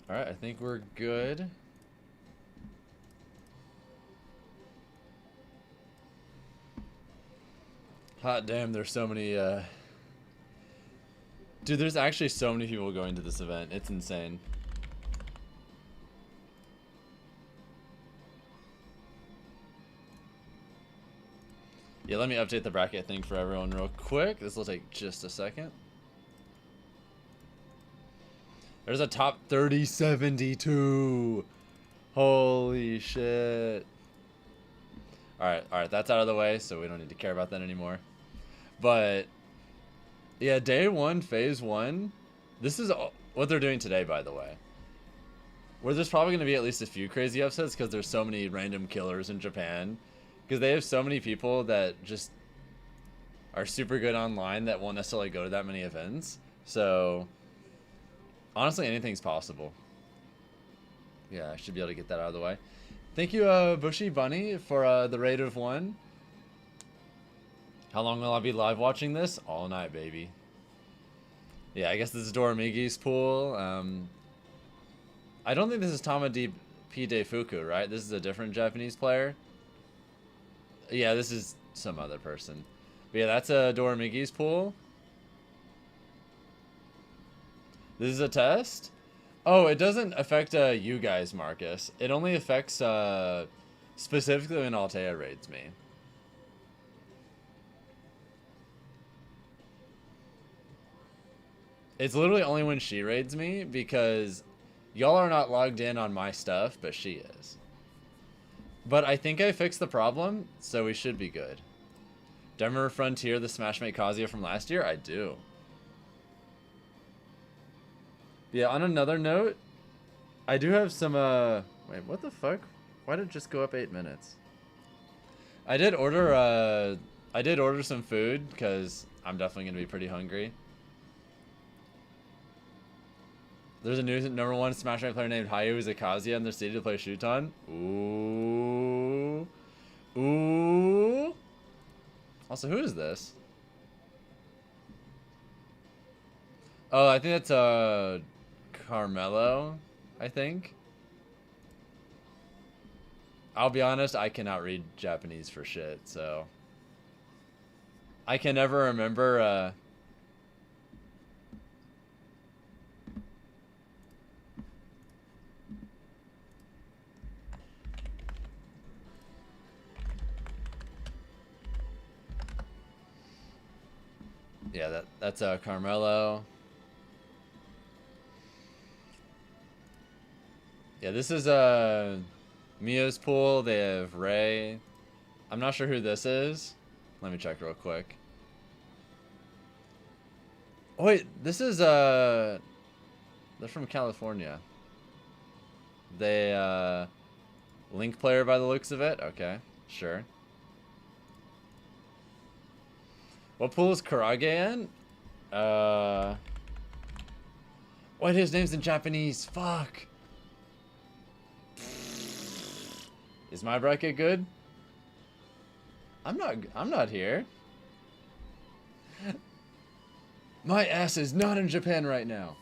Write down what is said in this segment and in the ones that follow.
Alright, I think we're good. Hot damn, there's so many, Dude, there's actually so many people going to this event. It's insane. Yeah, let me update the bracket thing for everyone real quick. This will take just a second. There's a top 3072. Holy shit. Alright, that's out of the way, so we don't need to care about that anymore. But, yeah, day one, phase one. This is what they're doing today, by the way. Where there's probably going to be at least a few crazy upsets because there's so many random killers in Japan. Because they have so many people that just are super good online that won't necessarily go to that many events. So, honestly, anything's possible. Yeah, I should be able to get that out of the way. Thank you, Bushy Bunny, for the raid of 1. How long will I be live watching this? All night, baby. Yeah, I guess this is Doramigi's pool. I don't think this is Tama P. De Fuku, right? This is a different Japanese player. Yeah, this is some other person. But yeah, that's a Doramigi's pool. This is a test? Oh, it doesn't affect you guys, Marcus. It only affects specifically when Altea raids me. It's literally only when she raids me because y'all are not logged in on my stuff, but she is. But I think I fixed the problem, so we should be good. Do I remember Frontier, the Smashmate Kazuya from last year? I do. Yeah, on another note, I do have some, wait, what the fuck? Why did it just go up 8 minutes? I did order some food, because I'm definitely going to be pretty hungry. There's a new #1 Smashmate player named Hayu Kazuya in their city to play Shuton. Ooh. Ooh. Also, who is this? Oh, I think that's, Carmelo, I think. I'll be honest, I cannot read Japanese for shit, so I can never remember, yeah, that's Carmelo. Yeah, this is Mia's pool. They have Ray. I'm not sure who this is. Let me check real quick. Oh wait, this is they're from California. They Link player by the looks of it. Okay, sure. What pool is Karaage in? What, his name's in Japanese? Fuck. Is my bracket good? I'm not here. My ass is not in Japan right now.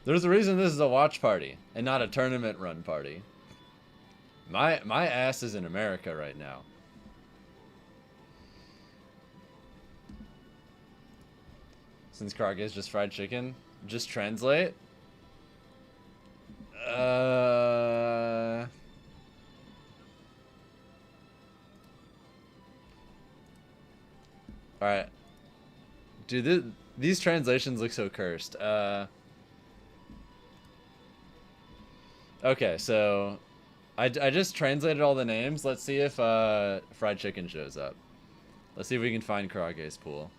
There's a reason this is a watch party and not a tournament run party. My ass is in America right now. Since Karaage is just fried chicken, just translate. Alright. Dude, these translations look so cursed. Okay, so I just translated all the names. Let's see if fried chicken shows up. Let's see if we can find Karage's pool.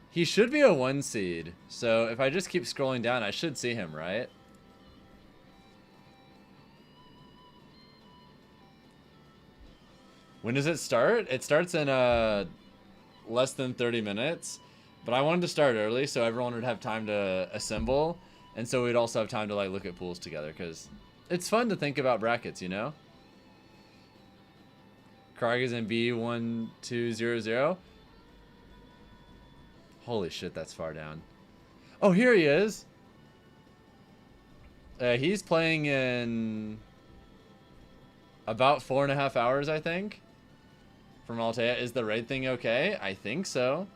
He should be a 1 seed. So if I just keep scrolling down, I should see him, right? When does it start? It starts in less than 30 minutes. But I wanted to start early so everyone would have time to assemble. And so we'd also have time to like look at pools together because it's fun to think about brackets, you know? Karage's in B1200. Holy shit, that's far down. Oh, here he is. He's playing in about 4.5 hours, I think. From Altea. Is the raid thing okay? I think so.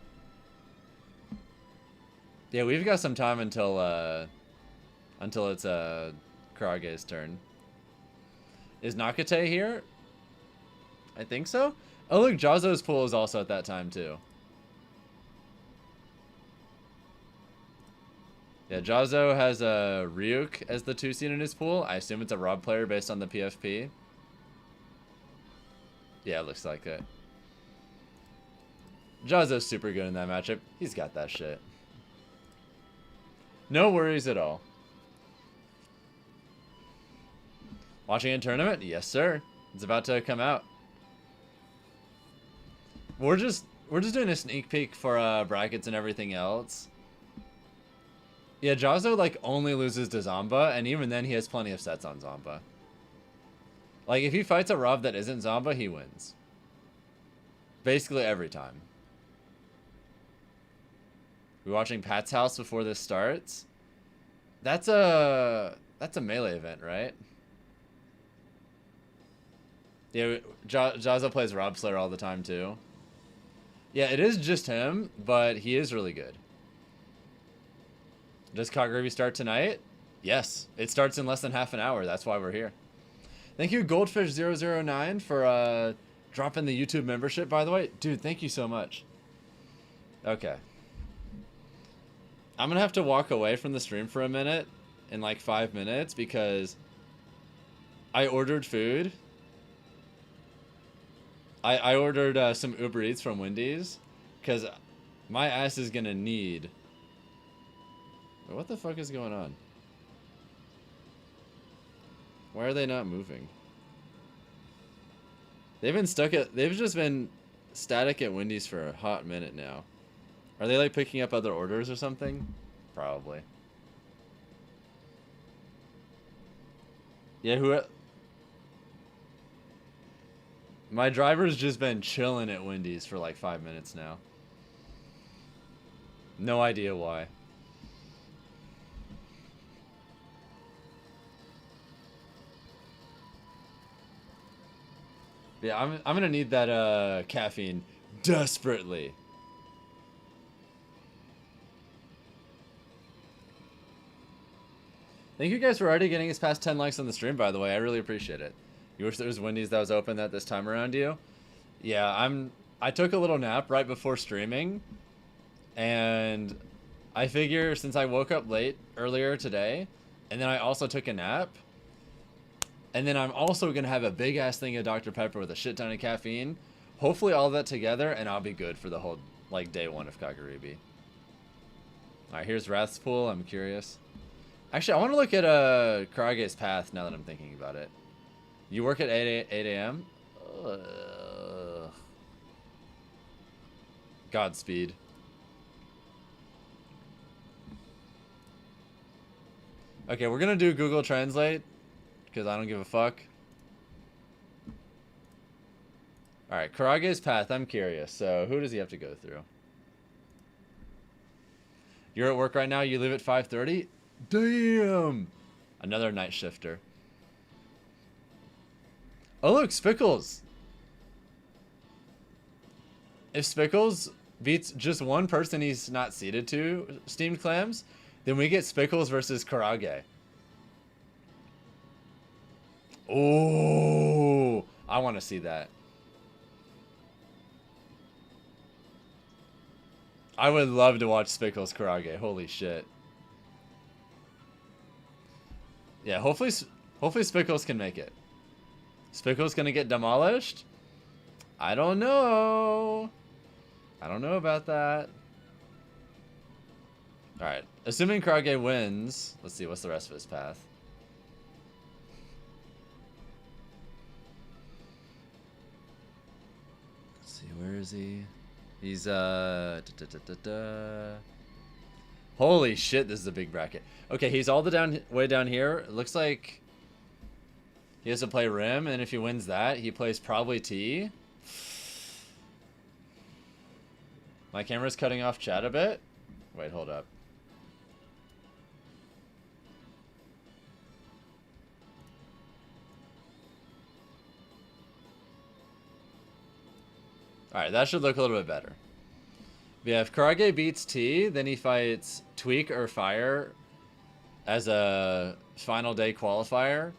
Yeah, we've got some time until it's Karage's turn. Is Nakate here? I think so. Oh look, Jahzz0's pool is also at that time too. Yeah, Jahzz0 has a Ryuk as the 2 seed in his pool. I assume it's a Rob player based on the PFP. Yeah, it looks like it. Jahzz0's super good in that matchup. He's got that shit. No worries at all. Watching a tournament? Yes, sir. It's about to come out. We're just doing a sneak peek for brackets and everything else. Yeah, Jahzz0 like only loses to Zomba, and even then he has plenty of sets on Zomba. Like if he fights a Rob that isn't Zomba, he wins. Basically every time. We're watching Pat's house before this starts. That's a melee event, right? Yeah, Jahzz0 plays Rob Slayer all the time too. Yeah, it is just him, but he is really good. Does Kagaribi start tonight? Yes, it starts in less than half an hour. That's why we're here. Thank you, Goldfish009, for dropping the YouTube membership, by the way. Dude, thank you so much. Okay. I'm going to have to walk away from the stream for a minute, in like 5 minutes, because I ordered food. I ordered some Uber Eats from Wendy's, because my ass is going to need... What the fuck is going on? Why are they not moving? They've just been static at Wendy's for a hot minute now. Are they like picking up other orders or something? Probably. Yeah, my driver's just been chilling at Wendy's for like 5 minutes now. No idea why. Yeah, I'm gonna need that caffeine desperately. Thank you guys for already getting us past 10 likes on the stream, by the way. I really appreciate it. You wish there was Wendy's that was open this time around you? Yeah, I took a little nap right before streaming, and I figure since I woke up late earlier today, and then I also took a nap, and then I'm also going to have a big-ass thing of Dr. Pepper with a shit ton of caffeine. Hopefully all that together, and I'll be good for the whole, like, day 1 of Kagaribi. Alright, here's Wrath's pool. I'm curious. Actually, I want to look at Karage's path now that I'm thinking about it. You work at 8 a.m.? Godspeed. Okay, we're going to do Google Translate. Because I don't give a fuck. Alright, Karage's path, I'm curious. So, who does he have to go through? You're at work right now, you leave at 5:30? Damn! Another night shifter. Oh look, Spickles! If Spickles beats just one person he's not seeded to, Steamed Clams, then we get Spickles versus Karaage. Oh, I want to see that. I would love to watch Spickles Karaage. Holy shit. Yeah, hopefully Spickles can make it. Spickles gonna get demolished? I don't know. I don't know about that. Alright, assuming Karaage wins, let's see, what's the rest of his path? Where is he? He's Holy shit, this is a big bracket. Okay, he's all the way down here. It looks like he has to play Rim, and if he wins that, he plays probably T. My camera's cutting off chat a bit. Wait, hold up. Alright, that should look a little bit better. But yeah, if Karaage beats T, then he fights Tweak or Fire as a final day qualifier.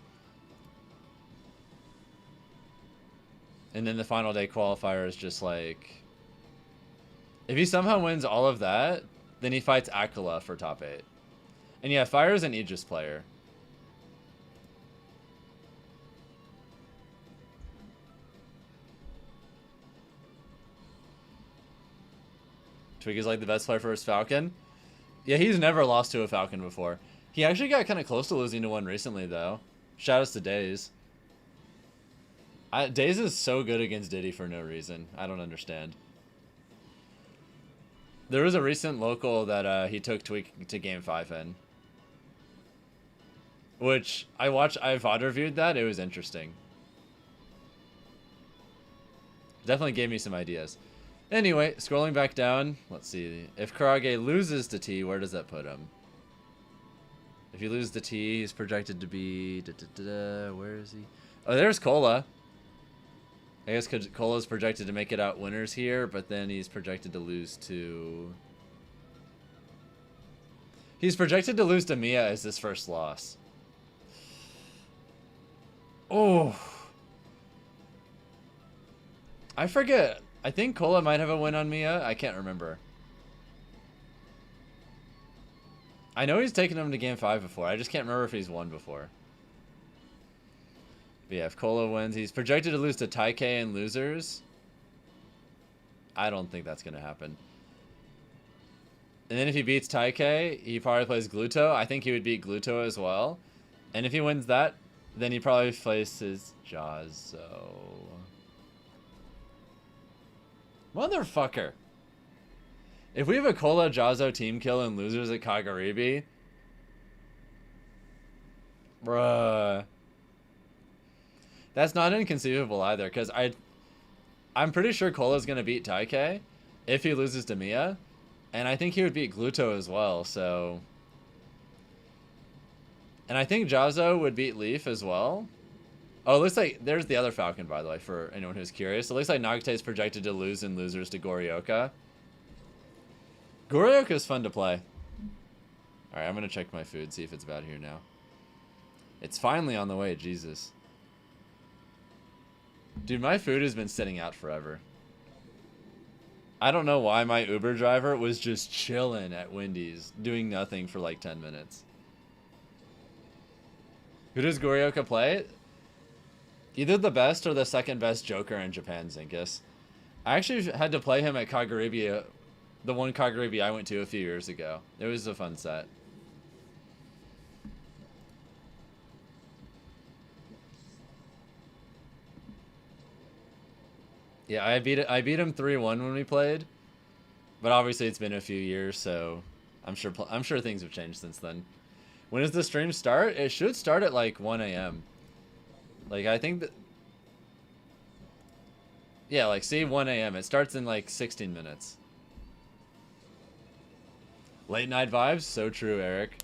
And then the final day qualifier is just like... If he somehow wins all of that, then he fights Acola for top 8. And yeah, Fire is an Aegis player. Twig is like the best player for his Falcon. Yeah, he's never lost to a Falcon before. He actually got kind of close to losing to one recently, though. Shoutouts to Daze. Daze is so good against Diddy for no reason. I don't understand. There was a recent local that he took Tweak to Game 5 in. Which, I VOD reviewed that. It was interesting. Definitely gave me some ideas. Anyway, scrolling back down, let's see. If Karaage loses to T, where does that put him? If he loses to T, he's projected to be... where is he? Oh, there's Cola. I guess Cola's projected to make it out winners here, but then he's projected to lose to... He's projected to lose to Mia as his first loss. Oh. I forget. I think Cola might have a win on Mia. I can't remember. I know he's taken him to Game 5 before. I just can't remember if he's won before. But yeah, if Cola wins, he's projected to lose to Taike and losers. I don't think that's going to happen. And then if he beats Taike, he probably plays Gluto. I think he would beat Gluto as well. And if he wins that, then he probably faces Jahzz0. Motherfucker. If we have a Cola Jahzz0 team kill and losers at Kagaribi. Bruh. That's not inconceivable either, because I'm pretty sure Cola's going to beat Taike if he loses to Mia. And I think he would beat Gluto as well, so... And I think Jahzz0 would beat Leaf as well. Oh, it looks like there's the other Falcon, by the way, for anyone who's curious. It looks like Nagate is projected to lose in losers to Goryoka. Goryoka is fun to play. Alright, I'm going to check my food, see if it's about here now. It's finally on the way, Jesus. Dude, my food has been sitting out forever. I don't know why my Uber driver was just chilling at Wendy's, doing nothing for like 10 minutes. Who does Goryoka play? Either the best or the second best Joker in Japan, Zinkus. I actually had to play him at Kagaribi, the one Kagaribi I went to a few years ago. It was a fun set. Yeah, I beat him 3-1 when we played, but obviously it's been a few years, so I'm sure things have changed since then. When does the stream start? It should start at like 1 a.m. Like I think that, yeah, like see 1 a.m. It starts in like 16 minutes. Late night vibes, so true, Eric.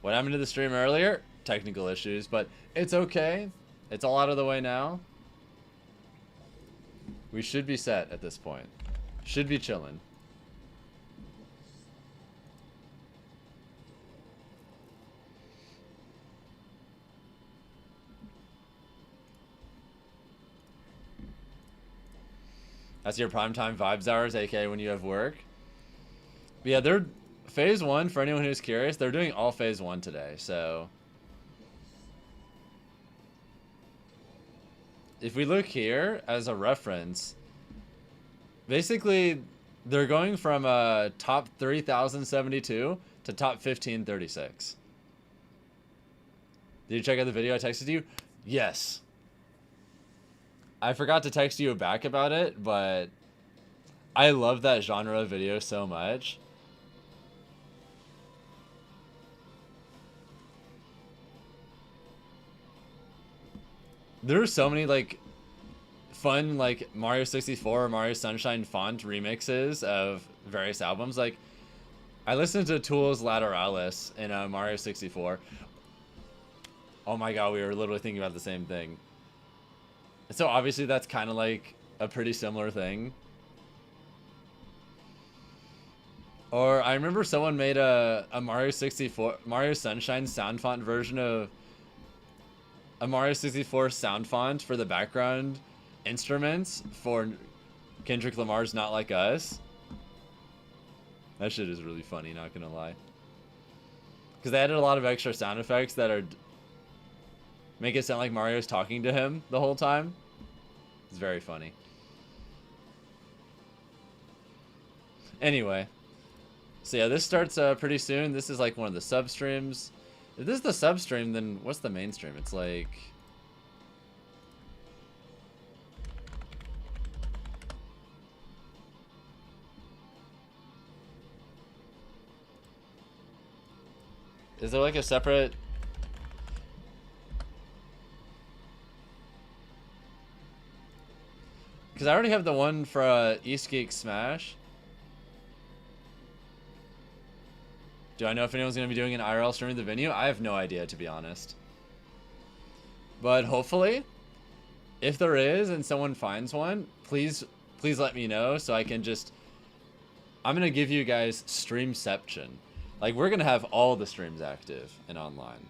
What happened to the stream earlier? Technical issues, but it's okay. It's all out of the way now. We should be set at this point. Should be chilling. That's your primetime vibes hours, aka when you have work. But yeah, they're phase 1, for anyone who's curious, they're doing all phase 1 today, so... If we look here as a reference, basically they're going from top 3072 to top 1536. Did you check out the video I texted you? Yes. I forgot to text you back about it, but I love that genre of video so much. There are so many like fun like Mario 64 or Mario Sunshine font remixes of various albums. Like, I listened to Tool's Lateralis in Mario 64. Oh my god, we were literally thinking about the same thing. So obviously that's kind of like a pretty similar thing. Or I remember someone made a Mario 64, Mario Sunshine sound font version of a Mario 64 sound font for the background instruments for Kendrick Lamar's Not Like Us. That shit is really funny, not gonna lie. Because they added a lot of extra sound effects that are make it sound like Mario's talking to him the whole time. It's very funny. Anyway. So yeah, this starts pretty soon. This is like one of the sub streams. If this is the sub stream, then what's the main stream? It's like... Is there like a separate... Because I already have the one for East Geek Smash. Do I know if anyone's going to be doing an IRL stream of the venue? I have no idea, to be honest. But hopefully, if there is and someone finds one, please let me know so I can just... I'm going to give you guys Streamception. Like, we're going to have all the streams active and online.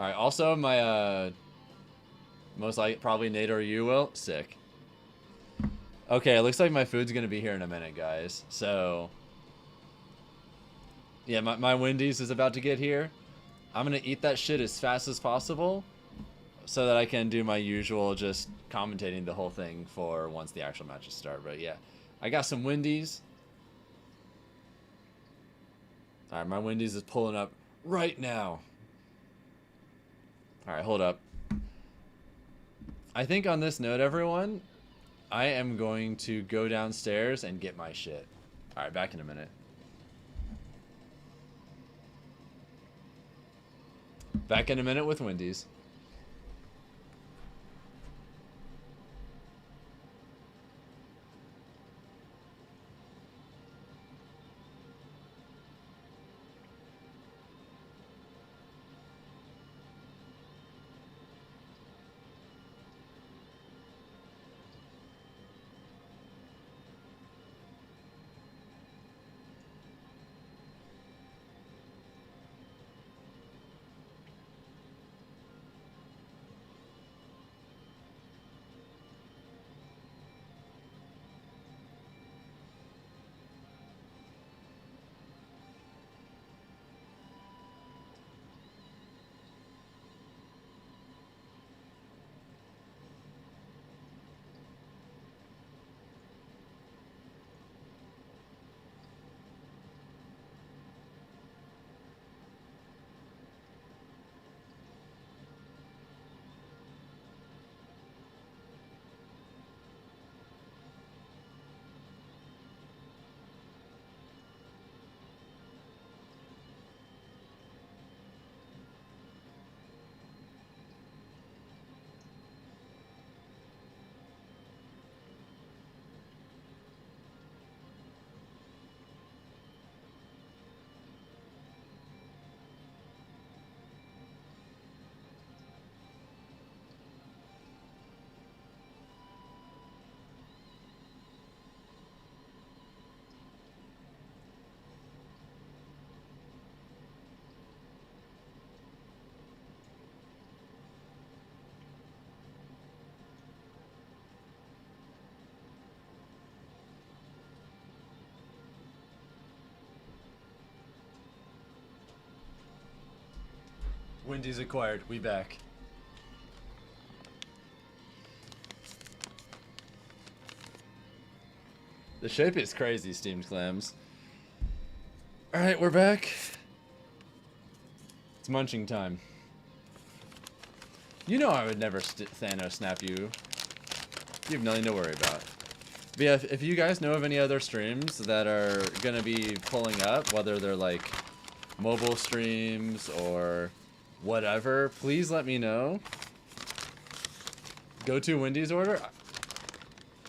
Alright, also my, most likely, probably Nate or you will. Sick. Okay, it looks like my food's gonna be here in a minute, guys. So, yeah, my Wendy's is about to get here. I'm gonna eat that shit as fast as possible so that I can do my usual just commentating the whole thing for once the actual matches start. But yeah, I got some Wendy's. Alright, my Wendy's is pulling up right now. Alright, hold up. I think on this note, everyone, I am going to go downstairs and get my shit. Alright, back in a minute. Back in a minute with Wendy's. Wendy's acquired. We back. The shape is crazy, steamed clams. Alright, we're back. It's munching time. You know I would never Thanos snap you. You have nothing to worry about. But yeah, if you guys know of any other streams that are gonna be pulling up, whether they're like mobile streams or whatever, please let me know. Go to Wendy's order.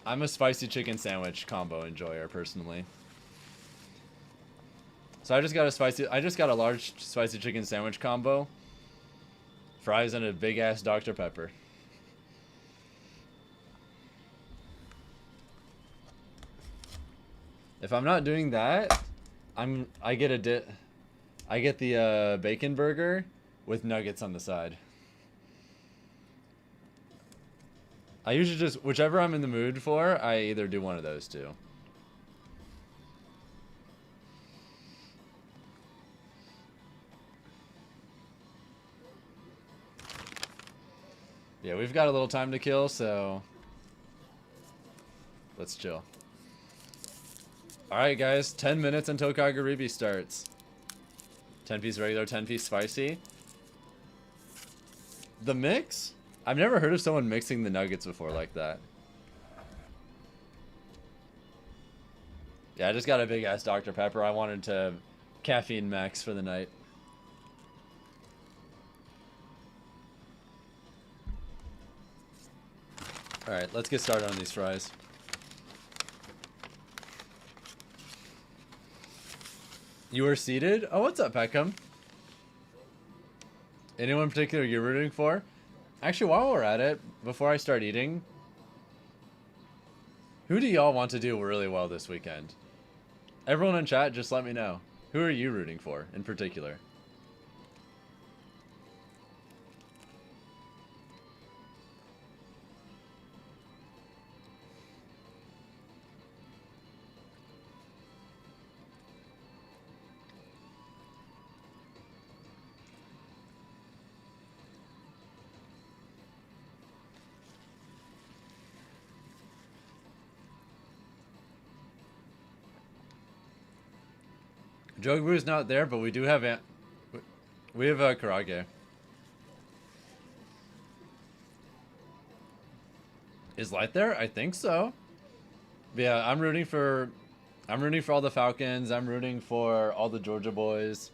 I'm a spicy chicken sandwich combo enjoyer personally. So I just got a large spicy chicken sandwich combo, fries and a big ass Dr. Pepper. If I'm not doing that, I get the bacon burger with nuggets on the side. I usually just, whichever I'm in the mood for, I either do one of those two. Yeah, we've got a little time to kill, so let's chill. Alright guys, 10 minutes until Kagaribi starts. 10-piece regular, 10-piece spicy. The mix? I've never heard of someone mixing the nuggets before like that. Yeah, I just got a big ass Dr. Pepper. I wanted to caffeine max for the night. Alright, let's get started on these fries. You were seated? Oh, what's up, Peckham? Anyone in particular you're rooting for? Actually, while we're at it, before I start eating, who do y'all want to do really well this weekend? Everyone in chat, just let me know. Who are you rooting for in particular? Jogbu's not there, but we do have Karaage. Is Light there? I think so. But yeah, I'm rooting for all the Falcons. I'm rooting for all the Georgia boys.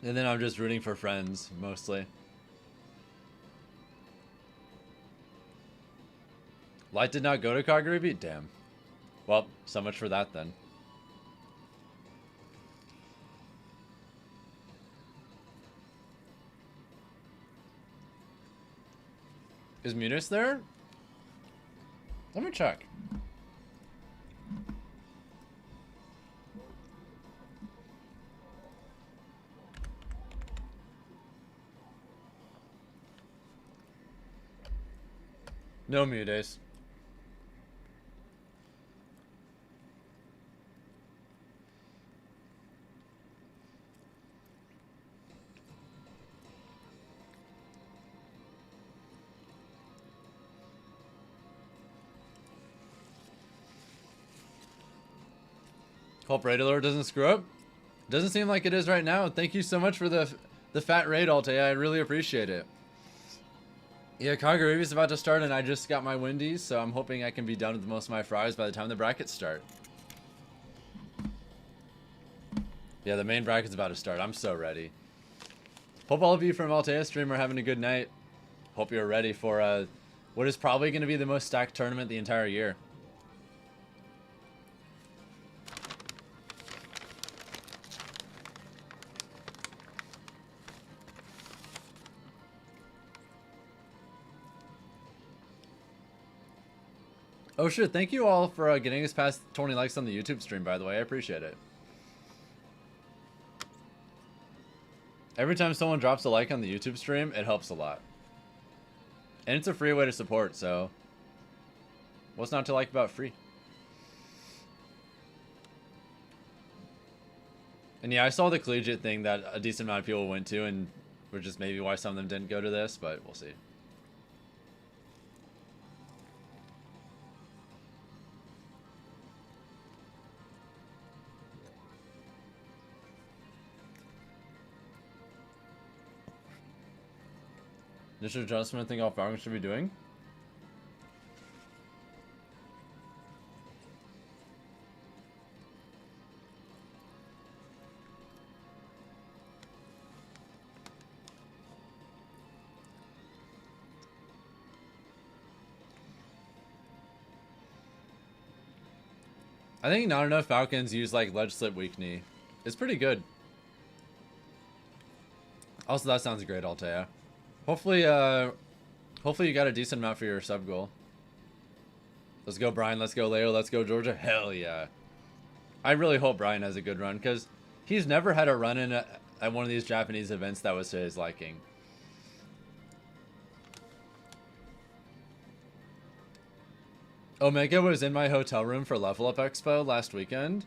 And then I'm just rooting for friends mostly. Light did not go to Kagaribi? Damn. Well, so much for that then. Is Munis there? Let me check. No Munis. Hope raid alert doesn't screw up. Doesn't seem like it is right now. Thank you so much for the fat raid, Alte. I really appreciate it. Yeah, Kagaribi's about to start, and I just got my Wendy's, so I'm hoping I can be done with most of my fries by the time the brackets start. Yeah, the main bracket's about to start. I'm so ready. Hope all of you from Altea stream are having a good night. Hope you're ready for what is probably going to be the most stacked tournament the entire year. Oh shit, thank you all for getting us past 20 likes on the YouTube stream, by the way. I appreciate it. Every time someone drops a like on the YouTube stream, it helps a lot. And it's a free way to support, so what's not to like about free? And yeah, I saw the collegiate thing that a decent amount of people went to, and which is maybe why some of them didn't go to this, but we'll see. Initial adjustment I think all Falcons should be doing. I think not enough Falcons use like ledge slip weak knee. It's pretty good. Also, that sounds great, Altea. Hopefully, hopefully you got a decent amount for your sub goal. Let's go, Brian. Let's go, Leo. Let's go, Georgia. Hell yeah. I really hope Brian has a good run because he's never had a run in at one of these Japanese events that was to his liking. Omega was in my hotel room for Level Up Expo last weekend.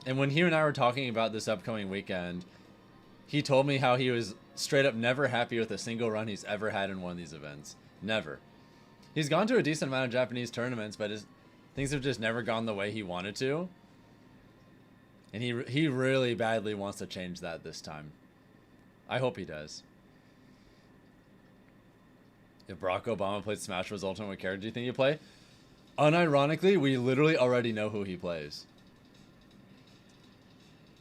And when he and I were talking about this upcoming weekend, he told me how he was straight up never happy with a single run he's ever had in one of these events. Never. He's gone to a decent amount of Japanese tournaments, but things have just never gone the way he wanted to. And he really badly wants to change that this time. I hope he does. If Barack Obama played Smash Bros. Ultimate character, do you think he'd play? Unironically, we literally already know who he plays.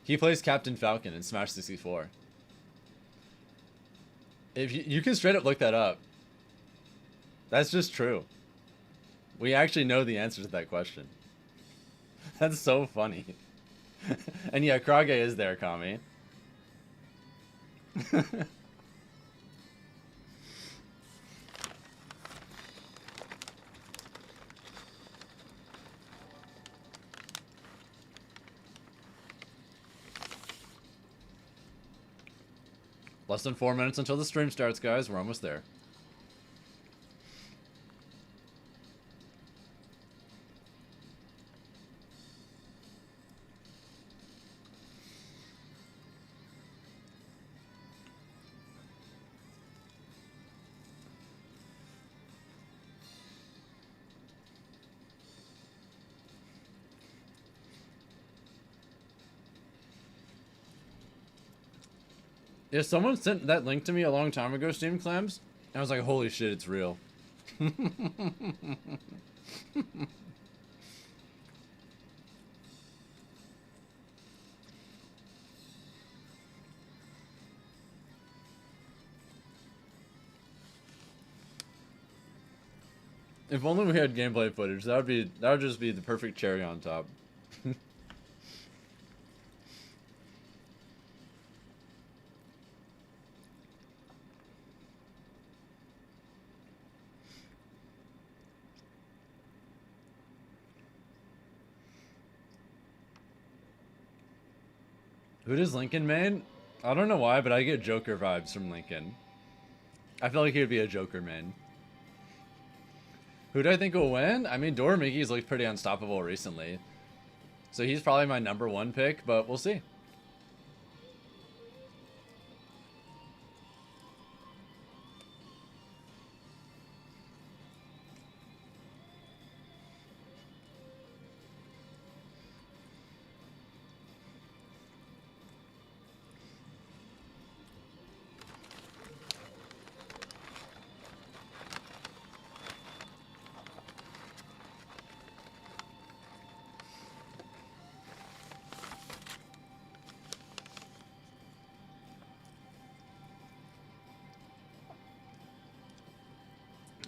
He plays Captain Falcon in Smash 64. If you can straight up look that up. That's just true. We actually know the answer to that question. That's so funny. And yeah, Karaage is there, Kami. Less than 4 minutes until the stream starts, guys. We're almost there. Yeah, someone sent that link to me a long time ago, Steam Clams, and I was like, holy shit, it's real. If only we had gameplay footage, that would just be the perfect cherry on top. Who does Lincoln main? I don't know why, but I get Joker vibes from Lincoln. I feel like he would be a Joker main. Who do I think will win? I mean, Doramiki's looked pretty unstoppable recently. So he's probably my #1 pick, but we'll see.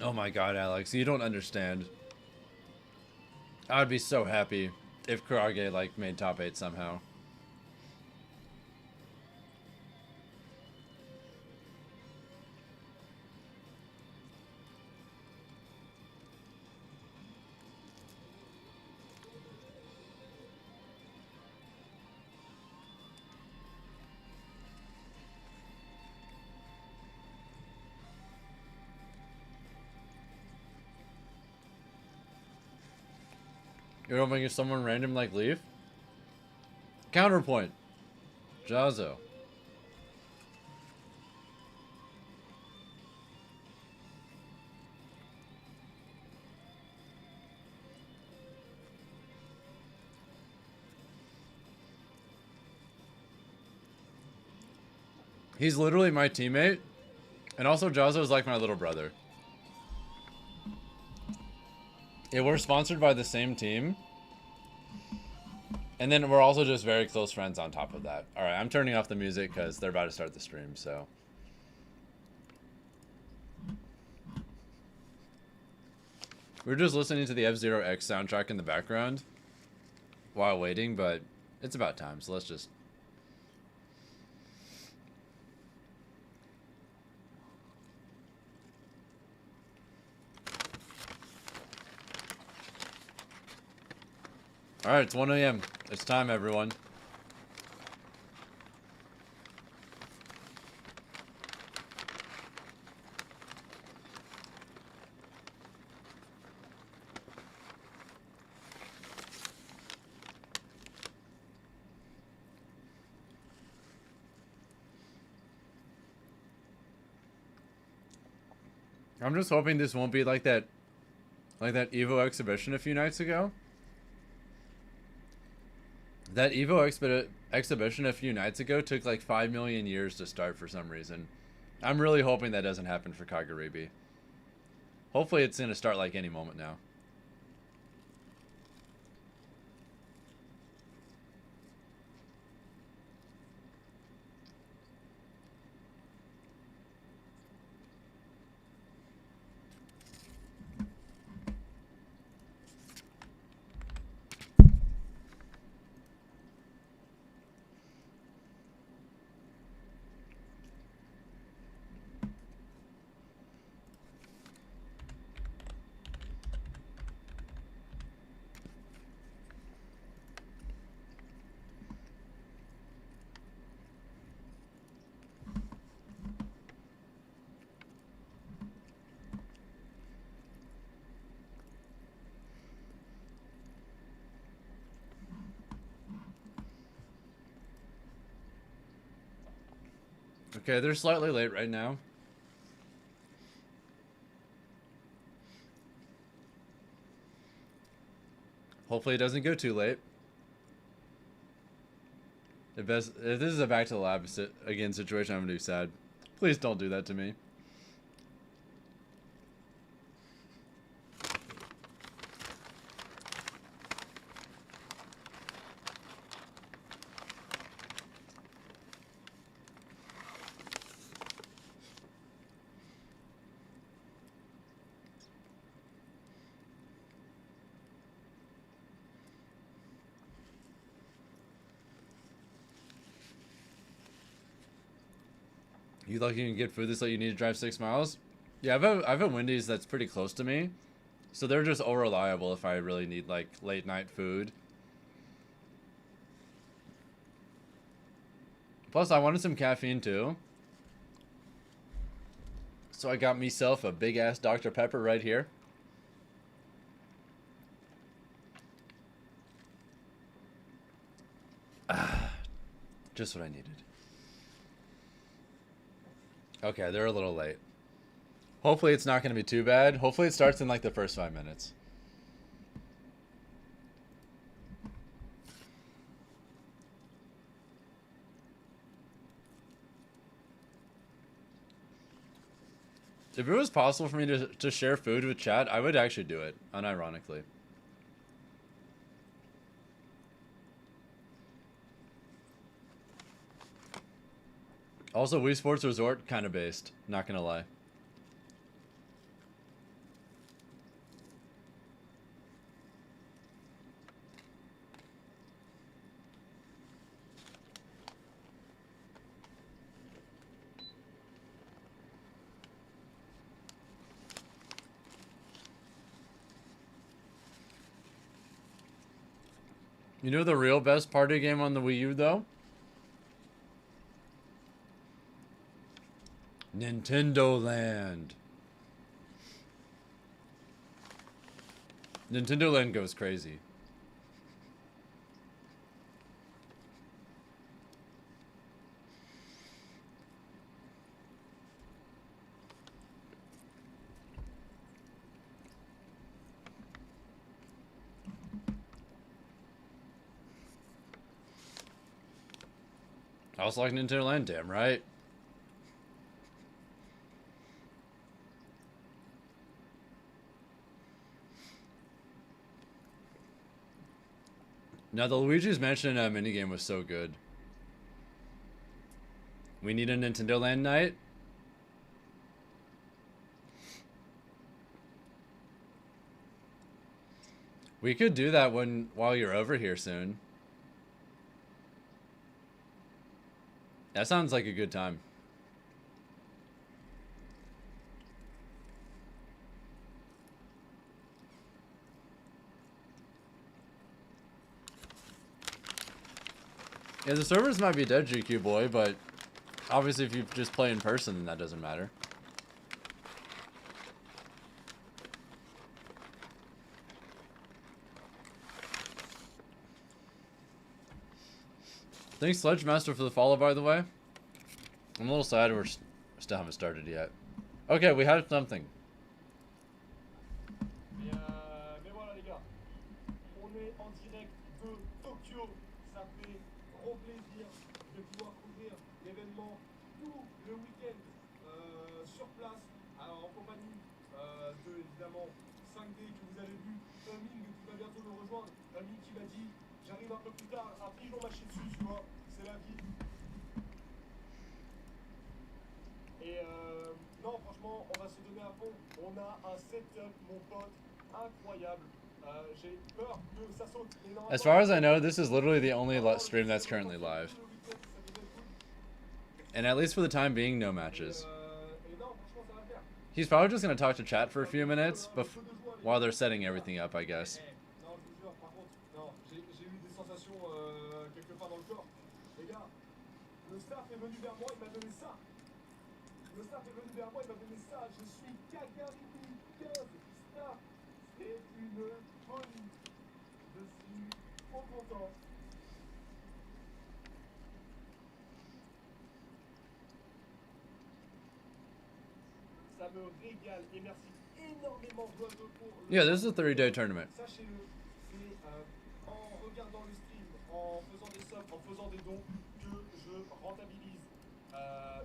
Oh my god, Alex, you don't understand. I would be so happy if Karaage, like, made top 8 somehow. You're hoping if someone random like Leaf? Counterpoint. Jahzz0. He's literally my teammate. And also Jahzz0 is like my little brother. Yeah, we're sponsored by the same team. And then we're also just very close friends on top of that. Alright, I'm turning off the music because they're about to start the stream, so. We're just listening to the F-Zero X soundtrack in the background. while waiting, but it's about time, so let's just... Alright, it's 1 a.m. It's time, everyone. I'm just hoping this won't be like that Evo exhibition a few nights ago. That Evo exhibition a few nights ago took like 5 million years to start for some reason. I'm really hoping that doesn't happen for Kagaribi. Hopefully it's gonna start like any moment now. Okay, they're slightly late right now. Hopefully it doesn't go too late. If this is a back to the lab again situation, I'm gonna be sad. Please don't do that to me. You lucky you can get food this late, you need to drive 6 miles? Yeah, I have a Wendy's that's pretty close to me. So they're just unreliable if I really need like late night food. Plus I wanted some caffeine too. So I got myself a big ass Dr. Pepper right here. Just what I needed. Okay, they're a little late. Hopefully it's not going to be too bad. Hopefully it starts in like the first 5 minutes. If it was possible for me to share food with chat, I would actually do it, unironically. Also, Wii Sports Resort, kind of based. Not gonna lie. You know the real best party game on the Wii U, though? Nintendo Land. Nintendo Land goes crazy. I also like Nintendo Land, damn right. Now, the Luigi's Mansion minigame was so good. We need a Nintendo Land night. We could do that while you're over here soon. That sounds like a good time. Yeah, the servers might be dead, GQ boy, but obviously if you just play in person, then that doesn't matter. Thanks, Sledgemaster, for the follow, by the way. I'm a little sad we're still haven't started yet. Okay, we had something. Mais voilà les gars, on est en direct de Tokyo. Ça fait gros plaisir de pouvoir couvrir l'événement tout le week-end sur place. Alors en compagnie de évidemment 5D que vous avez vu, un Ming qui va bientôt nous rejoindre, un Ming qui m'a dit j'arrive un peu plus tard, après ils vont mâcher dessus, tu vois, c'est la vie. Et non, franchement, on va se donner à fond. On a un setup, mon pote, incroyable. J'ai peur que ça saute. As far as I know, this is literally the only stream that's currently live. And at least for the time being, no matches. He's probably just going to talk to chat for a few minutes while they're setting everything up, I guess. Non, je vous jure, par contre, non, j'ai eu des sensations quelque part dans le corps. Les gars, le staff est venu vers moi, il m'a donné ça. Le staff est venu vers moi, il m'a donné ça. Je suis Kagaribi 15 staff. C'est une folie. Je suis trop content. Ça me régale et merci énormément d'oiseaux pour le... Yeah, this is a 30-day tournament. Sachez-le, c'est en regardant le stream, en faisant des subs, en faisant des dons, que je rentabilise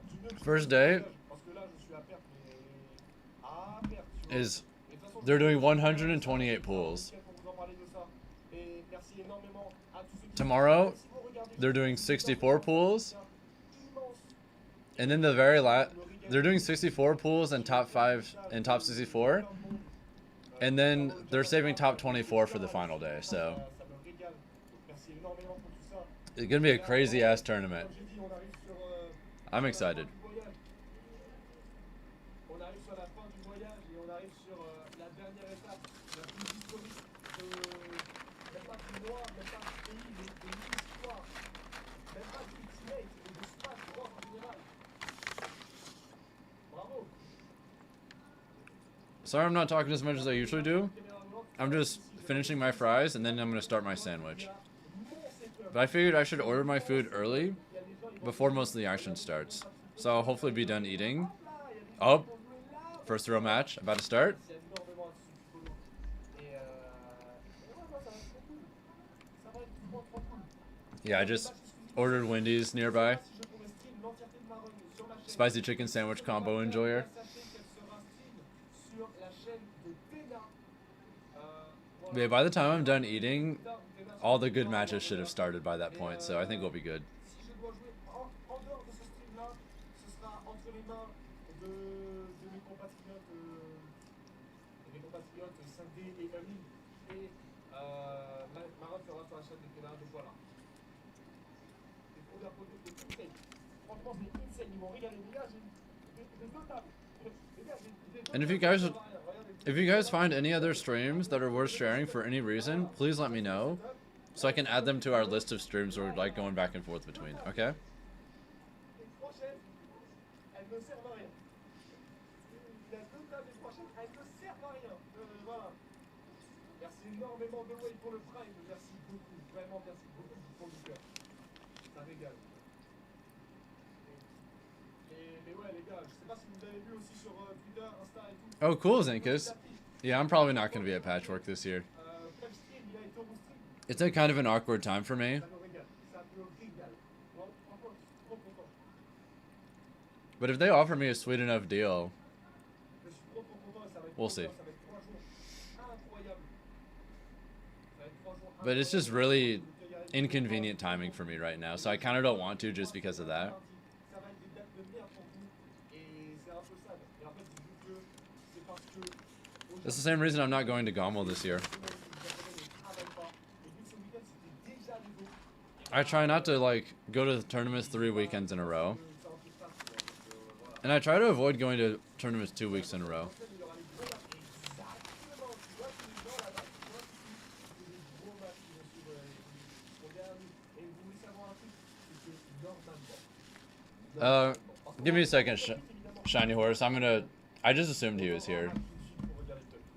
du mieux que je First peux. day Parce que là, je suis à perte, mais à perte, tu vois. is Et de toute façon, they're doing 128 pools. pour vous en parler de ça. Et merci énormément à tous ceux qui... Tomorrow, Si vous regardez, they're doing 64 pools. immense. And then the very last, they're doing 64 pools and top 5 and top 64. And then they're saving top 24 for the final day. So it's going to be a crazy ass tournament. I'm excited. On arrive sur la fin du voyage et on arrive sur la dernière étape, la plus historique même pas du mois, même pas du pays, mais de l'histoire. Même pas du Ultimate, mais de Sparg0 en général. Bravo. Sorry I'm not talking as much as I usually do. I'm just finishing my fries and then I'm going to start my sandwich. But I figured I should order my food early before most of the action starts. So I'll hopefully be done eating. Oh, first throw match about to start. Yeah, I just ordered Wendy's nearby. Spicy chicken sandwich combo enjoyer. But yeah, by the time I'm done eating, all the good matches should have started by that point, so I think we'll be good. And if you guys find any other streams that are worth sharing for any reason, please let me know, so I can add them to our list of streams we're like going back and forth between. Okay? Oh, cool, Zinkus. Yeah, I'm probably not going to be at Patchwork this year. It's a kind of an awkward time for me. But if they offer me a sweet enough deal, we'll see. But it's just really inconvenient timing for me right now, so I kind of don't want to just because of that. That's the same reason I'm not going to Gommel this year. I try not to like go to the tournaments 3 weekends in a row. And I try to avoid going to tournaments 2 weeks in a row. Give me a second, Shiny Horse. I just assumed he was here.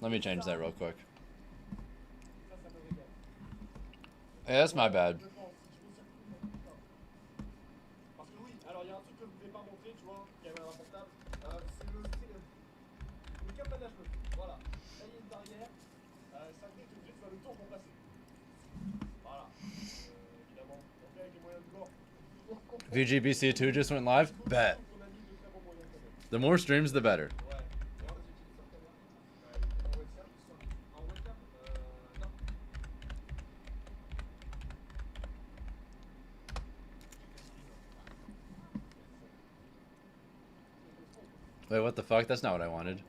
Let me change that real quick. Yeah, that's my bad. VGBC2 just went live? Bet. The more streams, the better. Wait, what the fuck? That's not what I wanted.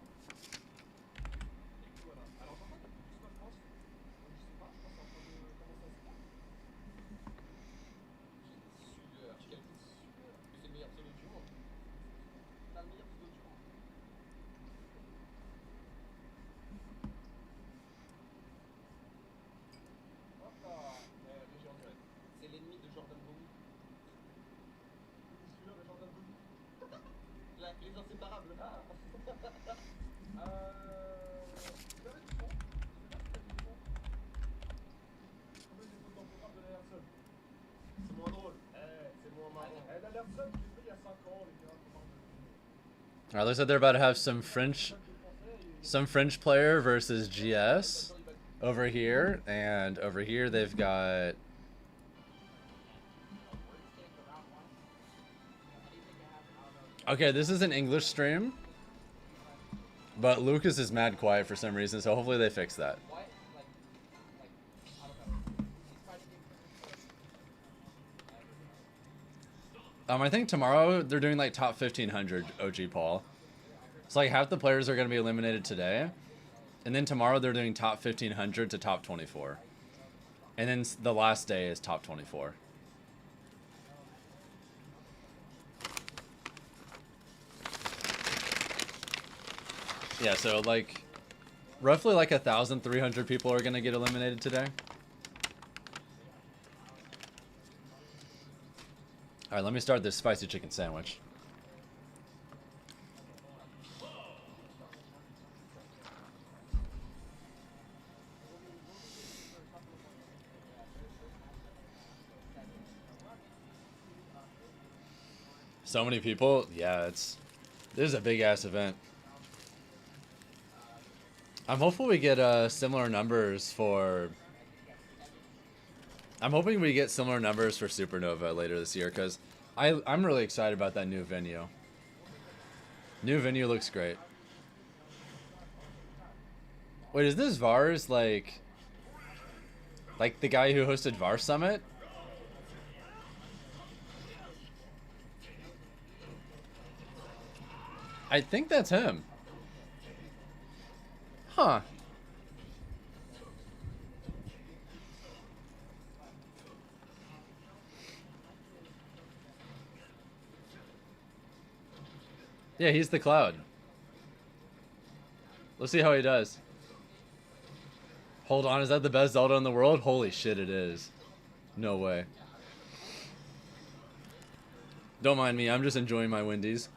Alright, looks like they're about to have some French player versus GS over here, and over here they've got okay, this is an English stream, but Lucas is mad quiet for some reason, so hopefully they fix that. I think tomorrow they're doing like top 1500 OG Paul. It's like half the players are going to be eliminated today. And then tomorrow they're doing top 1500 to top 24. And then the last day is top 24. Yeah, so like roughly like 1,300 people are going to get eliminated today. Alright, let me start this spicy chicken sandwich. So many people? Yeah, this is a big ass event. I'm hopeful we get similar numbers for... I'm hoping we get similar numbers for Supernova later this year, because I'm really excited about that new venue. New venue looks great. Wait, is this Vars like the guy who hosted Vars Summit? I think that's him. Huh. Yeah, he's the Cloud. Let's see how he does. Hold on, is that the best Zelda in the world? Holy shit, it is. No way. Don't mind me, I'm just enjoying my Wendy's.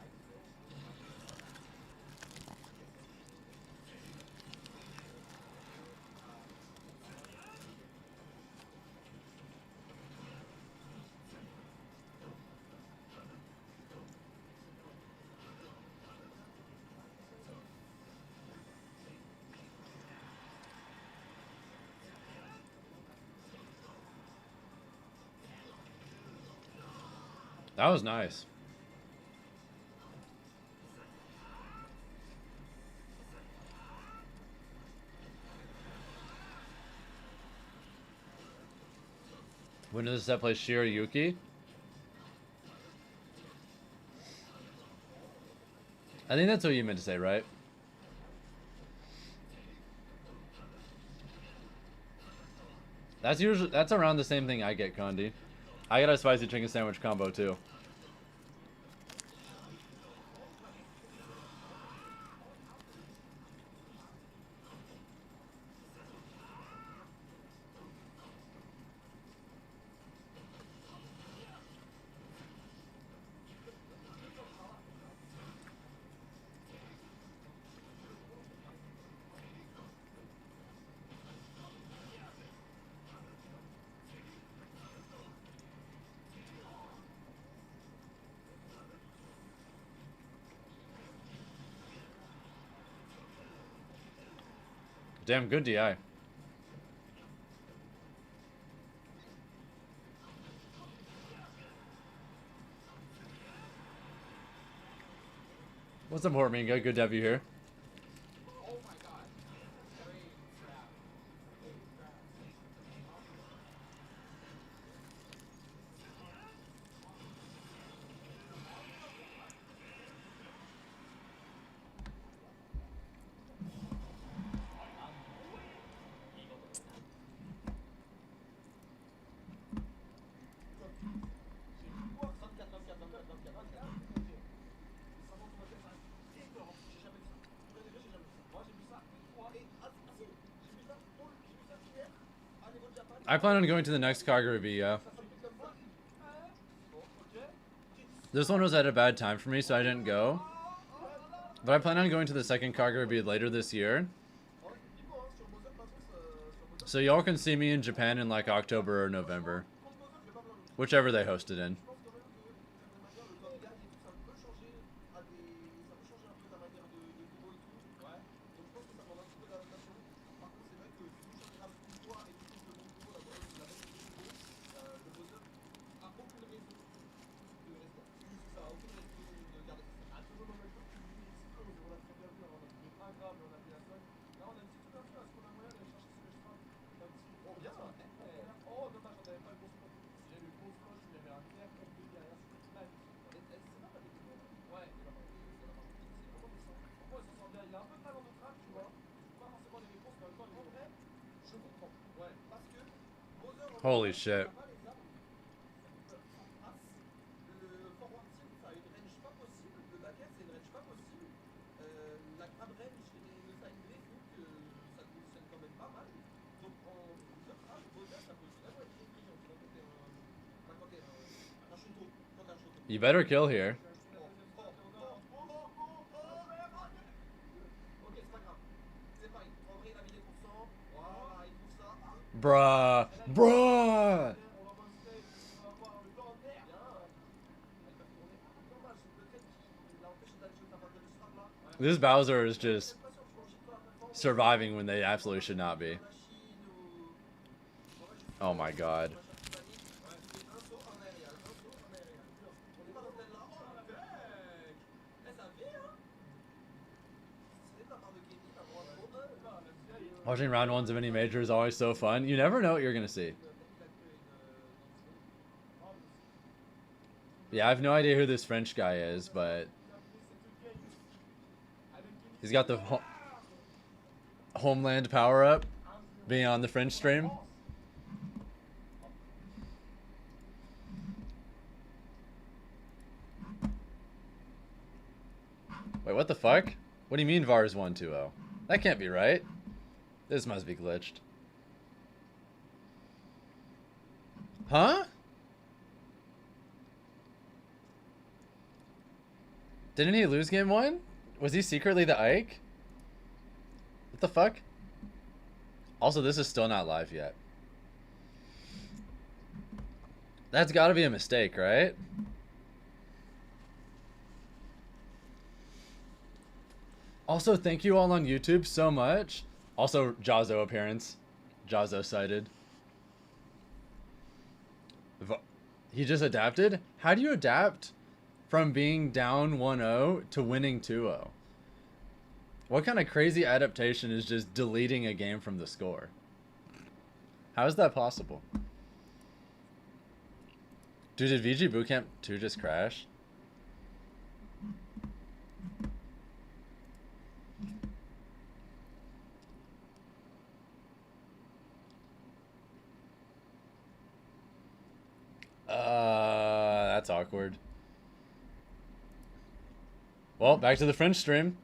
That was nice. When does that play Shirayuki? I think that's what you meant to say, right? That's around the same thing I get, Condi. I got a spicy chicken sandwich combo too. Damn good DI. What's up, Horminga? Good to have you here. I plan on going to the next Kagaribi, yeah. This one was at a bad time for me, so I didn't go. But I plan on going to the second Kagaribi later this year. So y'all can see me in Japan in like October or November. Whichever they host it in. Holy shit. You better kill here. Bruh. Bruh. This Bowser is just surviving when they absolutely should not be. Oh my god. Watching round ones of any major is always so fun. You never know what you're going to see. Yeah, I have no idea who this French guy is, but he's got the Homeland power-up being on the French stream. Wait, what the fuck? What do you mean VAR's 1-2-0? That can't be right. This must be glitched. Huh? Didn't he lose game 1? Was he secretly the Ike? What the fuck? Also, this is still not live yet. That's gotta be a mistake, right? Also, thank you all on YouTube so much. Also, Jahzz0 appearance. Jahzz0 cited. He just adapted? How do you adapt from being down 1-0 to winning 2-0? What kind of crazy adaptation is just deleting a game from the score? How is that possible? Dude, did VG Bootcamp 2 just crash? That's awkward. Well, back to the French stream.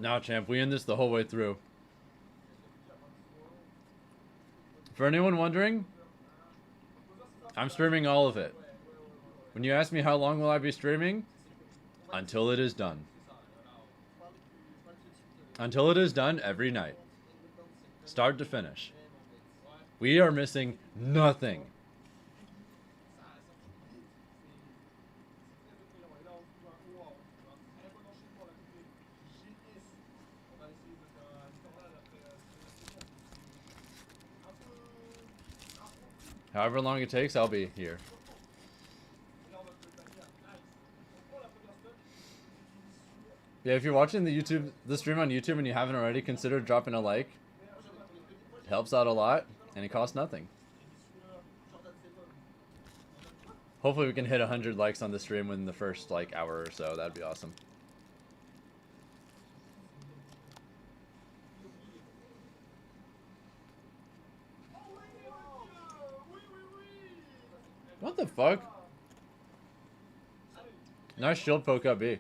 Nah, champ, we end this the whole way through. For anyone wondering, I'm streaming all of it. When you ask me how long will I be streaming, until it is done. Until it is done every night. Start to finish. We are missing nothing. However long it takes, I'll be here. Yeah, if you're watching the stream on YouTube and you haven't already, consider dropping a like. It helps out a lot, and it costs nothing. Hopefully we can hit 100 likes on the stream within the first, like, hour or so. That'd be awesome. What the fuck? Nice shield poke up B.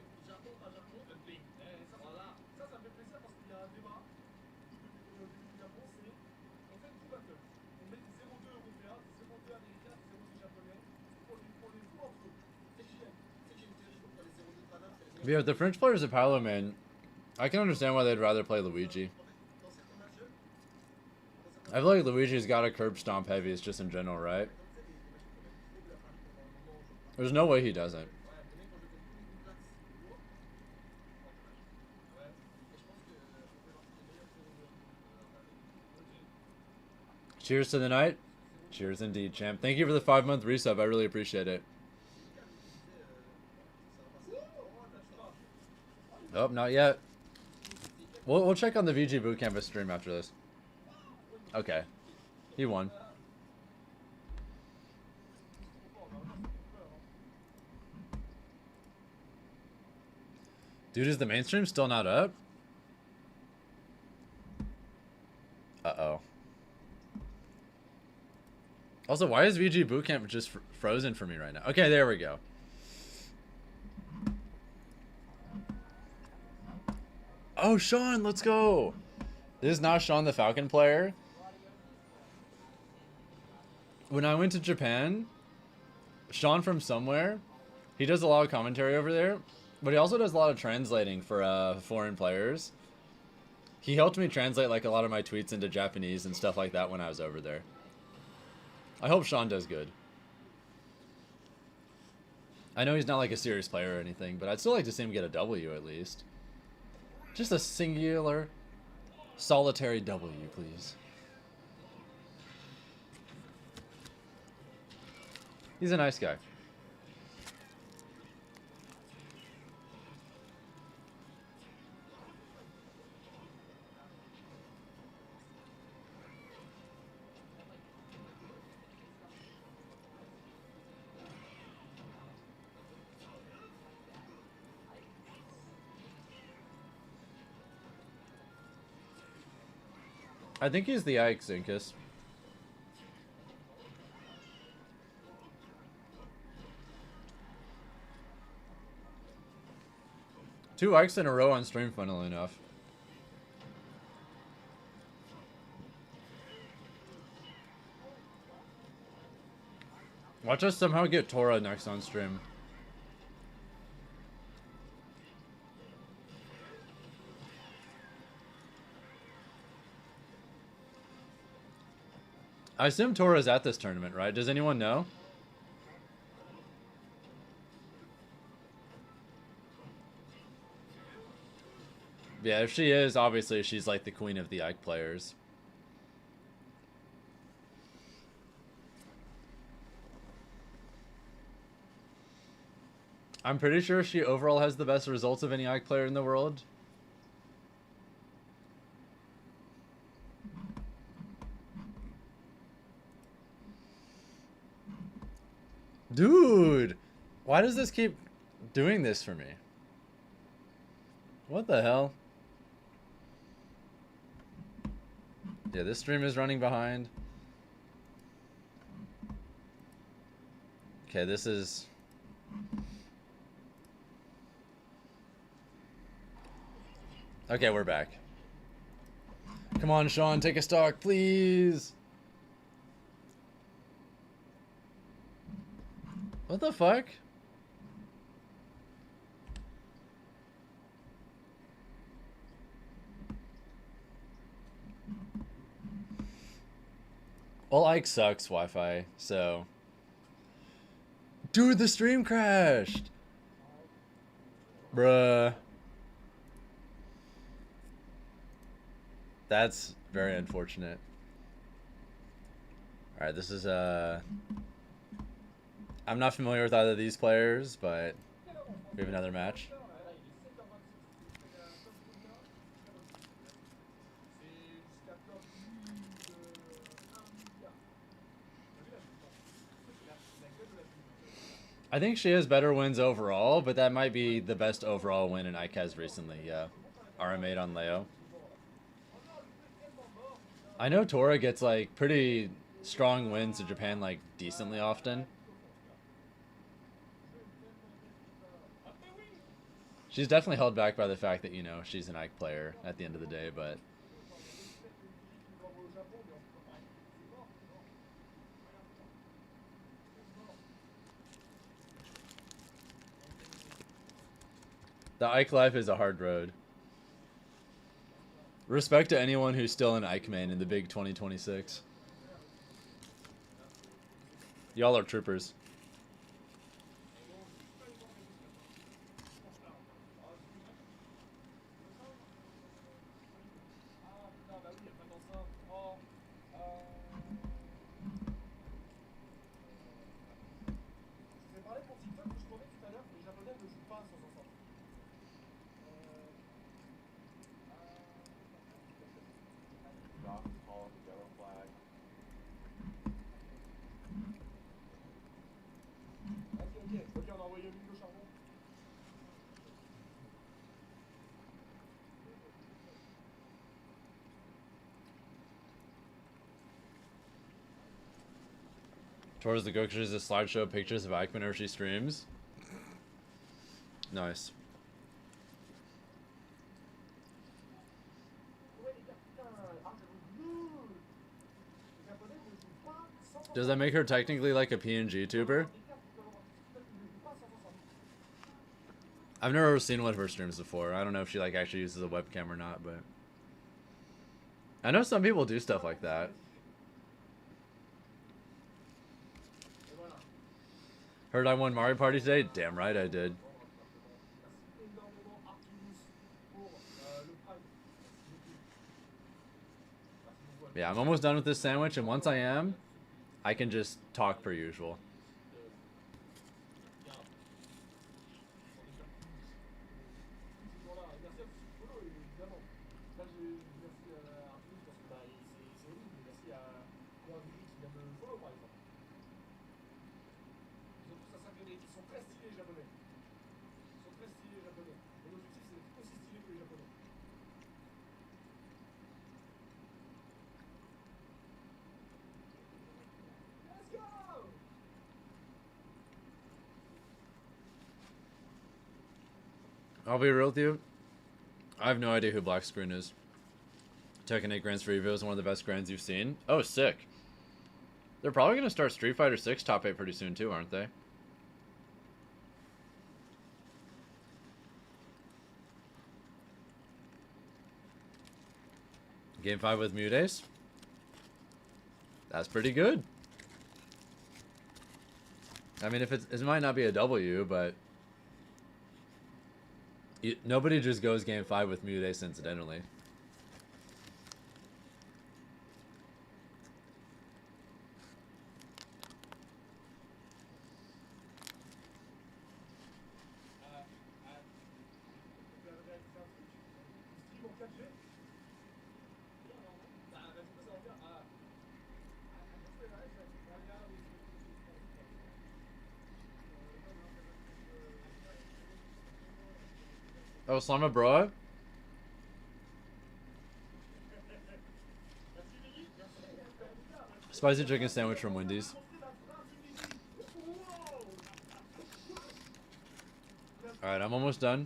Yeah, with the French players at Paolo, man, I can understand why they'd rather play Luigi. I feel like Luigi's got a curb stomp heavies just in general, right? There's no way he doesn't. Cheers to the night. Cheers indeed, champ. Thank you for the 5-month resub. I really appreciate it. Oh, not yet. We'll check on the VG Bootcamp stream after this. Okay. He won. Dude, is the mainstream still not up? Uh-oh. Also, why is VG Bootcamp just frozen for me right now? Okay, there we go. Oh, Sean, let's go. This is not Sean the Falcon player. When I went to Japan, Sean from somewhere, he does a lot of commentary over there, but he also does a lot of translating for foreign players. He helped me translate like a lot of my tweets into Japanese and stuff like that when I was over there. I hope Sean does good. I know he's not like a serious player or anything, but I'd still like to see him get a W at least. Just a singular, solitary W, please. He's a nice guy. I think he's the Ike Zinkus. Two Ikes in a row on stream, funnily enough. Watch us somehow get Tora next on stream. I assume Tora's at this tournament, right? Does anyone know? Yeah, if she is, obviously she's like the queen of the Ike players. I'm pretty sure she overall has the best results of any Ike player in the world. Dude, why does this keep doing this for me? What the hell? Yeah, this stream is running behind. Okay, this is... Okay, we're back. Come on, Sean, take a stock, please. What the fuck? Well, Ike sucks Wi-Fi, so... Dude, the stream crashed! Bruh. That's very unfortunate. Alright, this is, I'm not familiar with either of these players, but we have another match. I think she has better wins overall, but that might be the best overall win in Ike has recently, yeah. RMA'd on Leo. I know Tora gets like pretty strong wins in Japan like decently often. She's definitely held back by the fact that, you know, she's an Ike player at the end of the day, but... The Ike life is a hard road. Respect to anyone who's still an Ike main in the big 2026. Y'all are troopers. Towards the Goku is a slideshow pictures of Ike whenever she streams. Nice. Does that make her technically like a PNG tuber? I've never seen one of her streams before. I don't know if she like actually uses a webcam or not, but I know some people do stuff like that. Heard I won Mario Party today? Damn right I did. Yeah, I'm almost done with this sandwich, and once I am, I can just talk per usual. I'll be real with you. I have no idea who Black Screen is. Tekken 8 Grands for Evo is one of the best grands you've seen. Oh, sick. They're probably going to start Street Fighter 6 top 8 pretty soon too, aren't they? Game 5 with Mudace. That's pretty good. I mean, if it might not be a W, but nobody just goes game 5 with mute ace incidentally. Oh, Slama bro. Spicy chicken sandwich from Wendy's. Alright, I'm almost done.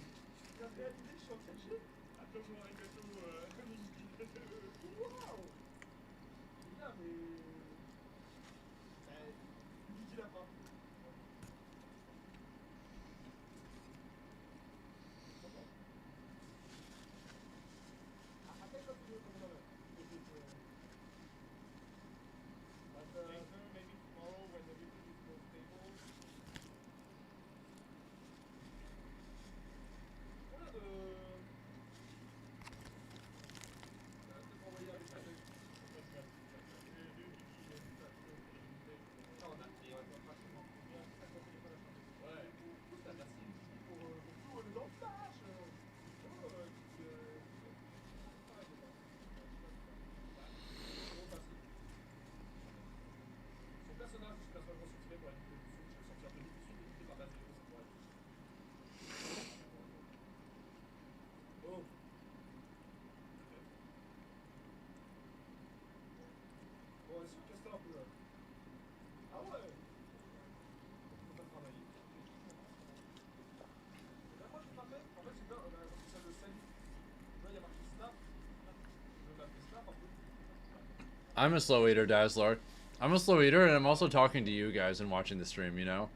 I'm a slow eater, Dazzler. I'm a slow eater, and I'm also talking to you guys and watching the stream, you know?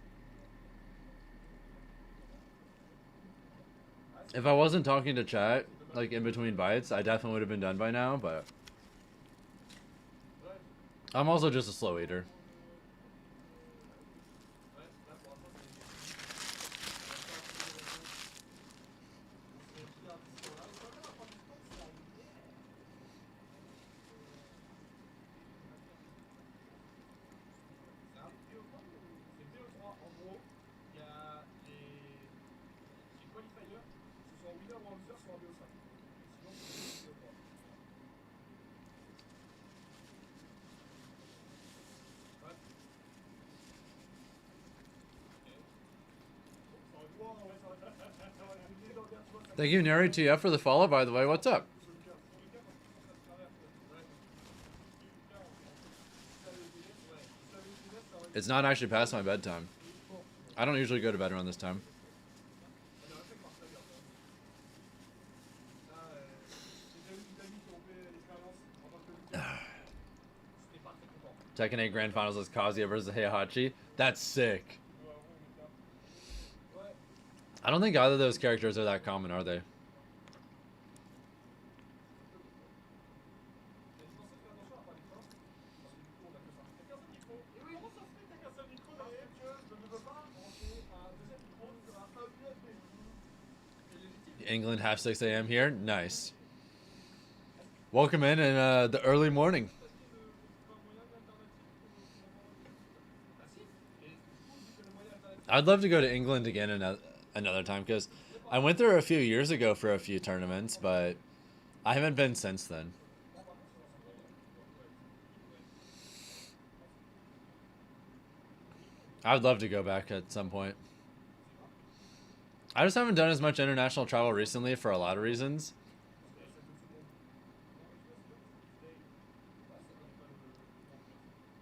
If I wasn't talking to chat, like, in between bites, I definitely would have been done by now, but... I'm also just a slow eater. Thank you, Neri TF, for the follow, by the way. What's up? It's not actually past my bedtime. I don't usually go to bed around this time. Tekken 8 Grand Finals is Kazuya versus Heihachi. That's sick. I don't think either of those characters are that common, are they? England, half 6 a.m. here. Nice. Welcome in the early morning. I'd love to go to England again another time, because I went there a few years ago for a few tournaments, but I haven't been since then. I'd love to go back at some point. I just haven't done as much international travel recently for a lot of reasons.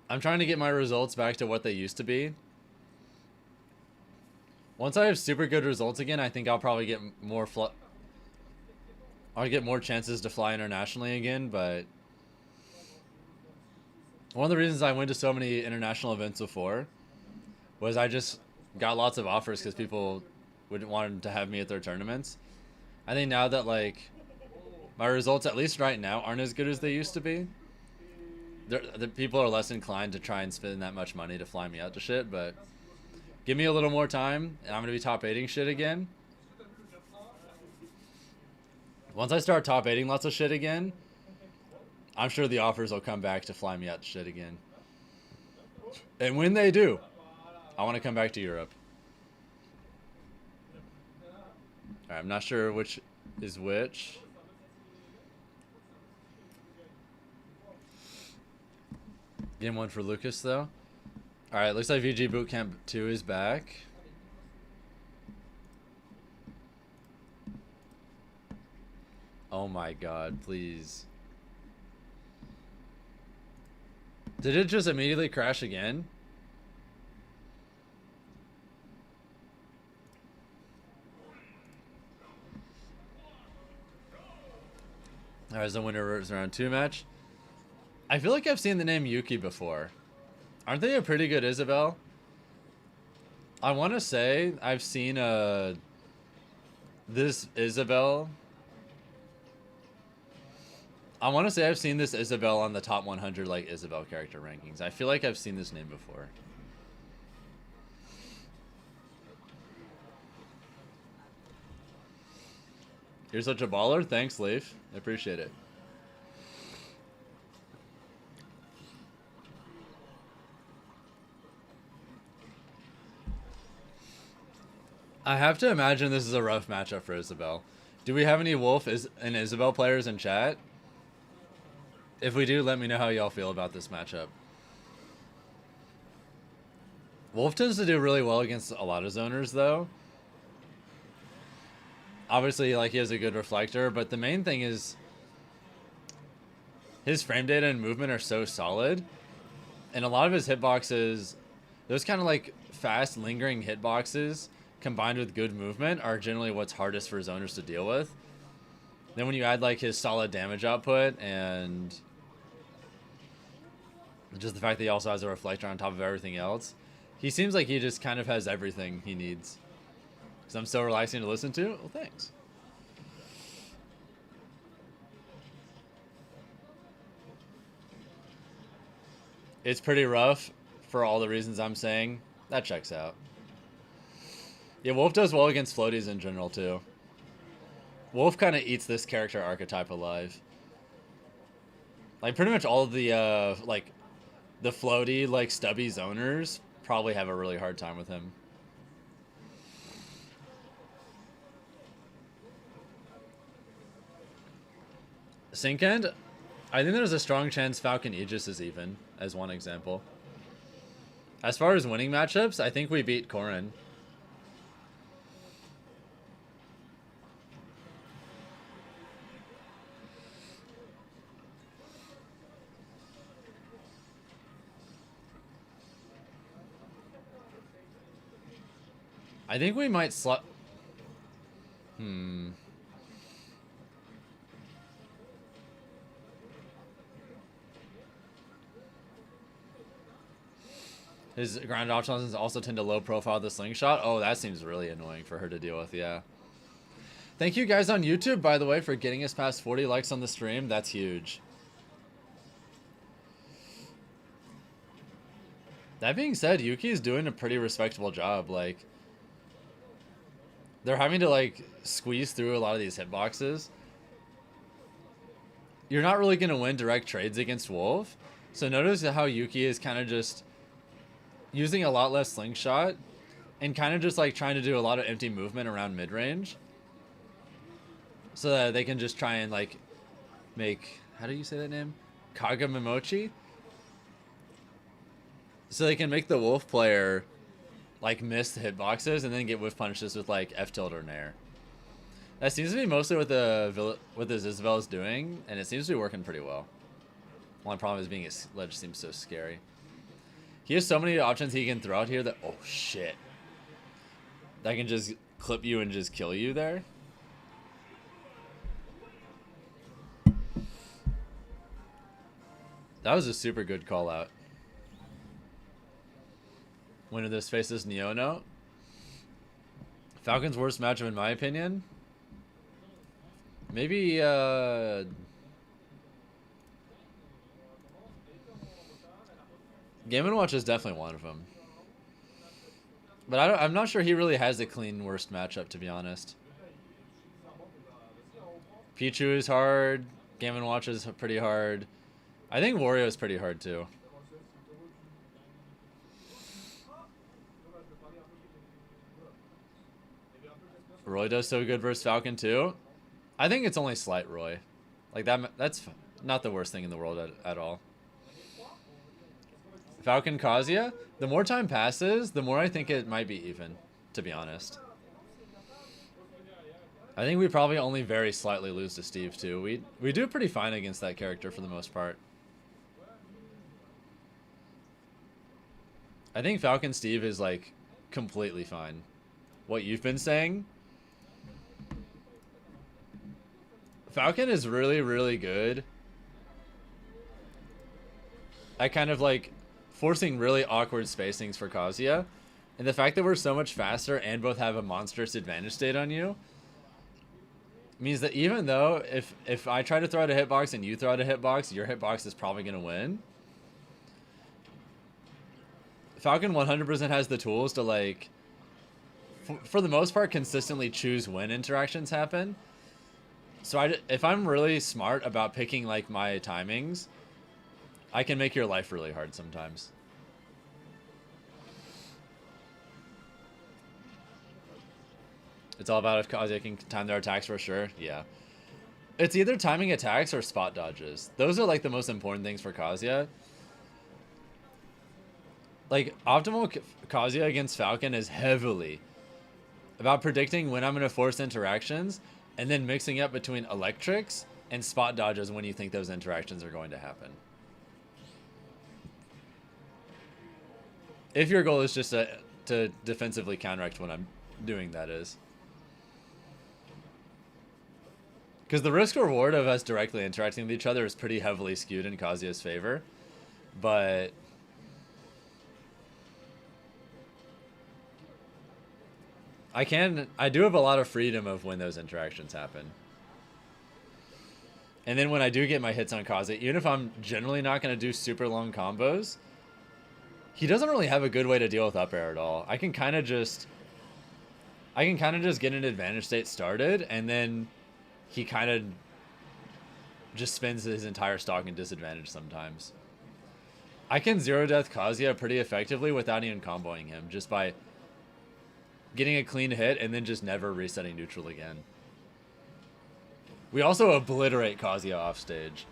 I'm trying to get my results back to what they used to be. Once I have super good results again, I think I'll probably get more I'll get more chances to fly internationally again, but one of the reasons I went to so many international events before was I just got lots of offers because people would want to have me at their tournaments. I think now that, like, my results, at least right now, aren't as good as they used to be, The people are less inclined to try and spend that much money to fly me out to shit, but give me a little more time, and I'm going to be top 8ing shit again. Once I start top 8ing lots of shit again, I'm sure the offers will come back to fly me out to shit again. And when they do, I want to come back to Europe. Alright, I'm not sure which is which. Game 1 for Lucas, though. Alright, looks like VG Bootcamp 2 is back. Oh my god, please. Did it just immediately crash again? Alright, the winner's round 2 match. I feel like I've seen the name Yuki before. Aren't they a pretty good Isabel? I want to say I've seen this Isabel. I want to say I've seen this Isabel on the top 100 like Isabel character rankings. I feel like I've seen this name before. You're such a baller. Thanks, Leif. I appreciate it. I have to imagine this is a rough matchup for Isabel. Do we have any Wolf and Isabel players in chat? If we do, let me know how y'all feel about this matchup. Wolf tends to do really well against a lot of zoners, though. Obviously, like, he has a good reflector, but the main thing is his frame data and movement are so solid. And a lot of his hitboxes, those kind of like fast, lingering hitboxes combined with good movement are generally what's hardest for zoners to deal with. Then when you add like his solid damage output and just the fact that he also has a reflector on top of everything else, he seems like he just kind of has everything he needs. Because I'm so relaxing to listen to. Well, thanks. It's pretty rough for all the reasons I'm saying. That checks out. Yeah, Wolf does well against floaties in general, too. Wolf kind of eats this character archetype alive. Like, pretty much all of the, like, the floaty, like, stubby zoners probably have a really hard time with him. Sync end? I think there's a strong chance Falcon Aegis is even, as one example. As far as winning matchups, I think we beat Corrin. I think we might His ground options also tend to low profile the slingshot. Oh, that seems really annoying for her to deal with, yeah. Thank you guys on YouTube, by the way, for getting us past 40 likes on the stream. That's huge. That being said, Yuki is doing a pretty respectable job. Like, they're having to, like, squeeze through a lot of these hitboxes. You're not really going to win direct trades against Wolf. So notice how Yuki is kind of just using a lot less slingshot and kind of just, like, trying to do a lot of empty movement around mid-range. So that they can just try and, like, make... How do you say that name? Kagamimochi? So they can make the Wolf player, like, miss the hitboxes and then get whiff punishes with, like, F tilde or Nair. That seems to be mostly what this Isabel is doing, and it seems to be working pretty well. One problem is being his ledge seems so scary. He has so many options he can throw out here that... Oh, shit. That can just clip you and just kill you there. That was a super good call out. Winner this faces Neono. Falcon's worst matchup in my opinion. Maybe Game & Watch is definitely one of them. But I'm not sure he really has a clean worst matchup, to be honest. Pichu is hard. Game & Watch is pretty hard. I think Wario is pretty hard too. Roy does so good versus Falcon too. I think it's only slight Roy. Like that's not the worst thing in the world at all. Falcon Kazuya, the more time passes, the more I think it might be even, to be honest. I think we probably only very slightly lose to Steve too. We do pretty fine against that character for the most part. I think Falcon Steve is like completely fine. What you've been saying? Falcon is really, really good at kind of like forcing really awkward spacings for Kazuya. And the fact that we're so much faster and both have a monstrous advantage state on you means that even though if I try to throw out a hitbox and you throw out a hitbox, your hitbox is probably going to win. Falcon 100% has the tools to like, for the most part, consistently choose when interactions happen. So if I'm really smart about picking like my timings, I can make your life really hard sometimes. It's all about if Kazuya can time their attacks for sure. Yeah. It's either timing attacks or spot dodges. Those are like the most important things for Kazuya. Like optimal Kazuya against Falcon is heavily about predicting when I'm going to force interactions and then mixing up between electrics and spot dodges when you think those interactions are going to happen. If your goal is just to defensively counteract when I'm doing that is. Because the risk reward of us directly interacting with each other is pretty heavily skewed in Kazuya's favor. But I do have a lot of freedom of when those interactions happen. And then when I do get my hits on Kazuya, even if I'm generally not going to do super long combos, he doesn't really have a good way to deal with up air at all. I can kind of just get an advantage state started, and then he kind of just spins his entire stock in disadvantage sometimes. I can zero death Kazuya pretty effectively without even comboing him, just by getting a clean hit and then just never resetting neutral again. We also obliterate Kazuya off stage.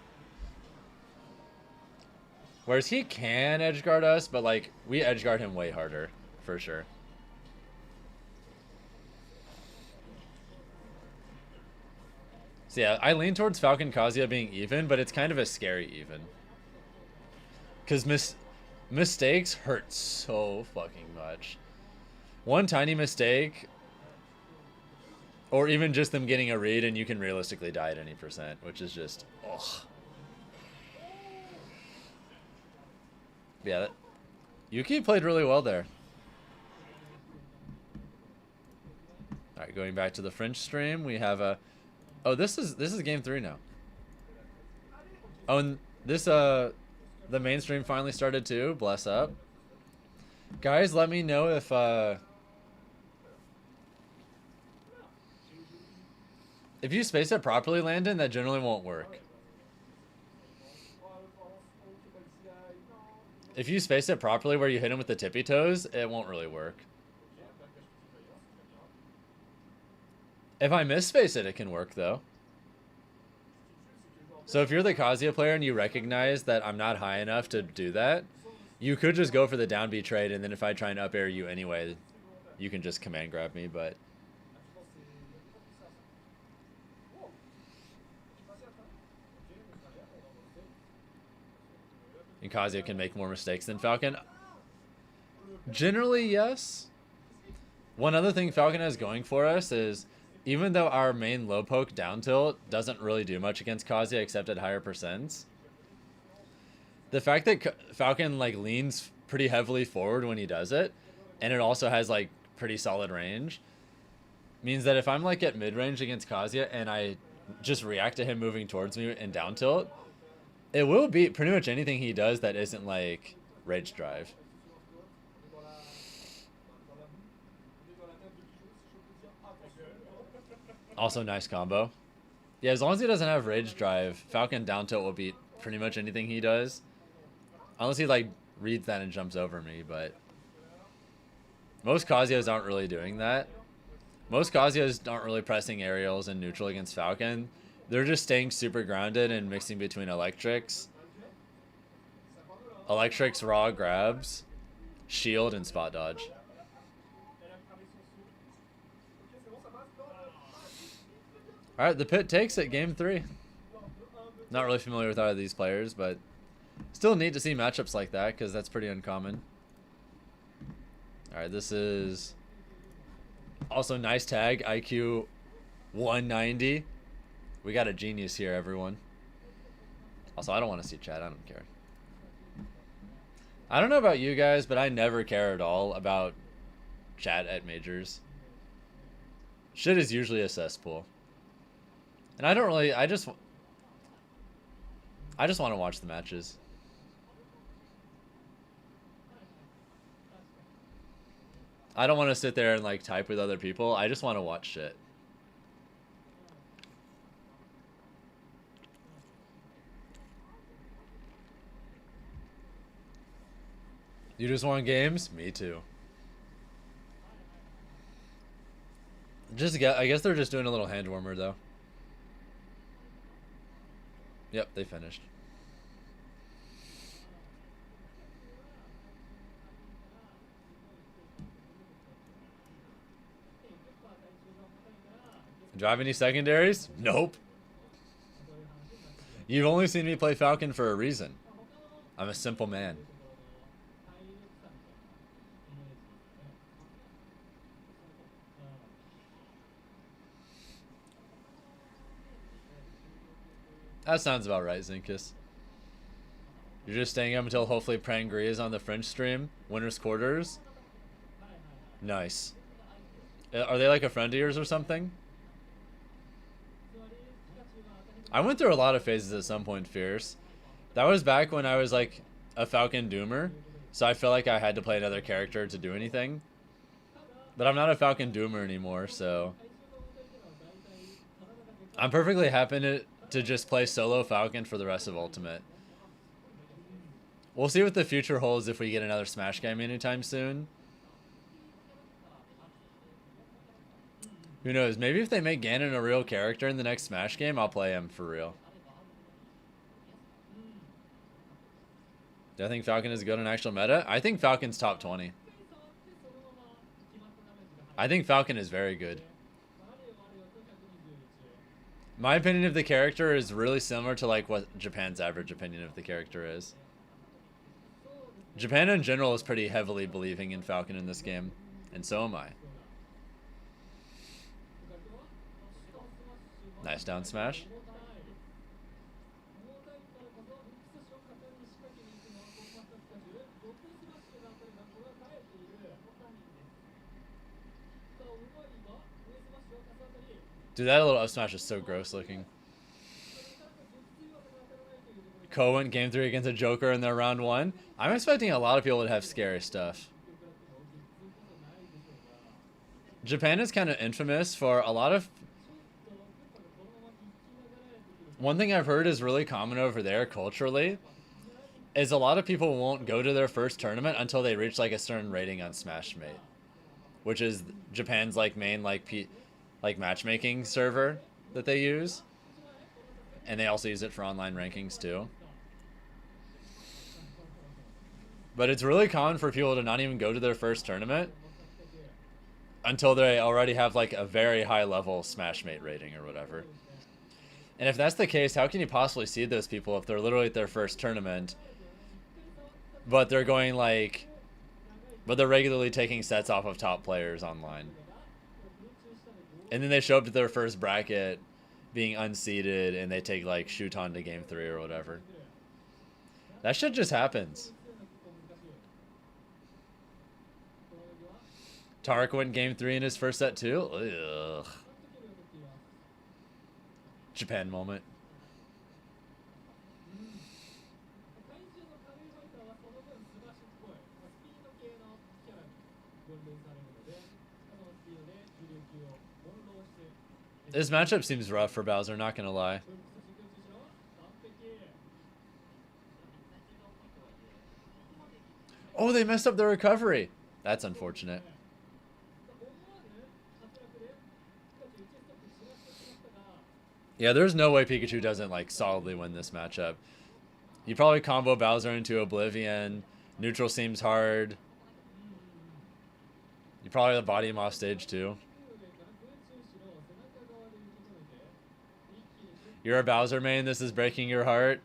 Whereas he can edgeguard us, but like we edgeguard him way harder, for sure. So yeah, I lean towards Falcon Kazuya being even, but it's kind of a scary even. Because mistakes hurt so fucking much. One tiny mistake, or even just them getting a read, and you can realistically die at any percent, which is just, ugh. Yeah, Yuki played really well there. All right, going back to the French stream, we have a. Oh, this is game 3 now. Oh, and this the main stream finally started too. Bless up, guys. Let me know if you space it properly, Landon. That generally won't work. If you space it properly where you hit him with the tippy toes, it won't really work. If I misspace it, it can work though. So if you're the Kazuya player and you recognize that I'm not high enough to do that, you could just go for the down B trade, and then if I try and up air you anyway, you can just command grab me, but... And Kazuya can make more mistakes than Falcon. Generally, yes. One other thing Falcon has going for us is, even though our main low poke down tilt doesn't really do much against Kazuya except at higher percents, the fact that Falcon like leans pretty heavily forward when he does it, and it also has like pretty solid range, means that if I'm like at mid range against Kazuya and I just react to him moving towards me in down tilt, it will beat pretty much anything he does that isn't like Rage Drive. Also nice combo. Yeah, as long as he doesn't have Rage Drive, Falcon down tilt will beat pretty much anything he does. Unless he like reads that and jumps over me, but most Kazuya's aren't really doing that. Most Kazuya's aren't really pressing aerials in neutral against Falcon. They're just staying super grounded and mixing between electrics. Electrics, raw grabs, shield, and spot dodge. Alright, the pit takes it, game 3. Not really familiar with either of these players, but still neat to see matchups like that because that's pretty uncommon. Alright, this is also nice tag, IQ 190. We got a genius here, everyone. Also, I don't want to see chat, I don't care. I don't know about you guys, but I never care at all about chat at majors. Shit is usually a cesspool. And I don't really, I just want to watch the matches. I don't want to sit there and like type with other people. I just want to watch shit. You just want games? Me too. I guess they're just doing a little hand warmer though. Yep, they finished. Do I have any secondaries? Nope. You've only seen me play Falcon for a reason. I'm a simple man. That sounds about right, Zinkus. You're just staying up until hopefully Prangri is on the French stream. Winner's quarters. Nice. Are they like a friend of yours or something? I went through a lot of phases at some point, Fierce. That was back when I was like a Falcon Doomer. So I felt like I had to play another character to do anything. But I'm not a Falcon Doomer anymore, so I'm perfectly happy to just play solo Falcon for the rest of Ultimate. We'll see what the future holds if we get another Smash game anytime soon. Who knows? Maybe if they make Ganon a real character in the next Smash game, I'll play him for real. Do I think Falcon is good in actual meta? I think Falcon's top 20. I think Falcon is very good. My opinion of the character is really similar to like what Japan's average opinion of the character is. Japan in general is pretty heavily believing in Falcon in this game, and so am I. Nice down smash. Dude, that little up smash is so gross looking. Ko went game 3 against a Joker in their round 1. I'm expecting a lot of people to have scary stuff. Japan is kind of infamous for a lot of... One thing I've heard is really common over there culturally is a lot of people won't go to their first tournament until they reach like a certain rating on Smashmate, which is Japan's like main like matchmaking server that they use, and they also use it for online rankings too. But it's really common for people to not even go to their first tournament until they already have like a very high level Smashmate rating or whatever. And if that's the case, how can you possibly seed those people if they're literally at their first tournament, but they're going like, but they're regularly taking sets off of top players online? And then they show up to their first bracket being unseeded and they take like Shuton to game 3 or whatever. That shit just happens. Tarek went game 3 in his first set too? Ugh. Japan moment. This matchup seems rough for Bowser, not gonna lie. Oh, they messed up the recovery. That's unfortunate. Yeah, there's no way Pikachu doesn't like solidly win this matchup. You probably combo Bowser into Oblivion. Neutral seems hard. You probably body him off stage too. You're a Bowser main, this is breaking your heart.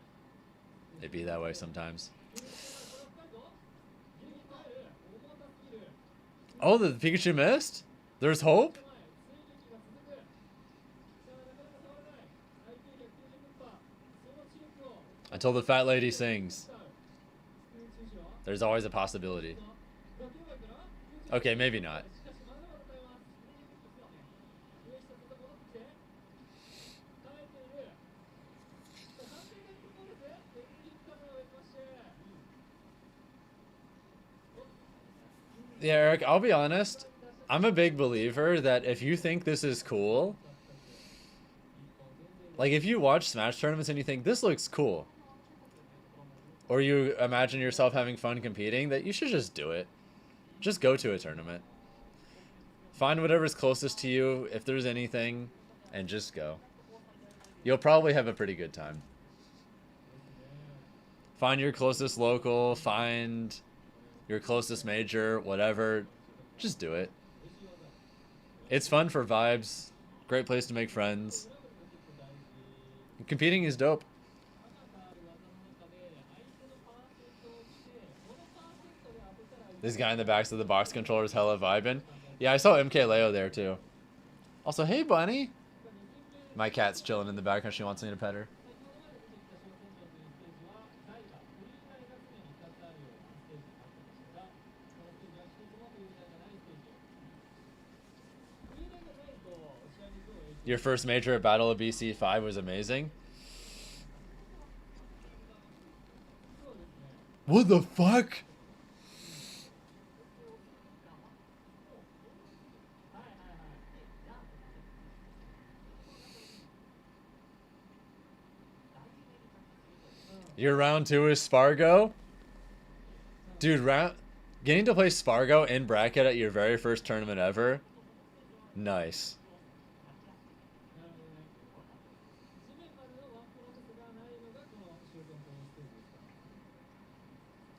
It be that way sometimes. Oh, the Pikachu missed? There's hope? Until the fat lady sings. There's always a possibility. Okay, maybe not. Yeah, Eric, I'll be honest. I'm a big believer that if you think this is cool, like if you watch Smash tournaments and you think this looks cool, or you imagine yourself having fun competing, that you should just do it. Just go to a tournament. Find whatever's closest to you, if there's anything, and just go. You'll probably have a pretty good time. Find your closest local, find your closest major, whatever. Just do it. It's fun for vibes. Great place to make friends. Competing is dope. This guy in the backs of the box controller is hella vibing. Yeah, I saw MKLeo there too. Also, hey bunny. My cat's chilling in the background. She wants me to pet her. Your first major at Battle of BC5 was amazing. What the fuck? Your round 2 is Sparg0? Dude, getting to play Sparg0 in bracket at your very first tournament ever? Nice.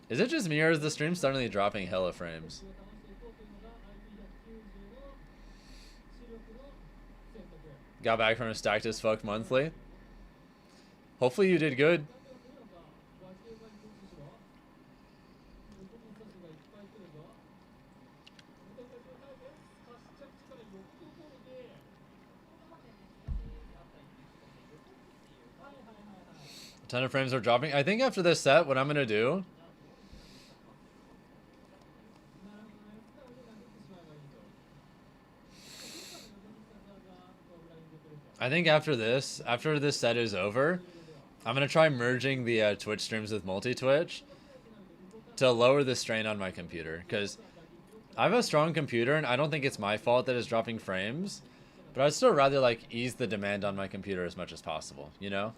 Is it just me or is the stream suddenly dropping hella frames? Got back from a stacked as fuck monthly. Hopefully you did good. A ton of frames are dropping. I think after this set, what I'm gonna do, I think after this set is over, I'm gonna try merging the Twitch streams with multi-Twitch to lower the strain on my computer, because I have a strong computer and I don't think it's my fault that it's dropping frames, but I'd still rather like ease the demand on my computer as much as possible, you know?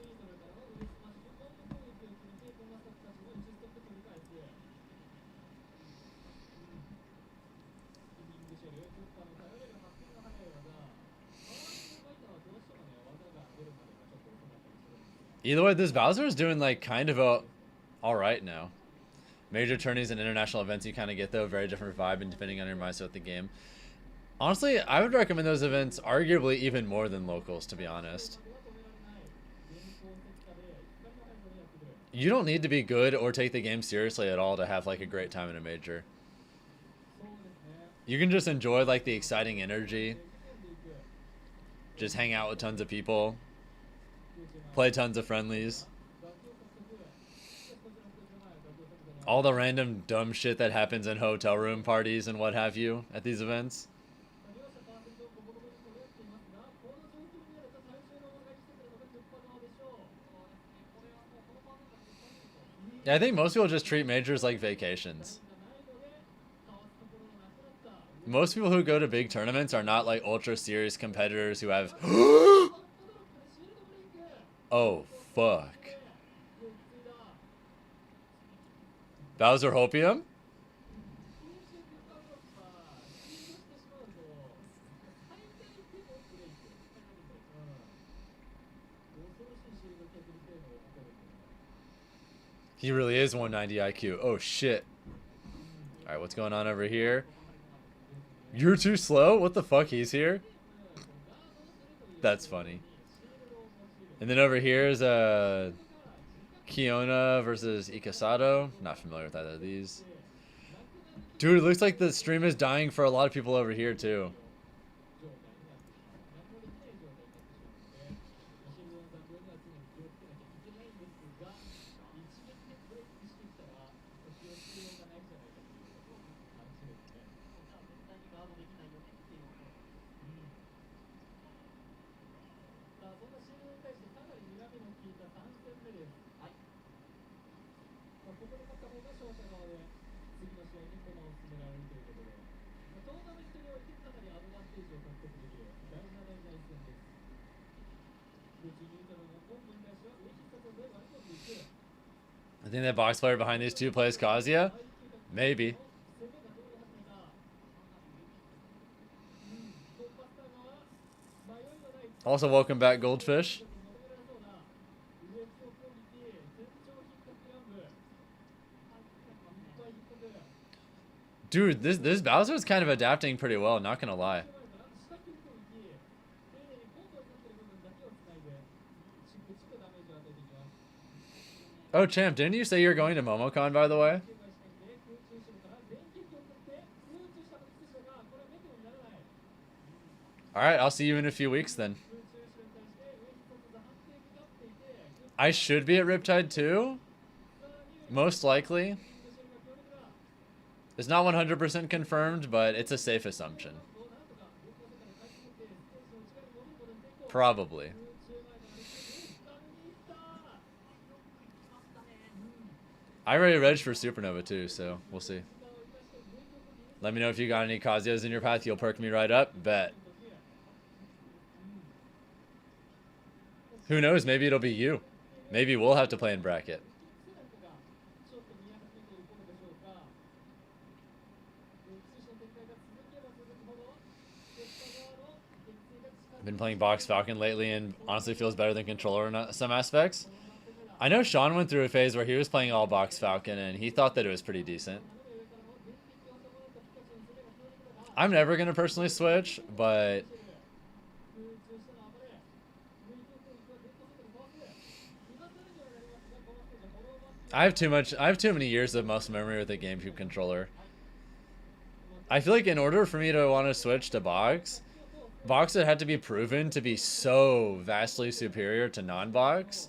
Either way, this Bowser is doing like kind of a alright now. Major tourneys and international events you kind of get though, very different vibe and depending on your mindset with the game. Honestly, I would recommend those events arguably even more than locals, to be honest. You don't need to be good or take the game seriously at all to have like a great time in a major. You can just enjoy like the exciting energy. Just hang out with tons of people. Play tons of friendlies. All the random dumb shit that happens in hotel room parties and what have you at these events. Yeah, I think most people just treat majors like vacations. most people who go to big tournaments are not like ultra serious competitors who have. Oh fuck. Bowser Hopium? He really is 190 IQ. Oh shit. Alright, what's going on over here? You're too slow? What the fuck? He's here? That's funny. And then over here is Kiona versus Ikasato. Not familiar with either of these. Dude, it looks like the stream is dying for a lot of people over here too. I think that box player behind these two plays Kazuya? Maybe. Also, welcome back, Goldfish. Dude, this Bowser is kind of adapting pretty well, not gonna lie. Oh, champ, didn't you say you're going to MomoCon, by the way? Alright, I'll see you in a few weeks then. I should be at Riptide too? Most likely. It's not 100% confirmed, but it's a safe assumption. Probably. I already regged for Supernova too, so we'll see. Let me know if you got any Kazuyas in your path. You'll perk me right up. Bet. Who knows? Maybe it'll be you. Maybe we'll have to play in bracket. I've been playing Box Falcon lately and honestly feels better than controller in some aspects. I know Sean went through a phase where he was playing all Box Falcon and he thought that it was pretty decent. I'm never going to personally switch, but I have too many years of muscle memory with a GameCube controller. I feel like in order for me to want to switch to Box would have to be proven to be so vastly superior to non-Box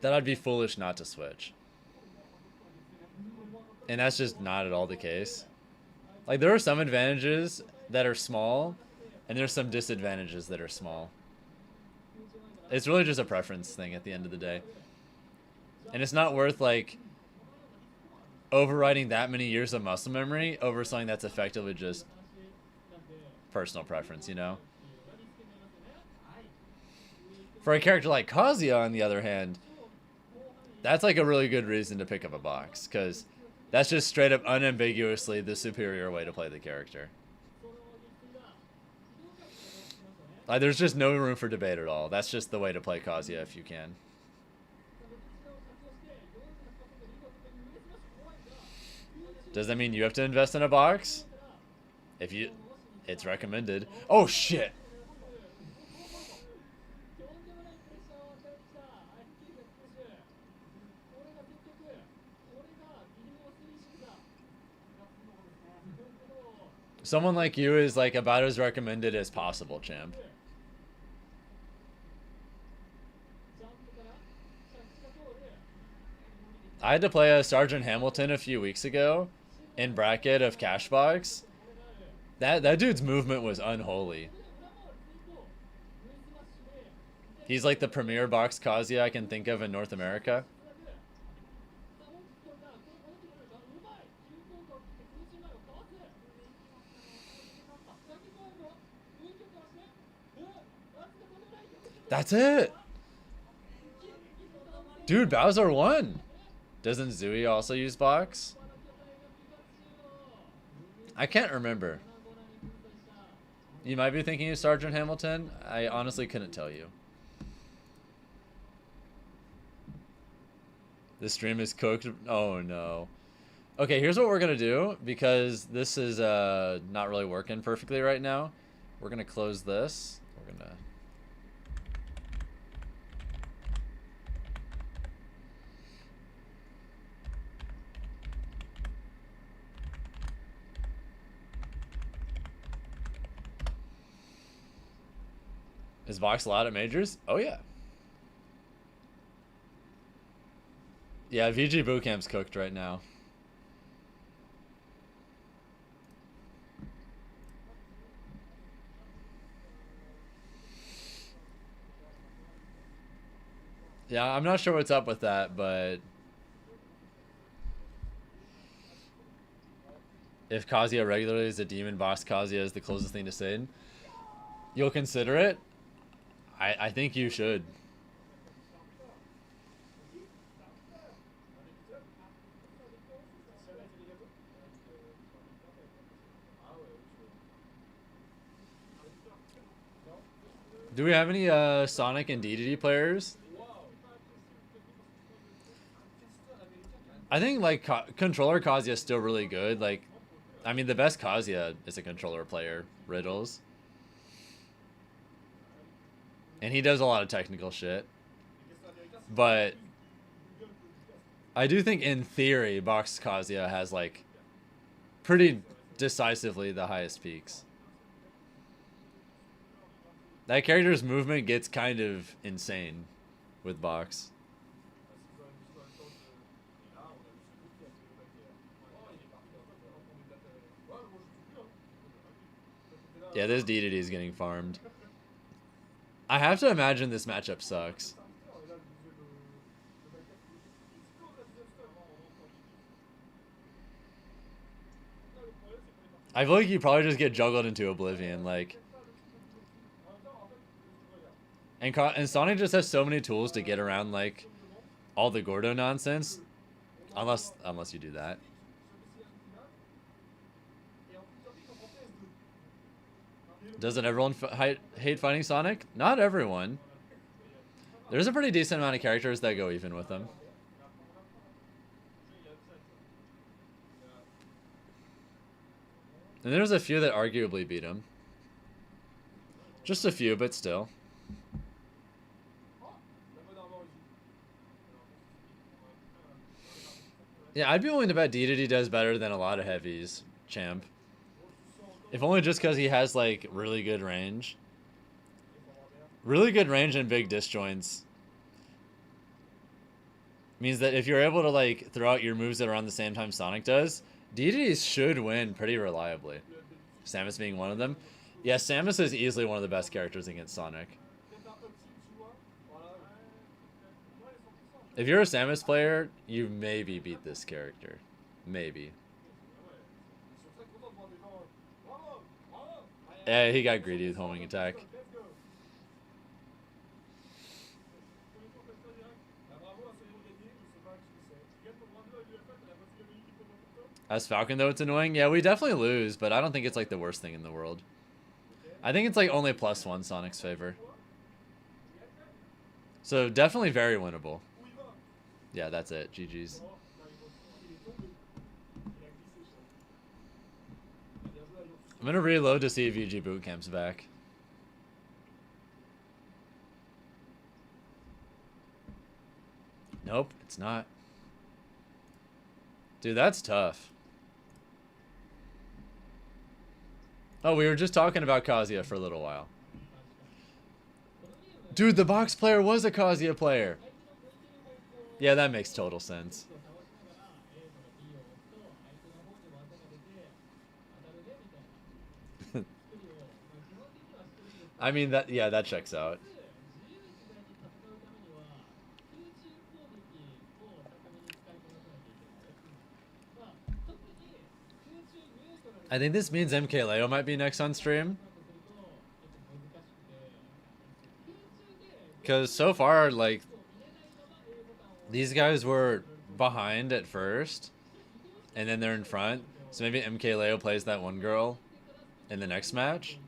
that I'd be foolish not to switch. And that's just not at all the case. Like, there are some advantages that are small, and there's some disadvantages that are small. It's really just a preference thing at the end of the day. And it's not worth, like, overriding that many years of muscle memory over something that's effectively just personal preference, you know? For a character like Kazuya, on the other hand, that's like a really good reason to pick up a Box, because that's just straight up unambiguously the superior way to play the character. Like, there's just no room for debate at all. That's just the way to play Kazuya if you can. Does that mean you have to invest in a Box? If you... It's recommended. Oh, shit! Someone like you is like about as recommended as possible, champ. I had to play a Sergeant Hamilton a few weeks ago in bracket of Cashbox. That dude's movement was unholy. He's like the premier Box Kazuya I can think of in North America. That's it. Dude, Bowser won. Doesn't Zooey also use box? I can't remember. You might be thinking of Sergeant Hamilton. I honestly couldn't tell you. This stream is cooked. Oh no. Okay, here's what we're gonna do, because this is not really working perfectly right now. We're gonna close this. We're gonna... Is Vox allowed at majors? Oh yeah. Yeah, VG Bootcamp's cooked right now. Yeah, I'm not sure what's up with that, but if Kazuya regularly is a demon, Vox Kazuya is the closest thing to Satan, you'll consider it? I think you should. Do we have any Sonic and DDD players? I think like controller Kazuya is still really good. Like, I mean, the best Kazuya is a controller player, Riddles. And he does a lot of technical shit. But I do think in theory, Box Kazuya has like pretty decisively the highest peaks. That character's movement gets kind of insane with Box. Yeah, this DDD is getting farmed. I have to imagine this matchup sucks. I feel like you probably just get juggled into oblivion, like. And Sonic just has so many tools to get around like all the Gordo nonsense, unless you do that. Doesn't everyone hate fighting Sonic? Not everyone. There's a pretty decent amount of characters that go even with him. And there's a few that arguably beat him. Just a few, but still. Yeah, I'd be willing to bet DDD does better than a lot of heavies, champ. If only just because he has, like, really good range. Really good range and big disjoints. Means that if you're able to, like, throw out your moves at around the same time Sonic does, DDD should win pretty reliably. Samus being one of them. Yeah, Samus is easily one of the best characters against Sonic. If you're a Samus player, you maybe beat this character. Maybe. Yeah, he got greedy with homing attack. As Falcon, though, it's annoying. Yeah, we definitely lose, but I don't think it's like the worst thing in the world. I think it's like only +1 Sonic's favor. So definitely very winnable. Yeah, that's it. GG's. I'm gonna reload to see if VG Bootcamp's back. Nope, it's not. Dude, that's tough. Oh, we were just talking about Kazuya for a little while. Dude, the box player was a Kazuya player. Yeah, that makes total sense. I mean, that, yeah, that checks out. I think this means MKLeo might be next on stream. Because so far, like, these guys were behind at first, and then they're in front. So maybe MKLeo plays that one girl in the next match?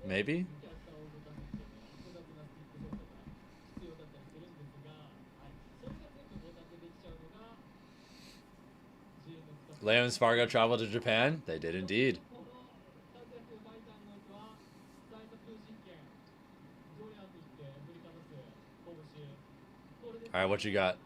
Maybe? Leo and Sparg0 traveled to Japan? They did indeed. Alright, what you got?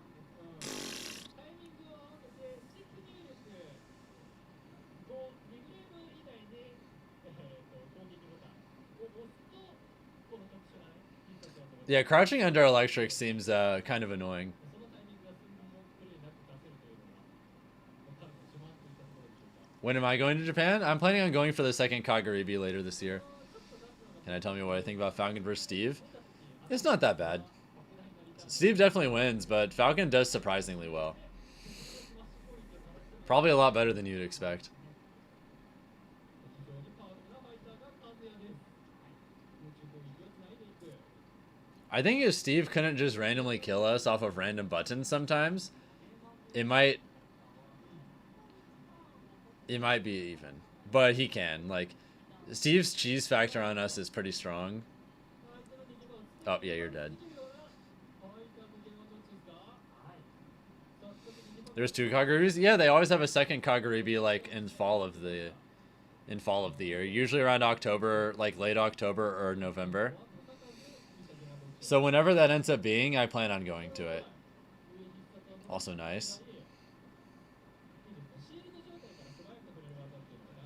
Yeah, crouching under electric seems kind of annoying. When am I going to Japan? I'm planning on going for the second Kagaribi later this year. Can I tell me what I think about Falcon versus Steve? It's not that bad. Steve definitely wins, but Falcon does surprisingly well. Probably a lot better than you'd expect. I think if Steve couldn't just randomly kill us off of random buttons sometimes, it might be even. But he can. Like, Steve's cheese factor on us is pretty strong. Oh, yeah, you're dead. There's 2 Kagaribis? Yeah, they always have a second Kagaribi, like, in fall of the year. Usually around October, like, late October or November. So whenever that ends up being, I plan on going to it. Also nice.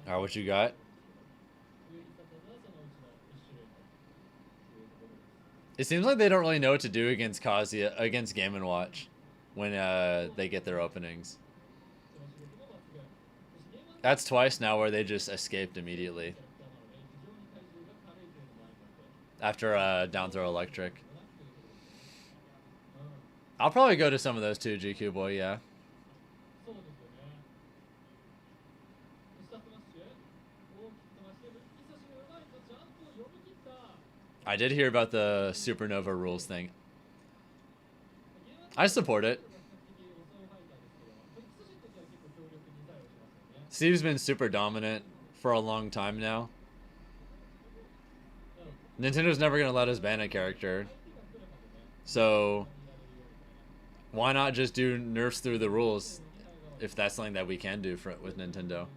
Alright, what you got? It seems like they don't really know what to do against Kazuya, against Game & Watch when they get their openings. That's twice now where they just escaped immediately. After down throw electric. I'll probably go to some of those too, GQ boy, yeah. I did hear about the Supernova rules thing. I support it. Steve's been super dominant for a long time now. Nintendo's never going to let us ban a character. So why not just do nerfs through the rules if that's something that we can do with Nintendo?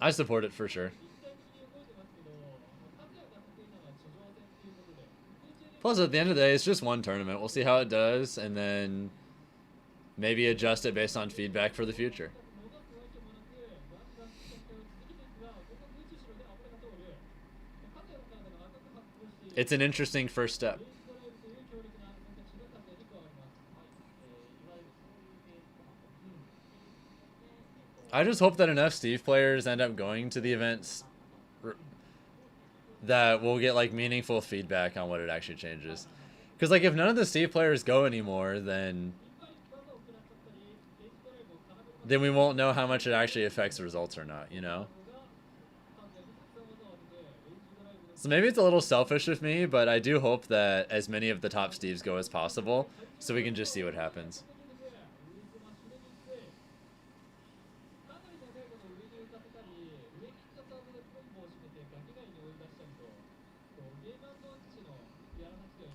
I support it for sure. Plus, at the end of the day, it's just one tournament. We'll see how it does, and then maybe adjust it based on feedback for the future. It's an interesting first step. I just hope that enough Steve players end up going to the events that we'll get like meaningful feedback on what it actually changes. Because like if none of the Steve players go anymore, then we won't know how much it actually affects the results or not, you know? So maybe it's a little selfish of me, but I do hope that as many of the top Steves go as possible, so we can just see what happens.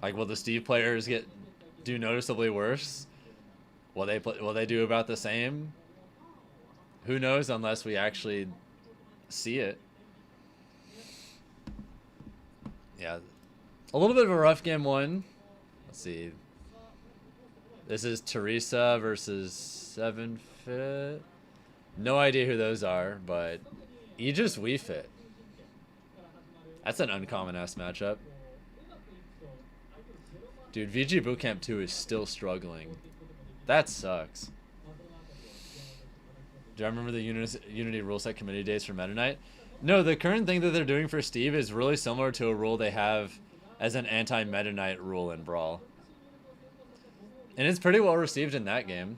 Like, will the Steve players do noticeably worse? Will they do about the same? Who knows unless we actually see it. Yeah. A little bit of a rough game one. Let's see. This is Teresa versus 7fit. No idea who those are, but Aegis Wii Fit. That's an uncommon ass matchup. Dude, VG Bootcamp 2 is still struggling. That sucks. Do I remember the Unity rule set committee days for Meta Knight? No, the current thing that they're doing for Steve is really similar to a rule they have as an anti-Meta Knight rule in Brawl. And it's pretty well received in that game.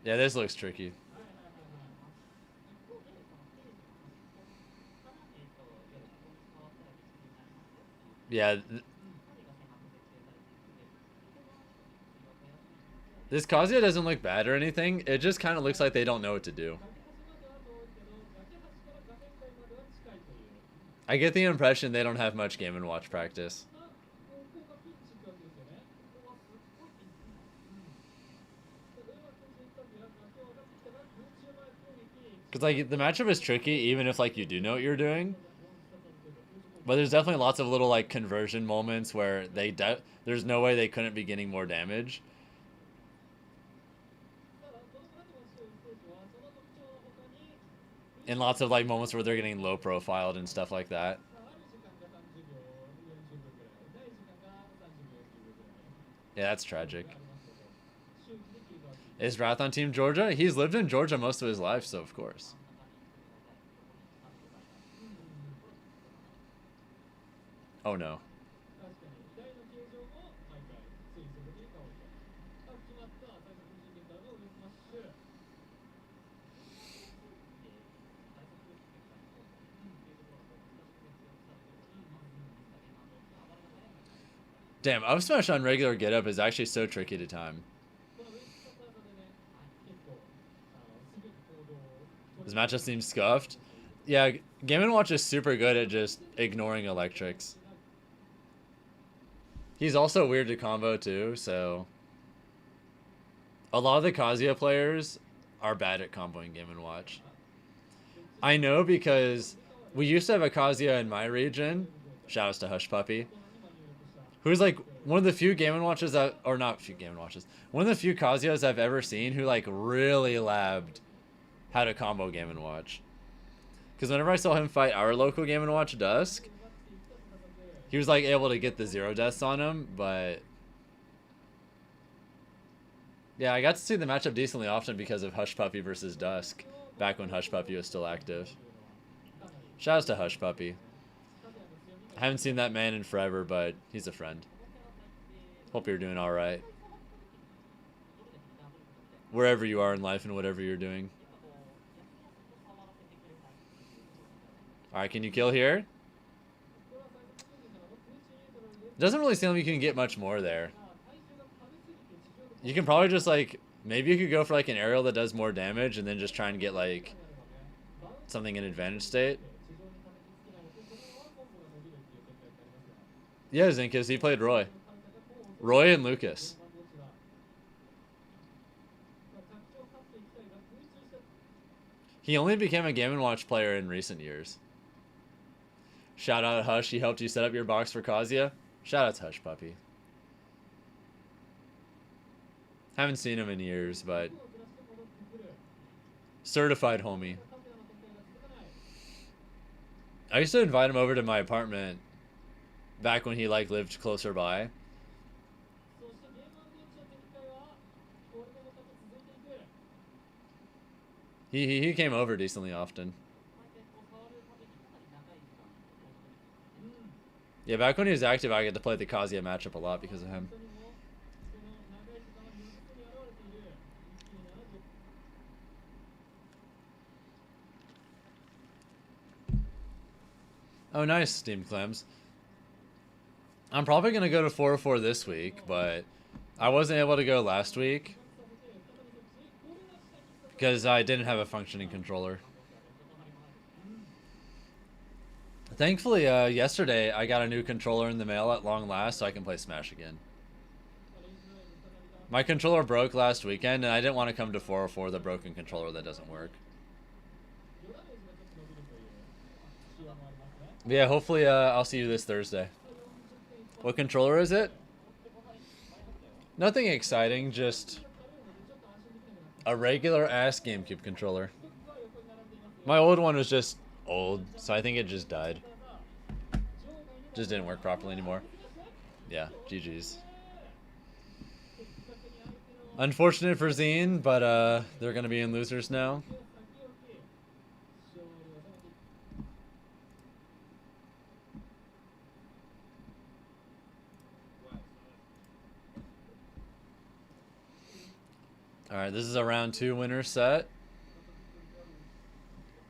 Yeah, this looks tricky. Yeah. This Kazuya doesn't look bad or anything. It just kind of looks like they don't know what to do. I get the impression they don't have much Game & Watch practice. Because, like, the matchup is tricky even if, like, you do know what you're doing. But there's definitely lots of little, like, conversion moments where there's no way they couldn't be getting more damage. And lots of, like, moments where they're getting low profiled and stuff like that. Yeah, that's tragic. Is Wrath on Team Georgia? He's lived in Georgia most of his life, so of course. Oh no. Damn, up smash on regular get up is actually so tricky to time. This matchup seems scuffed. Yeah, Game & Watch is super good at just ignoring electrics. He's also weird to combo too, so... A lot of the Kazuya players are bad at comboing Game & Watch. I know because we used to have a Kazuya in my region, shoutouts to Hush Puppy, who's like one of the few Game & Watches that, or not few Game & Watches, one of the few Kazuyas I've ever seen who like really labbed how to combo Game & Watch. Because whenever I saw him fight our local Game & Watch Dusk, he was like able to get the 0 deaths on him, but yeah, I got to see the matchup decently often because of Hush Puppy versus Dusk, back when Hush Puppy was still active. Shoutouts to Hush Puppy. I haven't seen that man in forever, but he's a friend. Hope you're doing alright. Wherever you are in life and whatever you're doing. Alright, can you kill here? Doesn't really seem like you can get much more there. You can probably just like, maybe you could go for like an aerial that does more damage and then just try and get like something in advantage state. Yeah, Zinkus, he played Roy. Roy and Lucas. He only became a Game & Watch player in recent years. Shout out Hush, he helped you set up your box for Kazuya. Shout out to Hush Puppy. Haven't seen him in years, but certified homie. I used to invite him over to my apartment back when he like lived closer by. He came over decently often. Yeah, back when he was active, I got to play the Kazuya matchup a lot because of him. Oh, nice, Steamed Clams. I'm probably going to go to 404 this week, but I wasn't able to go last week because I didn't have a functioning controller. Thankfully, yesterday I got a new controller in the mail at long last, so I can play Smash again. My controller broke last weekend, and I didn't want to come to 404 with a broken controller that doesn't work. But yeah, hopefully I'll see you this Thursday. What controller is it? Nothing exciting, just a regular ass GameCube controller. My old one was just old, so I think it just died. Just didn't work properly anymore. Yeah, GG's. Unfortunate for Zine, but they're gonna be in losers now. All right, this is a round 2 winner set.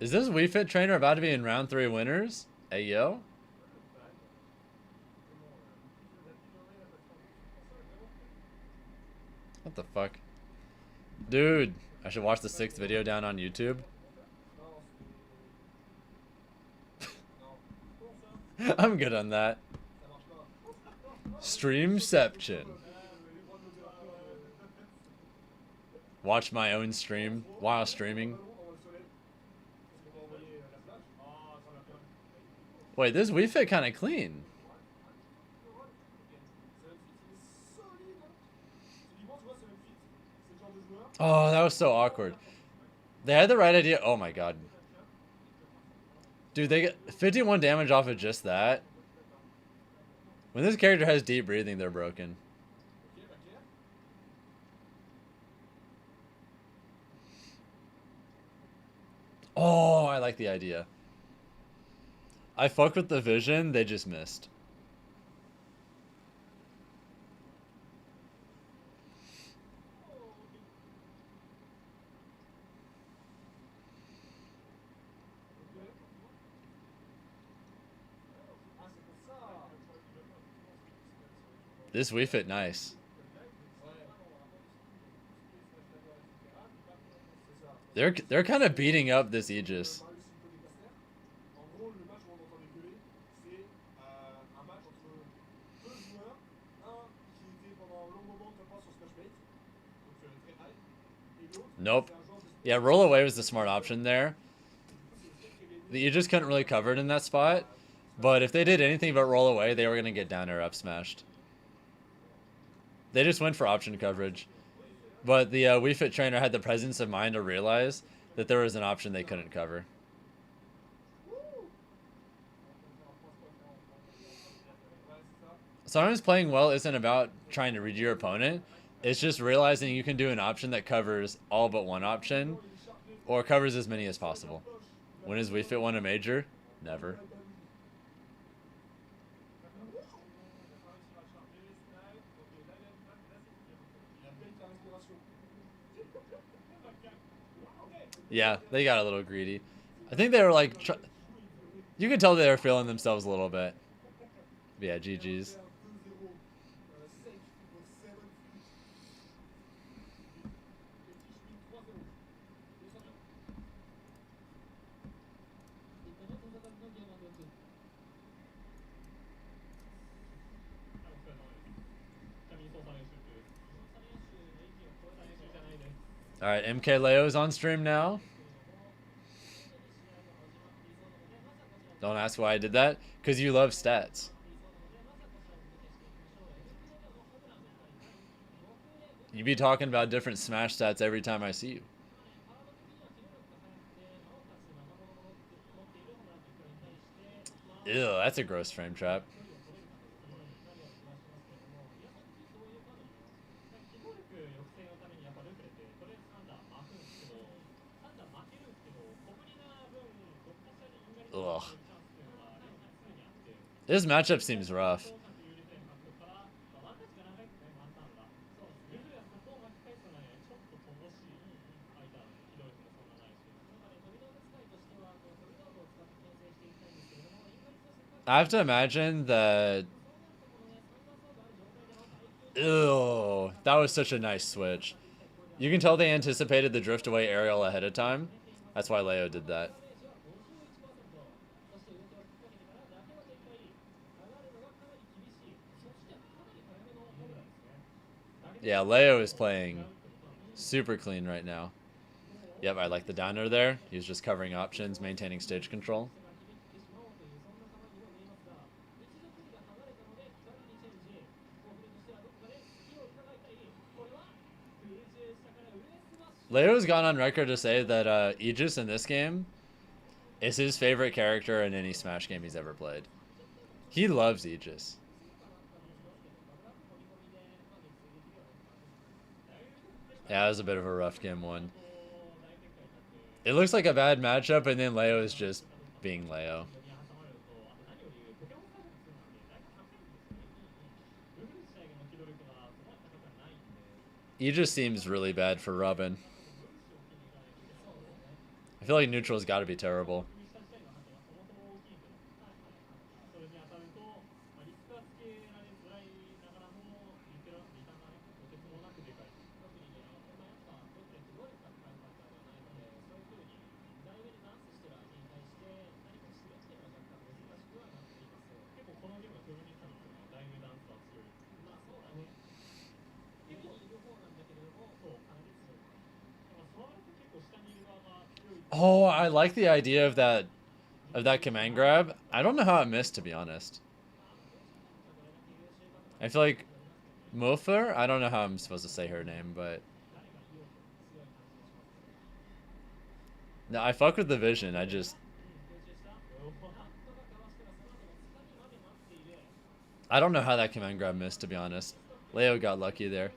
Is this Wii Fit Trainer about to be in round 3 winners? Hey yo. What the fuck? Dude, I should watch the 6th video down on YouTube. I'm good on that. Streamception. Watch my own stream while streaming. Wait, this Wii Fit kind of clean. Oh, that was so awkward. They had the right idea. Oh my god. Dude, they get 51 damage off of just that. When this character has deep breathing, they're broken. Oh, I like the idea. I fucked with the vision, they just missed. This Wii Fit nice. They're kind of beating up this Aegis. Nope. Yeah, roll away was the smart option there. The Aegis couldn't really cover it in that spot, but if they did anything but roll away, they were going to get down air up smashed. They just went for option coverage. But the Wii Fit Trainer had the presence of mind to realize that there was an option they couldn't cover. Sometimes playing well isn't about trying to read your opponent. It's just realizing you can do an option that covers all but one option, or covers as many as possible. When has Wii Fit won a major? Never. Yeah, they got a little greedy. I think they were like, you could tell they were feeling themselves a little bit. But yeah, GG's. All right, MKLeo's on stream now. Don't ask why I did that. Because you love stats. You be talking about different Smash stats every time I see you. Ew, that's a gross frame trap. Ugh. This matchup seems rough. I have to imagine that... Ew, that was such a nice switch. You can tell they anticipated the drift away aerial ahead of time. That's why Leo did that. Yeah, Leo is playing super clean right now. Yep, I like the downer there. He's just covering options, maintaining stage control. Leo's gone on record to say that Aegis in this game is his favorite character in any Smash game he's ever played. He loves Aegis. Yeah, it was a bit of a rough game one. It looks like a bad matchup, and then Leo is just being Leo. He just seems really bad for Robin. I feel like neutral's got to be terrible. Oh, I like the idea of that command grab. I don't know how it missed, to be honest. I feel like Mofer, I don't know how I'm supposed to say her name, but no, I fuck with the vision. I don't know how that command grab missed, to be honest. Leo got lucky there.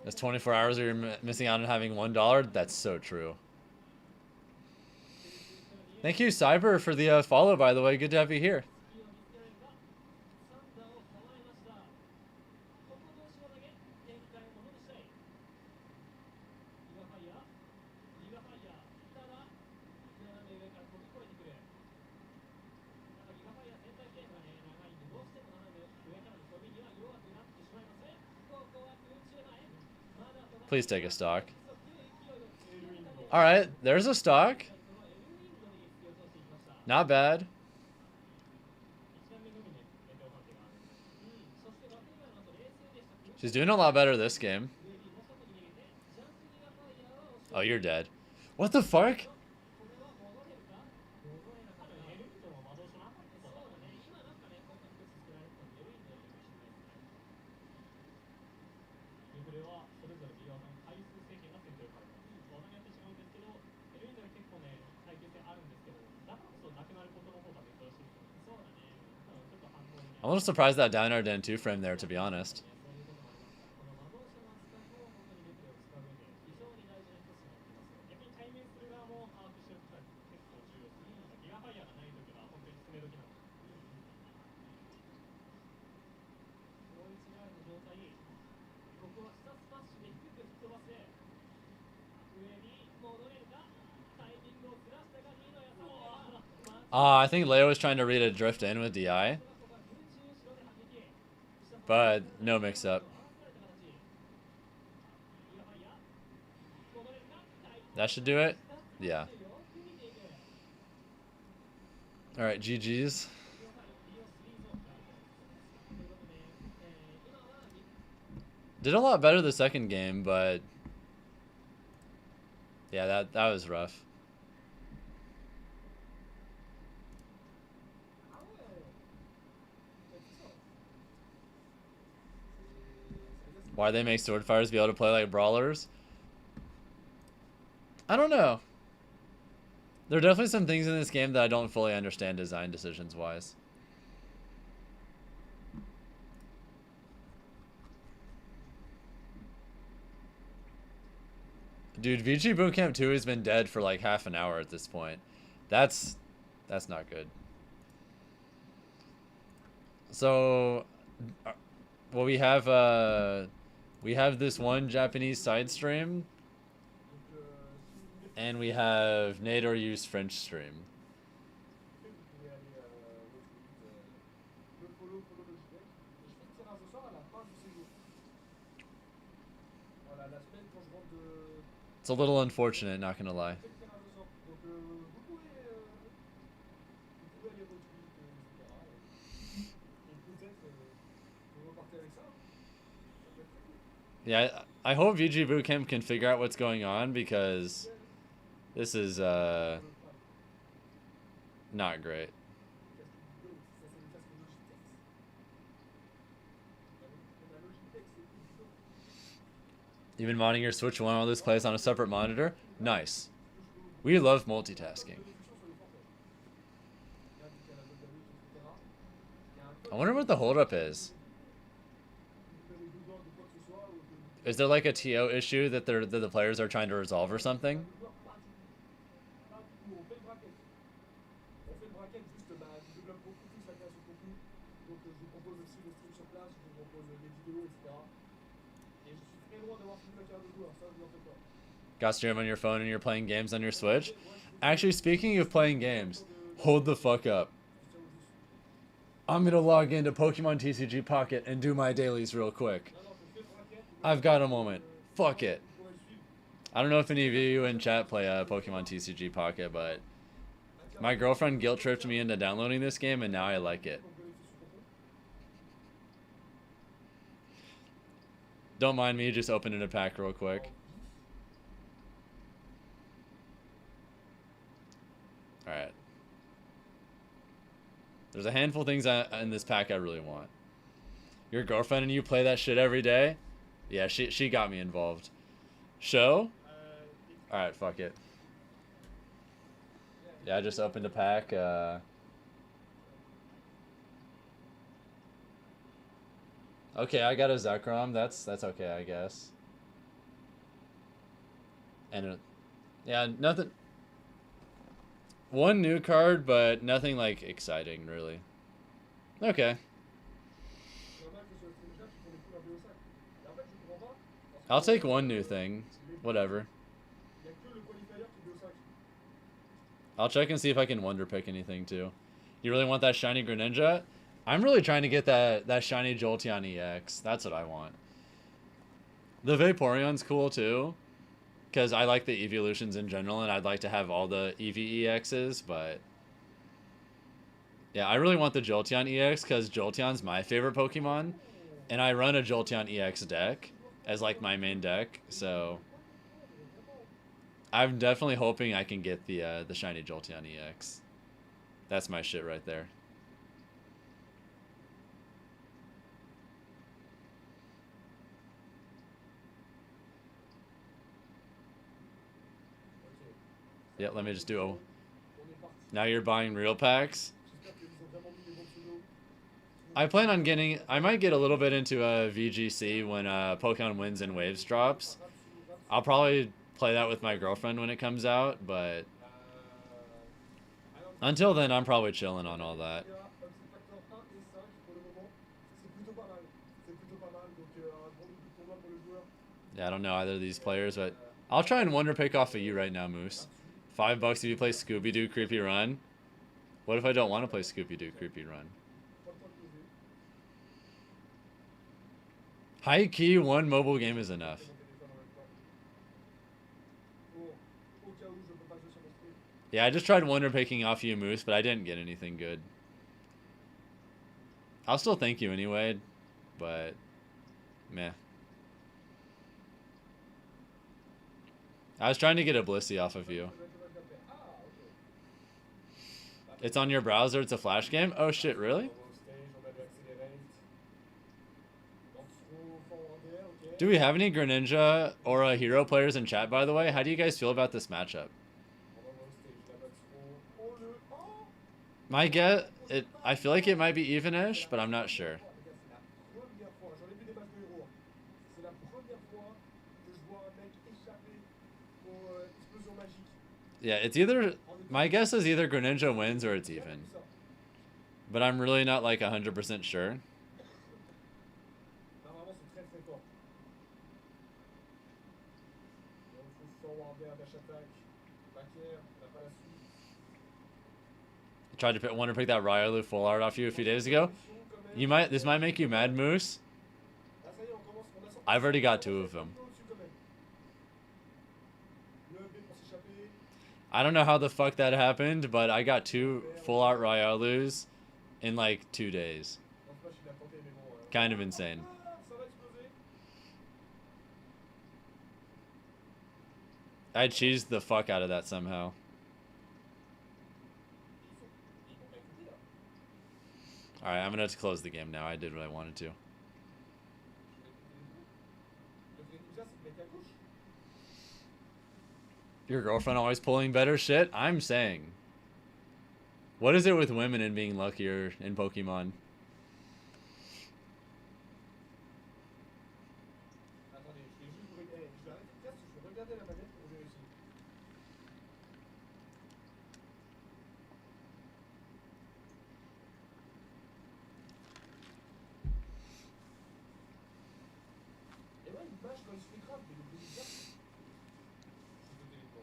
That's 24 hours you're missing out on having $1. That's so true. Thank you, Cyber, for the follow, by the way. Good to have you here. Please take a stock. Alright, there's a stock. Not bad. She's doing a lot better this game. Oh, you're dead. What the fuck? I'm a little surprised that down air didn't 2-frame there, to be honest. I think Leo was trying to read a drift in with DI. But no mix-up. That should do it? Yeah. Alright, GG's. Did a lot better the second game, but yeah, that was rough. Why they make sword fighters be able to play like brawlers? I don't know. There are definitely some things in this game that I don't fully understand design decisions wise. Dude, VG Bootcamp 2 has been dead for like half an hour at this point. That's not good. So, well, we have this one Japanese side stream, and we have Nador use French stream. It's a little unfortunate, not gonna lie. Yeah, I hope VG Bootcamp can figure out what's going on, because this is not great. Casque vidéo, ça c'est le casque Logitech. La Logitech, c'est tout. Even modding your Switch while all this plays on a separate monitor? Nice. We love multitasking. I wonder what the holdup is. Is there like a TO issue that the players are trying to resolve or something? Got stream on your phone and you're playing games on your Switch? Actually, speaking of playing games, hold the fuck up. I'm gonna log into Pokemon TCG Pocket and do my dailies real quick. I've got a moment. Fuck it. I don't know if any of you in chat play Pokemon TCG Pocket, but my girlfriend guilt tripped me into downloading this game and now I like it. Don't mind me just opening a pack real quick. Alright. There's a handful of things in this pack I really want. Your girlfriend and you play that shit every day? Yeah, she got me involved. Show? Alright, fuck it. Yeah, I just opened a pack. Okay, I got a Zekrom. That's okay, I guess. And yeah, nothing. One new card, but nothing like exciting, really. Okay. I'll take one new thing. Whatever. I'll check and see if I can wonder pick anything too. You really want that shiny Greninja? I'm really trying to get that shiny Jolteon EX. That's what I want. The Vaporeon's cool too, because I like the evolutions in general, and I'd like to have all the EVEXs, but yeah, I really want the Jolteon EX because Jolteon's my favorite Pokemon, and I run a Jolteon EX deck as like my main deck, so I'm definitely hoping I can get the shiny Jolteon EX. That's my shit right there. Yeah, let me just do a... Now you're buying real packs? I plan on getting... I might get a little bit into a VGC when Pokemon Winds and Waves drops. I'll probably play that with my girlfriend when it comes out, but... Until then, I'm probably chilling on all that. Yeah, I don't know either of these players, but... I'll try and wonder pick off of you right now, Moose. $5 if you play Scooby-Doo Creepy Run. What if I don't want to play Scooby-Doo Creepy Run? High key, one mobile game is enough. Yeah, I just tried wonder picking off you, Moose, but I didn't get anything good. I'll still thank you anyway, but meh. I was trying to get a Blissey off of you. It's on your browser, it's a Flash game? Oh shit, really? Do we have any Greninja or Hero players in chat, by the way? How do you guys feel about this matchup? My guess, I feel like it might be even-ish, but I'm not sure. Yeah, it's either... My guess is either Greninja wins or it's even. But I'm really not like 100% sure. I tried to wonder pick that Riolu full art off you a few days ago. This might make you mad, Moose. I've already got 2 of them. I don't know how the fuck that happened, but I got 2 full art Riolus in like 2 days. Kind of insane. I cheesed the fuck out of that somehow. Alright, I'm gonna have to close the game now. I did what I wanted to. Le déjà, c'est de mettre à gauche. Your girlfriend always pulling better shit? I'm saying. What is it with women and being luckier in Pokemon? Attendez, je vais juste je vais arrêter de faire, je vais regarder la manette pour vérifier. Et ouais, une vache quand il se fait grave, mais le plus bizarre, c'est de téléphone.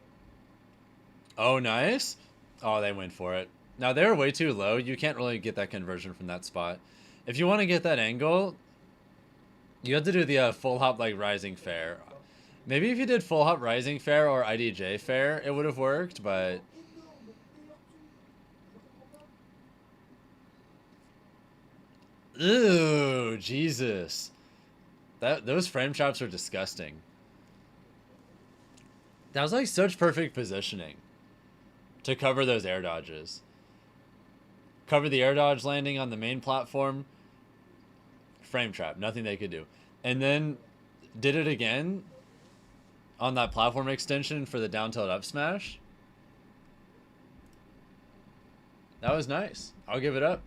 Oh, nice. Oh, they went for it. Now, they're way too low. You can't really get that conversion from that spot. If you want to get that angle, you have to do the full hop like Rising Fair. Maybe if you did full hop Rising Fair or IDJ Fair, it would have worked, but... Ew, Jesus. Those frame traps are disgusting. That was like such perfect positioning to cover those air dodges. Cover the air dodge landing on the main platform. Frame trap, nothing they could do. And then did it again on that platform extension for the down tilt up smash. That was nice. I'll give it up.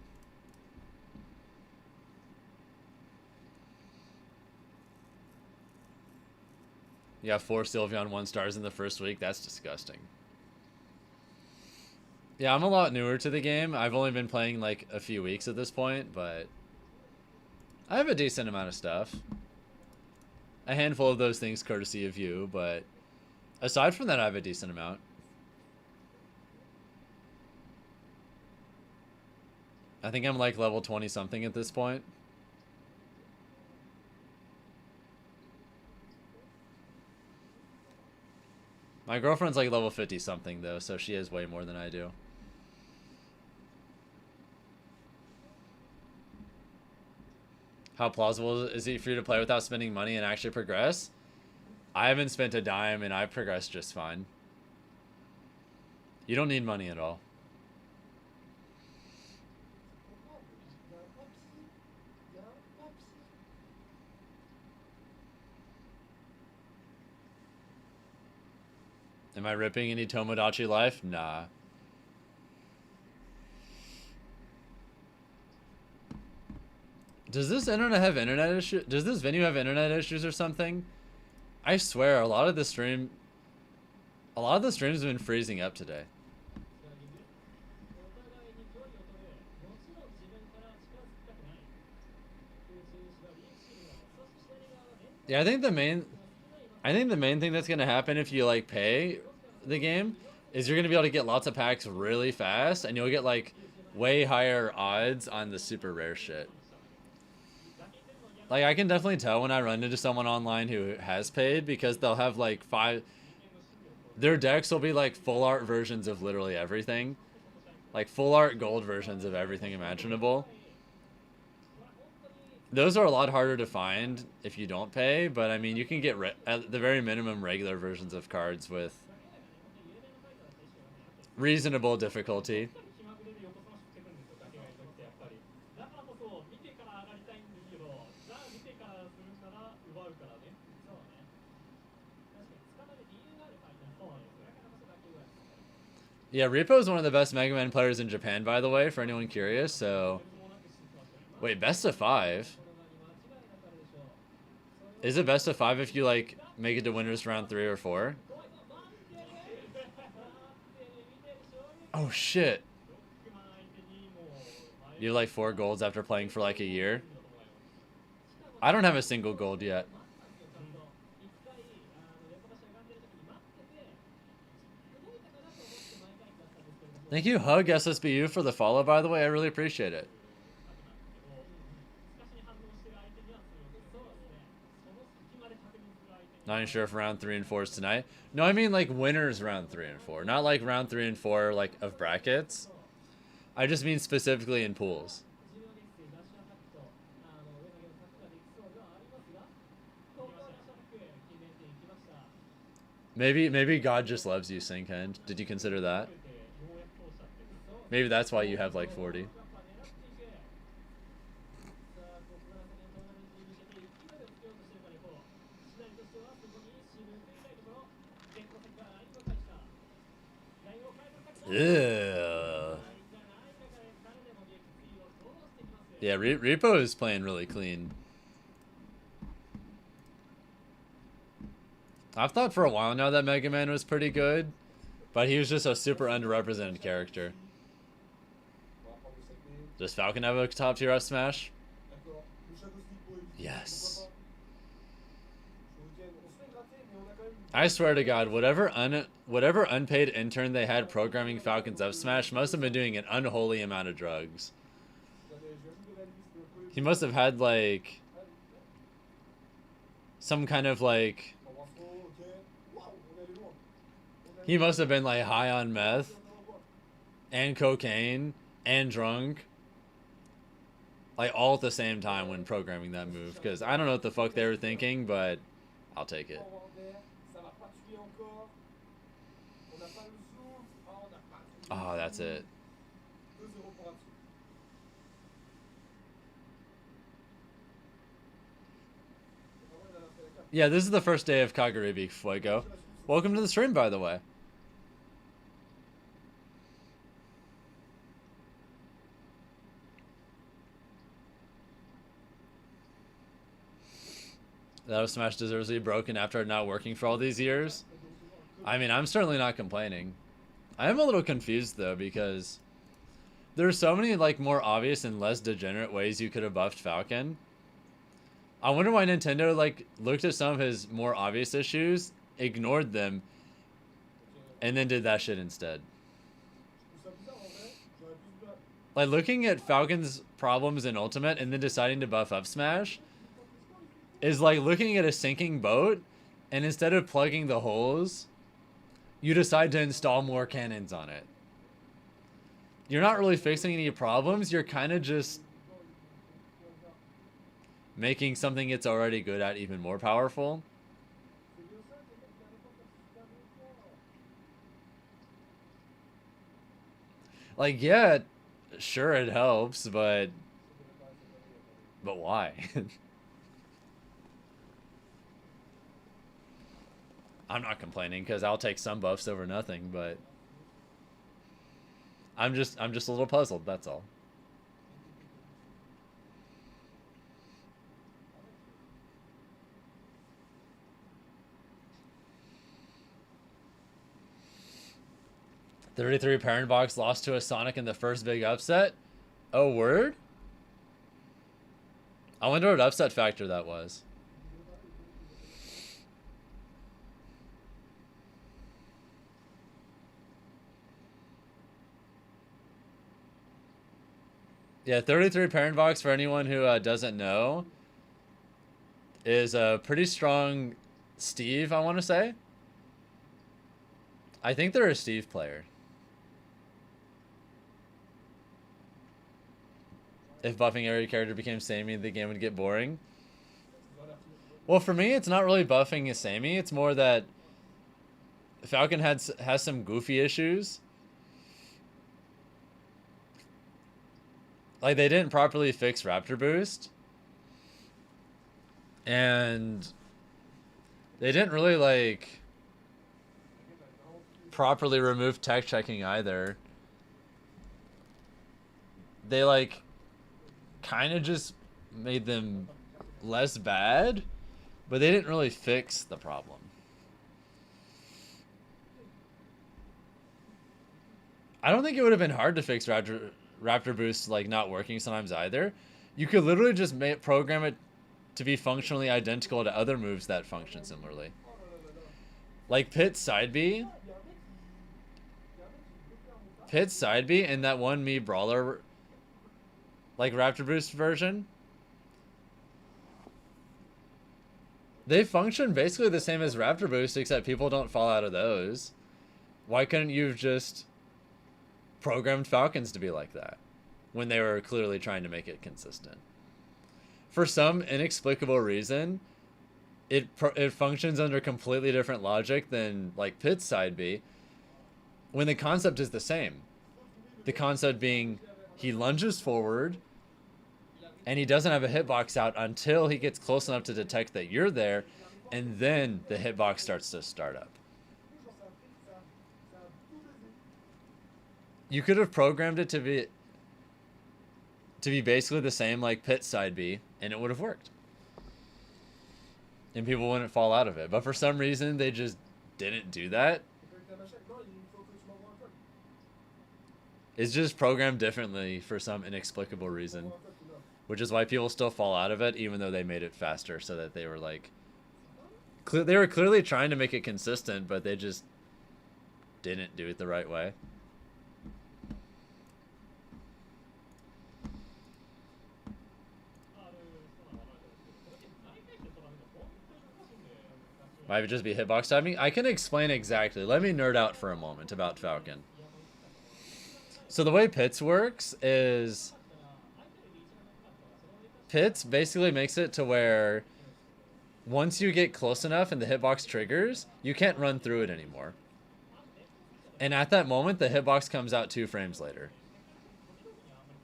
You got 4 Sylveon 1-stars in the first week. That's disgusting. Yeah, I'm a lot newer to the game. I've only been playing like a few weeks at this point, but I have a decent amount of stuff. A handful of those things courtesy of you, but aside from that, I have a decent amount. I think I'm like level 20 something at this point. My girlfriend's like level 50 something though, so she has way more than I do. How plausible is it for you to play without spending money and actually progress? I haven't spent a dime and I've progressed just fine. You don't need money at all. Am I ripping any Tomodachi life? Nah. Does this internet have internet issues? Does this venue have internet issues or something? I swear, a lot of the streams have been freezing up today. Yeah, I think the main thing that's gonna happen if you like pay the game is you're gonna be able to get lots of packs really fast, and you'll get like way higher odds on the super rare shit. Like, I can definitely tell when I run into someone online who has paid, because they'll have like their decks will be like full art versions of literally everything, like full art gold versions of everything imaginable. Those are a lot harder to find if you don't pay, but I mean, you can get at the very minimum regular versions of cards with reasonable difficulty. Yeah, Repo is one of the best Mega Man players in Japan, by the way, for anyone curious. So, wait, best of 5? Is it best of 5 if you like make it to winners round 3 or 4? Oh shit! You have like 4 golds after playing for like a year. I don't have a single gold yet. Thank you, Hug SSBU, for the follow, by the way. I really appreciate it. Not even sure if round 3 and 4 is tonight. No, I mean like winners round 3 and 4. Not like round 3 and 4 like of brackets. I just mean specifically in pools. Maybe God just loves you, Sinkhand. Did you consider that? Maybe that's why you have like 40. Ew. Yeah, Repo is playing really clean. I've thought for a while now that Mega Man was pretty good, but he was just a super underrepresented character. Does Falcon have a top tier F smash? Yes. I swear to God, whatever unpaid intern they had programming Falcon's F smash must have been doing an unholy amount of drugs. He must have had like some kind of like, he must have been like high on meth and cocaine and drunk, like all at the same time when programming that move, because I don't know what the fuck they were thinking, but I'll take it. Oh, that's it. Yeah, this is the first day of Kagaribi, Fuego. Welcome to the stream, by the way. That was Smash deserves to be broken after it not working for all these years. I mean, I'm certainly not complaining. I am a little confused, though, because there's so many, like, more obvious and less degenerate ways you could have buffed Falcon. I wonder why Nintendo, like, looked at some of his more obvious issues, ignored them, and then did that shit instead. Like, looking at Falcon's problems in Ultimate and then deciding to buff up Smash is like looking at a sinking boat, and instead of plugging the holes, you decide to install more cannons on it. You're not really fixing any problems, you're kind of just making something it's already good at even more powerful. Like, yeah, sure it helps, but why? I'm not complaining because I'll take some buffs over nothing, but I'm just a little puzzled, that's all. $33 parent box lost to a Sonic in the first big upset. Oh, word? I wonder what upset factor that was. Yeah, 33 parent box, for anyone who doesn't know, is a pretty strong Steve, I want to say. I think they're a Steve player. If buffing every character became samey, the game would get boring. Well, for me, it's not really buffing a samey. It's more that Falcon has some goofy issues. Like, they didn't properly fix Raptor Boost. And they didn't really, like, properly remove tech checking either. They, like, kind of just made them less bad, but they didn't really fix the problem. I don't think it would have been hard to fix Raptor Boost, like, not working sometimes either. You could literally just program it to be functionally identical to other moves that function similarly. Like Pit's side B. Pit's side B and that one Mii Brawler, like, Raptor Boost version. They function basically the same as Raptor Boost, except people don't fall out of those. Why couldn't you have just programmed Falcons to be like that when they were clearly trying to make it consistent? For some inexplicable reason, it functions under completely different logic than, like, Pit's side B, when the concept is the same. The concept being, he lunges forward and he doesn't have a hitbox out until he gets close enough to detect that you're there, and then the hitbox starts to start up. you could have programmed it to be basically the same like pit side B, and it would have worked. And people wouldn't fall out of it. But for some reason, they just didn't do that. It's just programmed differently for some inexplicable reason. Which is why people still fall out of it, even though they made it faster, so that they were like... They were clearly trying to make it consistent, but they just didn't do it the right way. Might just be hitbox timing. I can explain exactly. Let me nerd out for a moment about Falcon. So the way Pits works is... Pits basically makes it to where once you get close enough and the hitbox triggers, you can't run through it anymore. And at that moment, the hitbox comes out 2 frames later.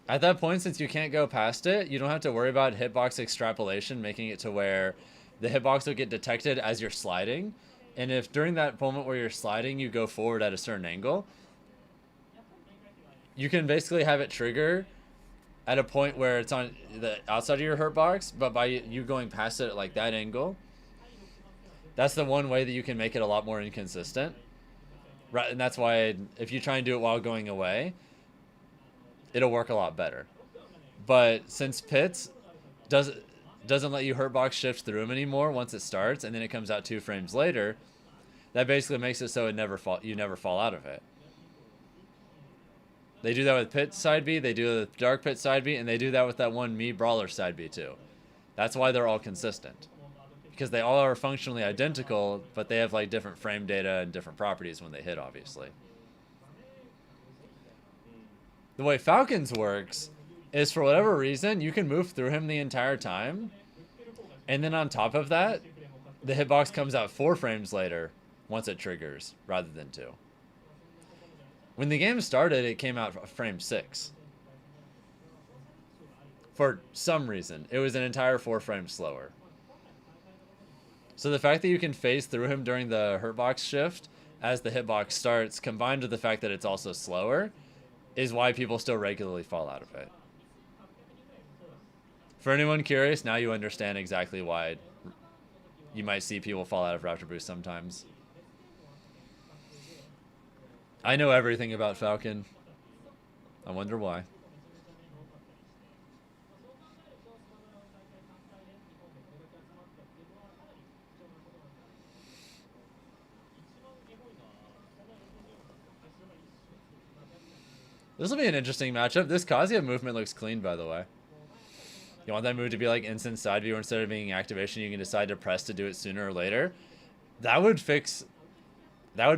At that point, since you can't go past it, you don't have to worry about hitbox extrapolation, making it to where the hitbox will get detected as you're sliding. And if during that moment where you're sliding, you go forward at a certain angle, you can basically have it trigger at a point where it's on the outside of your hurt box, but by you going past it at like that angle, that's the one way that you can make it a lot more inconsistent. Right, and that's why if you try and do it while going away, it'll work a lot better. But since Pits doesn't let you hurt box shift through them anymore once it starts, and then it comes out 2 frames later, that basically makes it so you never fall out of it. They do that with Pit side B, they do it with Dark Pit side B, and they do that with that one Me Brawler side B too. That's why they're all consistent. Because they all are functionally identical, but they have like different frame data and different properties when they hit, obviously. The way Falcon's works is, for whatever reason, you can move through him the entire time, and then on top of that, the hitbox comes out 4 frames later once it triggers, rather than 2. When the game started, it came out frame 6. For some reason, it was an entire 4 frames slower. So the fact that you can phase through him during the hurtbox shift as the hitbox starts, combined with the fact that it's also slower, is why people still regularly fall out of it. For anyone curious, now you understand exactly why you might see people fall out of Raptor Boost sometimes. I know everything about Falcon. I wonder why. This will be an interesting matchup. This Kazuya movement looks clean, by the way. You want that move to be like instant side view, instead of being activation, you can decide to press to do it sooner or later. That would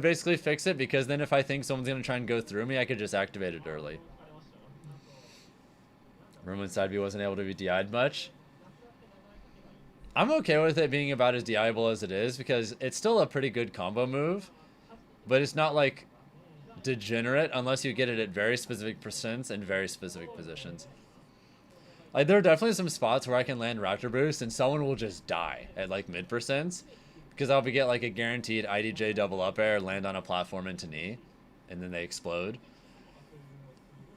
basically fix it, because then if I think someone's going to try and go through me, I could just activate it early. Remember when side view wasn't able to be DI'd much? I'm okay with it being about as DI'able as it is, because it's still a pretty good combo move, but it's not like degenerate unless you get it at very specific percents and very specific positions. Like, there are definitely some spots where I can land Raptor Boost and someone will just die at like mid percents, because I'll get like a guaranteed IDJ double up air, land on a platform into knee, and then they explode.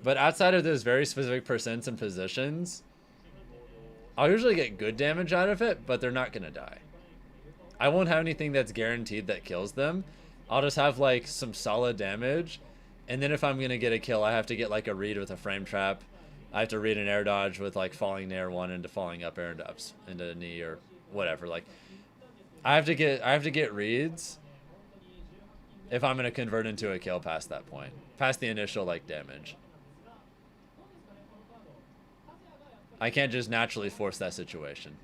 But outside of those very specific percents and positions, I'll usually get good damage out of it, but they're not gonna die. I won't have anything that's guaranteed that kills them. I'll just have like some solid damage, and then if I'm gonna get a kill, I have to get like a read with a frame trap. I have to read an air dodge with like falling nair 1 into falling up air into ups into knee or whatever. Like, I have to get reads if I'm gonna convert into a kill past that point, past the initial like damage. I can't just naturally force that situation.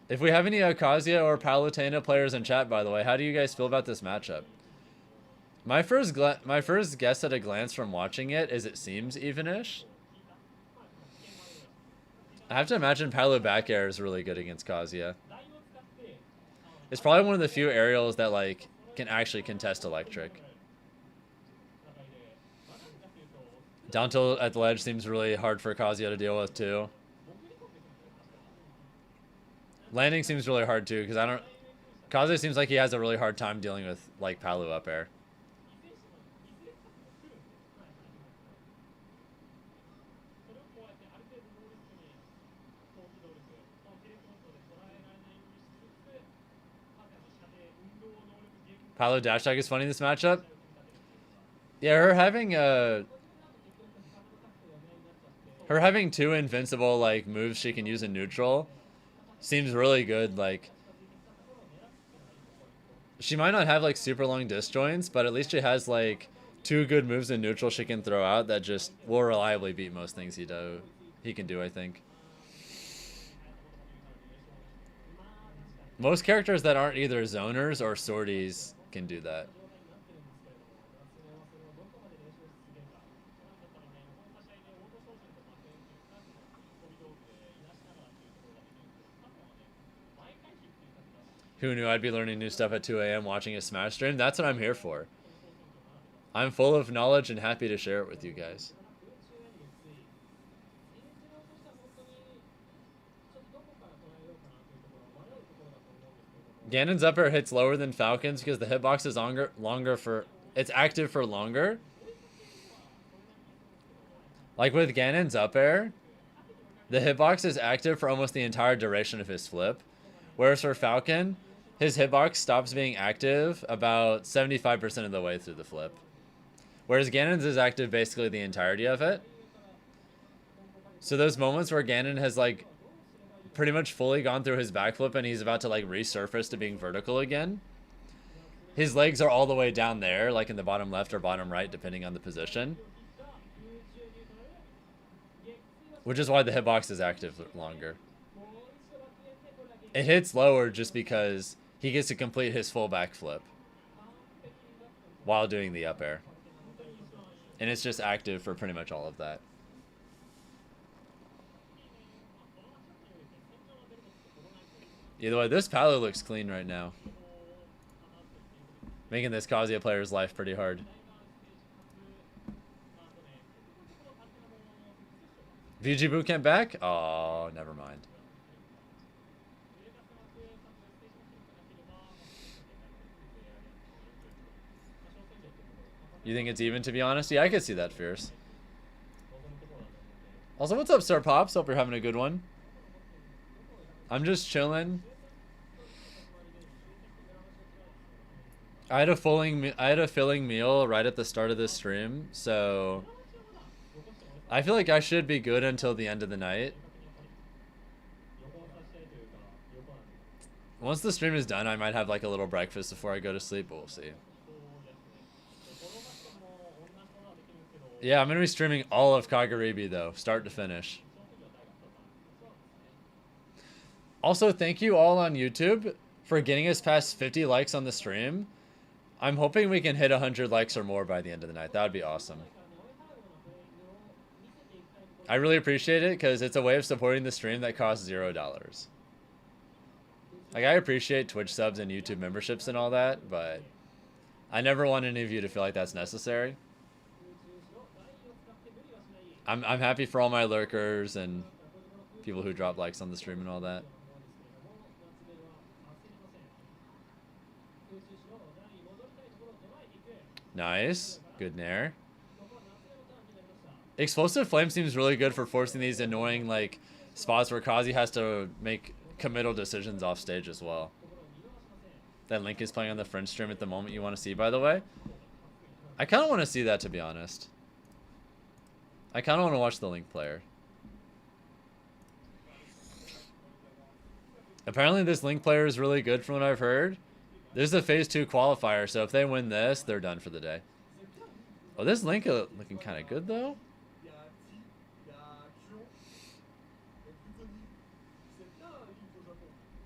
If we have any Kazuya or Palutena players in chat, by the way, how do you guys feel about this matchup? My first guess at a glance from watching it is it seems even-ish. I have to imagine Palu back air is really good against Kazuya. It's probably one of the few aerials that like can actually contest electric. Down tilt at the ledge seems really hard for Kazuya to deal with too. Landing seems really hard too, because Kaze seems like he has a really hard time dealing with like Palu up air. Palu dash tag is funny in this matchup. Yeah, her having two invincible like moves she can use in neutral seems really good. Like, she might not have like super long disjoints, but at least she has like two good moves in neutral she can throw out that just will reliably beat most things he can do, I think. Most characters that aren't either zoners or sorties can do that. Who knew I'd be learning new stuff at 2 a.m. watching a Smash stream? That's what I'm here for. I'm full of knowledge and happy to share it with you guys. Ganon's up air hits lower than Falcon's because the hitbox is it's active for longer. Like with Ganon's up air, the hitbox is active for almost the entire duration of his flip. Whereas for Falcon, his hitbox stops being active about 75% of the way through the flip. Whereas Ganon's is active basically the entirety of it. So those moments where Ganon has like pretty much fully gone through his backflip and he's about to like resurface to being vertical again, his legs are all the way down there, like in the bottom left or bottom right, depending on the position. Which is why the hitbox is active longer. It hits lower just because he gets to complete his full backflip while doing the up air. And it's just active for pretty much all of that. Either way, this Palu looks clean right now. Making this Kazuya player's life pretty hard. VG Bootcamp back? Oh, never mind. You think it's even, to be honest? Yeah, I could see that, Fierce. Also, what's up, Sir Pops? Hope you're having a good one. I'm just chilling. I had a filling meal right at the start of this stream, so I feel like I should be good until the end of the night. Once the stream is done, I might have like a little breakfast before I go to sleep, but we'll see. Yeah, I'm gonna be streaming all of Kagaribi though, start to finish. Also, thank you all on YouTube for getting us past 50 likes on the stream. I'm hoping we can hit 100 likes or more by the end of the night. That would be awesome. I really appreciate it because it's a way of supporting the stream that costs $0. Like, I appreciate Twitch subs and YouTube memberships and all that, but I never want any of you to feel like that's necessary. I'm happy for all my lurkers and people who drop likes on the stream and all that. Nice. Good nair. Explosive Flame seems really good for forcing these annoying like spots where Kazi has to make committal decisions off stage as well. That Link is playing on the French stream at the moment you want to see, by the way. I kind of want to see that, to be honest. I kind of want to watch the Link player. Apparently this Link player is really good from what I've heard. There's a phase 2 qualifier, so if they win this, they're done for the day. Oh, this Link looking kind of good, though.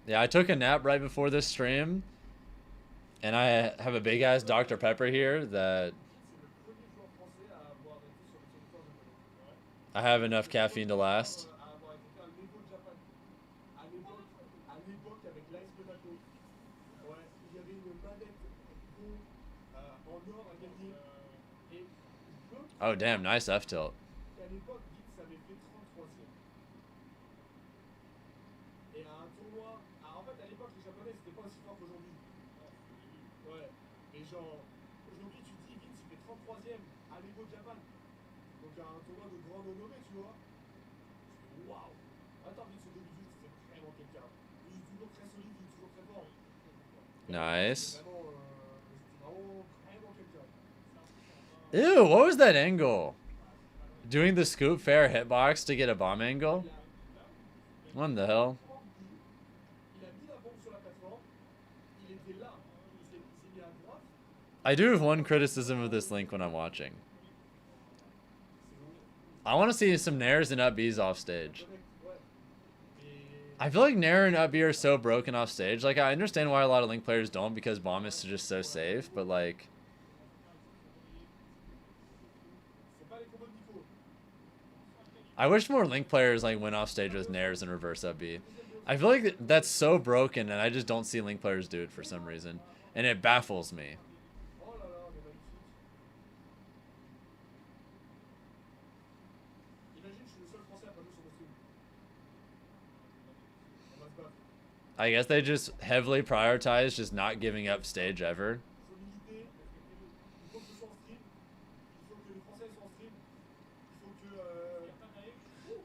Yeah, I took a nap right before this stream. And I have a big-ass Dr. Pepper here that I have enough caffeine to last. Oh, damn, nice F-tilt. Donc un tournoi de grand renommée, tu vois. Waouh. Attends, mais ce début de jeu, c'est vraiment quelqu'un. Il est toujours très solide, il est toujours très fort. Nice. C'était vraiment quelqu'un. Ew, what was that angle? Doing the scoop fair hitbox to get a bomb angle? What in the hell? Il a mis la bombe sur la plateforme. Il était là. Il s'est mis à droite. I do have one criticism of this link when I'm watching. I want to see some nairs and up Bs off stage. I feel like nair and up B are so broken off stage. Like, I understand why a lot of Link players don't, because bomb is just so safe, but like... I wish more Link players like went off stage with nairs and reverse up B. I feel like that's so broken, and I just don't see Link players do it for some reason. And it baffles me. I guess they just heavily prioritize just not giving up stage ever.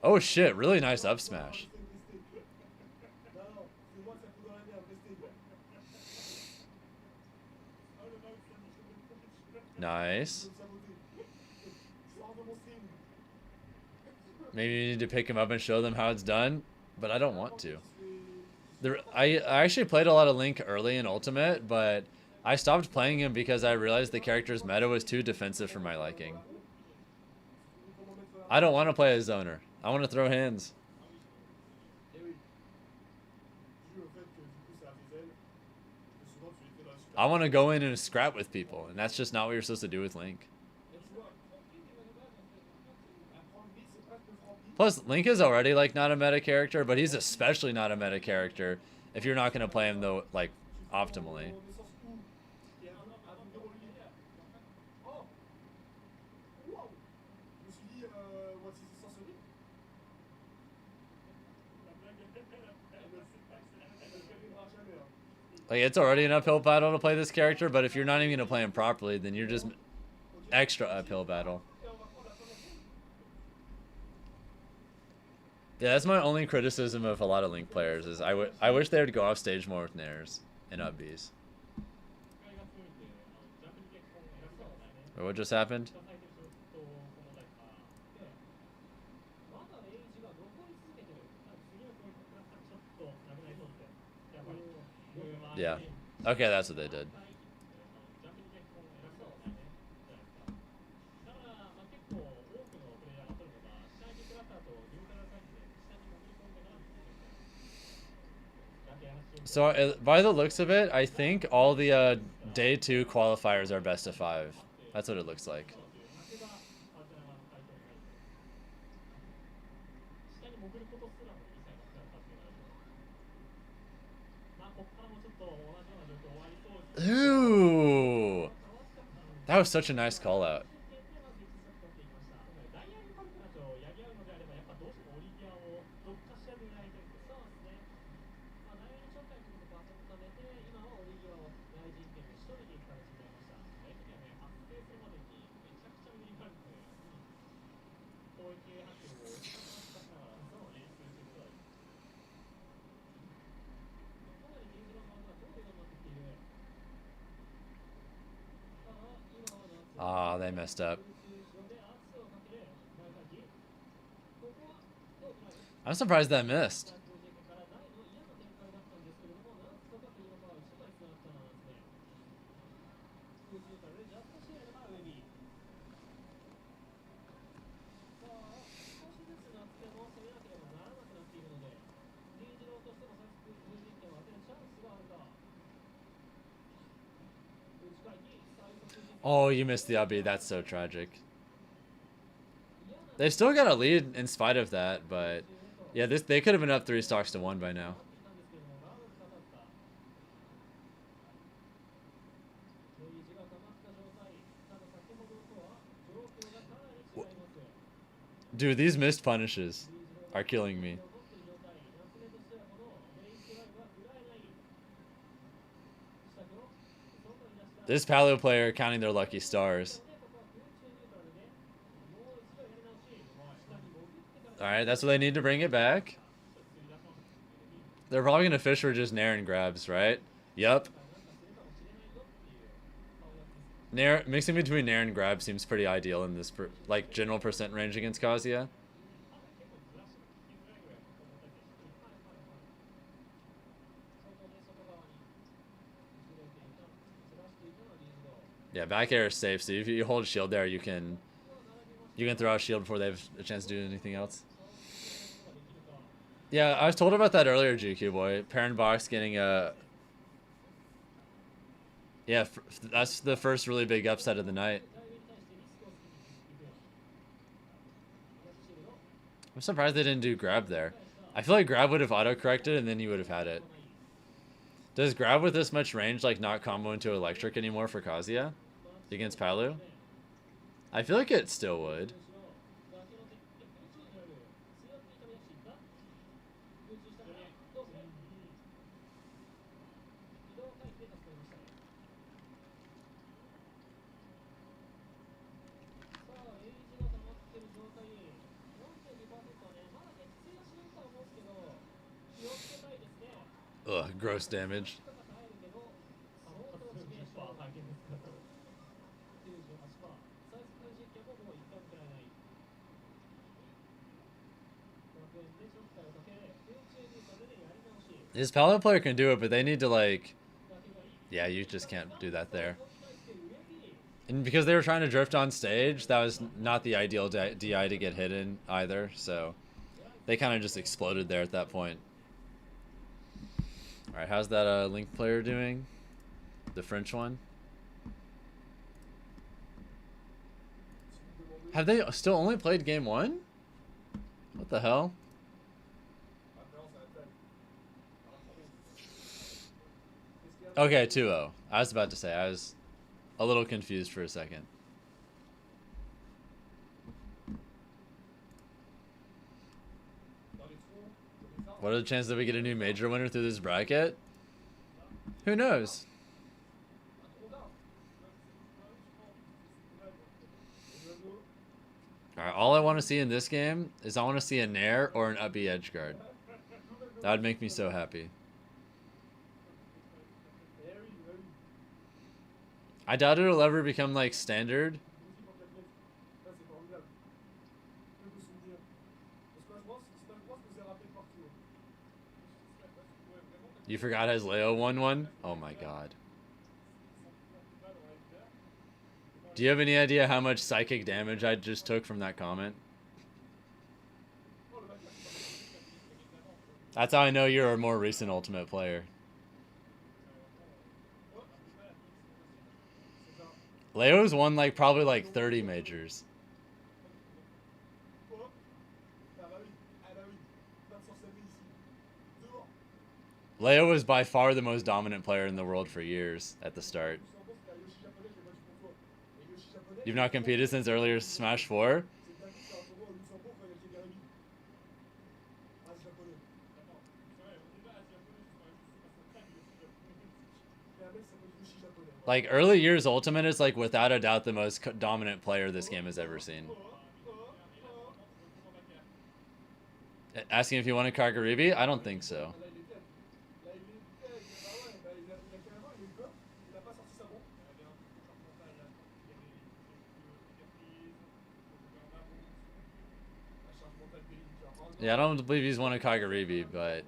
Oh shit, really nice up smash. Nice. Maybe you need to pick him up and show them how it's done, but I don't want to. I actually played a lot of Link early in Ultimate, but I stopped playing him because I realized the character's meta was too defensive for my liking. I don't want to play a zoner. I want to throw hands. I want to go in and scrap with people, and that's just not what you're supposed to do with Link. Plus, Link is already like not a meta character, but he's especially not a meta character if you're not going to play him though, like optimally. Like, it's already an uphill battle to play this character, but if you're not even going to play him properly, then you're just extra uphill battle. Yeah, that's my only criticism of a lot of Link players, is I wish they would go off stage more with nairs and up Bs. Or what just happened? Yeah. Okay, that's what they did. So, by the looks of it, I think all the day 2 qualifiers are best of 5. That's what it looks like. Ooh! That was such a nice call out. Ah, they messed up. I'm surprised that missed. Oh, you missed the LB. That's so tragic. They still got a lead in spite of that, but yeah, they could have been up 3 stocks to 1 by now. Dude, these missed punishes are killing me. This Paleo player counting their lucky stars. Alright, that's what they need to bring it back. They're probably going to fish for just Nair and grabs, right? Yup. Nair, mixing between Nair and grab seems pretty ideal in this, like, general percent range against Kazuya. Yeah, back air is safe, so if you hold shield there, you can throw out shield before they have a chance to do anything else. Yeah, I was told about that earlier, GQ boy. Parent box getting a... Yeah, that's the first really big upset of the night. I'm surprised they didn't do grab there. I feel like grab would have auto-corrected and then you would have had it. Does grab with this much range like not combo into electric anymore for Kazuya against Palu? I feel like it still would. Ugh, gross damage. His Paladin player can do it, but they need to, like... Yeah, you just can't do that there. And because they were trying to drift on stage, that was not the ideal DI to get hit in either, so... They kind of just exploded there at that point. Alright, how's that Link player doing? The French one? Have they still only played game 1? What the hell? Okay, 2-0. I was about to say, I was a little confused for a second. What are the chances that we get a new major winner through this bracket? Who knows? Alright, all I want to see in this game is I want to see a Nair or an up B edge guard. That would make me so happy. I doubt it'll ever become like standard. You forgot Jahzz0 won one? Oh my god. Do you have any idea how much psychic damage I just took from that comment? That's how I know you're a more recent Ultimate player. Leo's won like probably like 30 majors. Leo was by far the most dominant player in the world for years at the start. You've not competed since earlier Smash 4? Like, early years Ultimate is, like, without a doubt the most dominant player this game has ever seen. Asking if you want a Kagaribi? I don't think so. Yeah, I don't believe he's won a Kagaribi, but...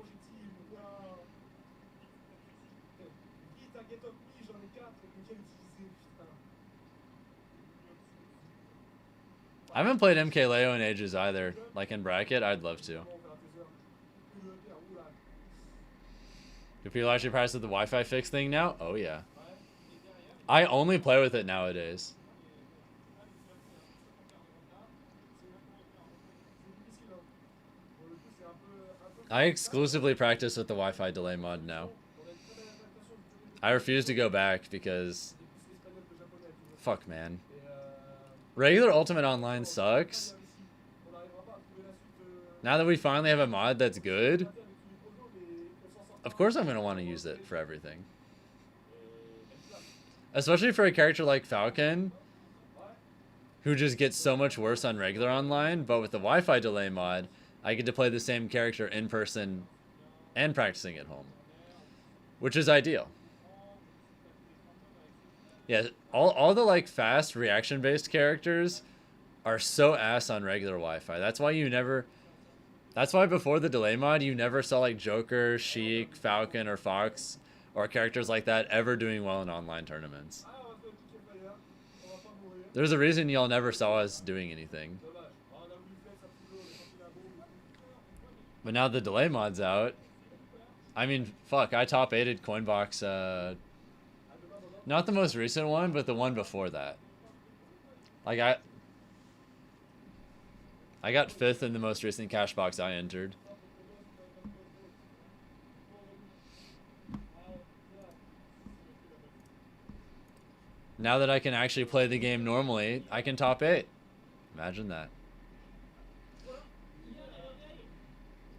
I haven't played MKLeo in ages either. Like in bracket, I'd love to. Do people actually practice with the Wi-Fi fix thing now? Oh yeah. I only play with it nowadays. I exclusively practice with the Wi-Fi delay mod now. I refuse to go back because... Fuck, man. Regular Ultimate Online sucks. Now that we finally have a mod that's good, of course I'm going to want to use it for everything. Especially for a character like Falcon. who just gets so much worse on regular online, but with the Wi-Fi delay mod, I get to play the same character in person and practicing at home, which is ideal. Yeah, all the like fast reaction-based characters are so ass on regular Wi-Fi. That's why before the delay mod, you never saw like Joker, Sheik, Falcon, or Fox, or characters like that ever doing well in online tournaments. There's a reason y'all never saw us doing anything. But now the delay mod's out. I mean, fuck, I top 8'd Coinbox, not the most recent one, but the one before that. Like, I got 5th in the most recent cash box I entered. Now that I can actually play the game normally, I can top 8. Imagine that.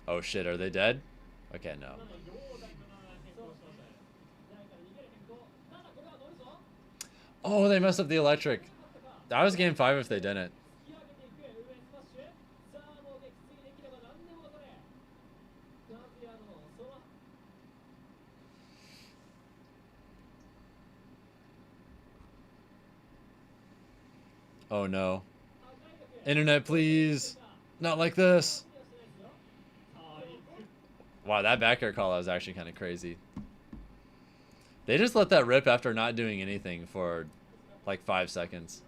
Oh shit, are they dead? Okay, no. Oh, they messed up the electric. That was game 5 if they didn't. Oh no. Internet, please. Not like this. Wow, that back air call was actually kind of crazy. They just let that rip after not doing anything for like 5 seconds.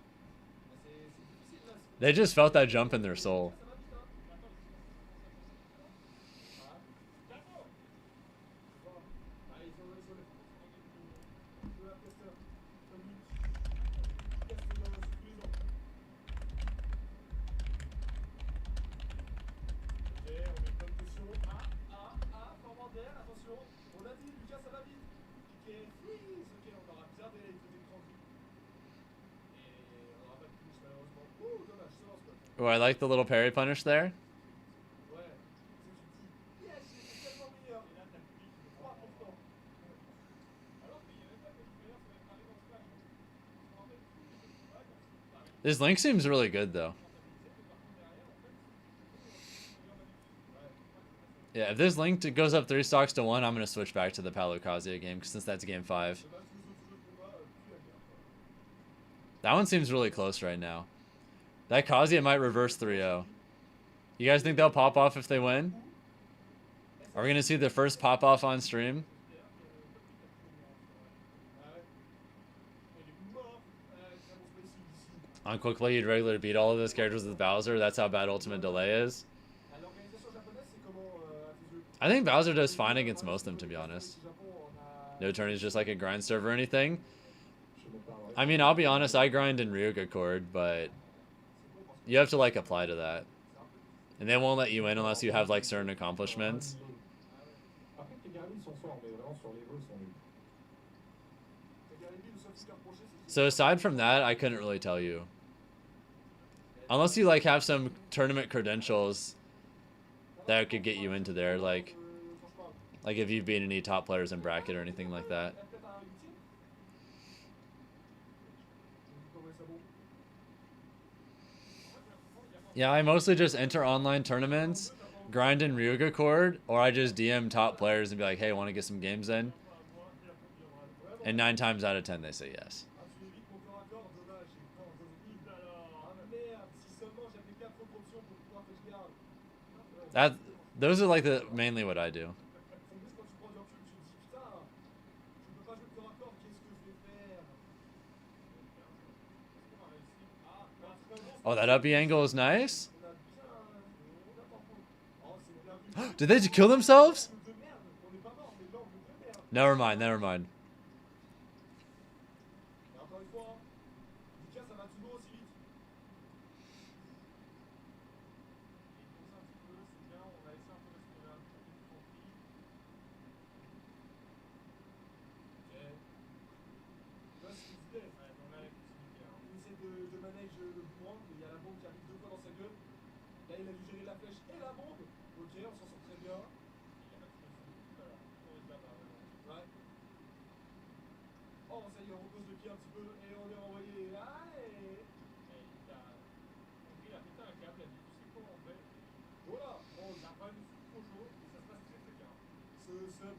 They just felt that jump in their soul. Oh, I like the little parry punish there. This Link seems really good, though. Yeah, if this Link goes up 3 stocks to 1, I'm going to switch back to the Paulo Kazuya game, since that's game 5. That one seems really close right now. That Kazuya might reverse 3-0. You guys think they'll pop off if they win? Are we going to see the first pop off on stream? On quick play, you'd regularly beat all of those characters with Bowser. That's how bad Ultimate Delay is. I think Bowser does fine against most of them, to be honest. No turn is just like a grind server or anything. I mean, I'll be honest, I grind in Ryuga Chord, but you have to like apply to that. And they won't let you in unless you have like certain accomplishments. So aside from that, I couldn't really tell you. Unless you like have some tournament credentials that could get you into there, like if you've beaten any top players in bracket or anything like that. Yeah, I mostly just enter online tournaments, grind in Ryuga Chord, or I just DM top players and be like, hey, want to get some games in? And 9 times out of 10, they say yes. Those are like mainly what I do. Oh, that up B angle is nice. Did they just kill themselves? Never mind, never mind.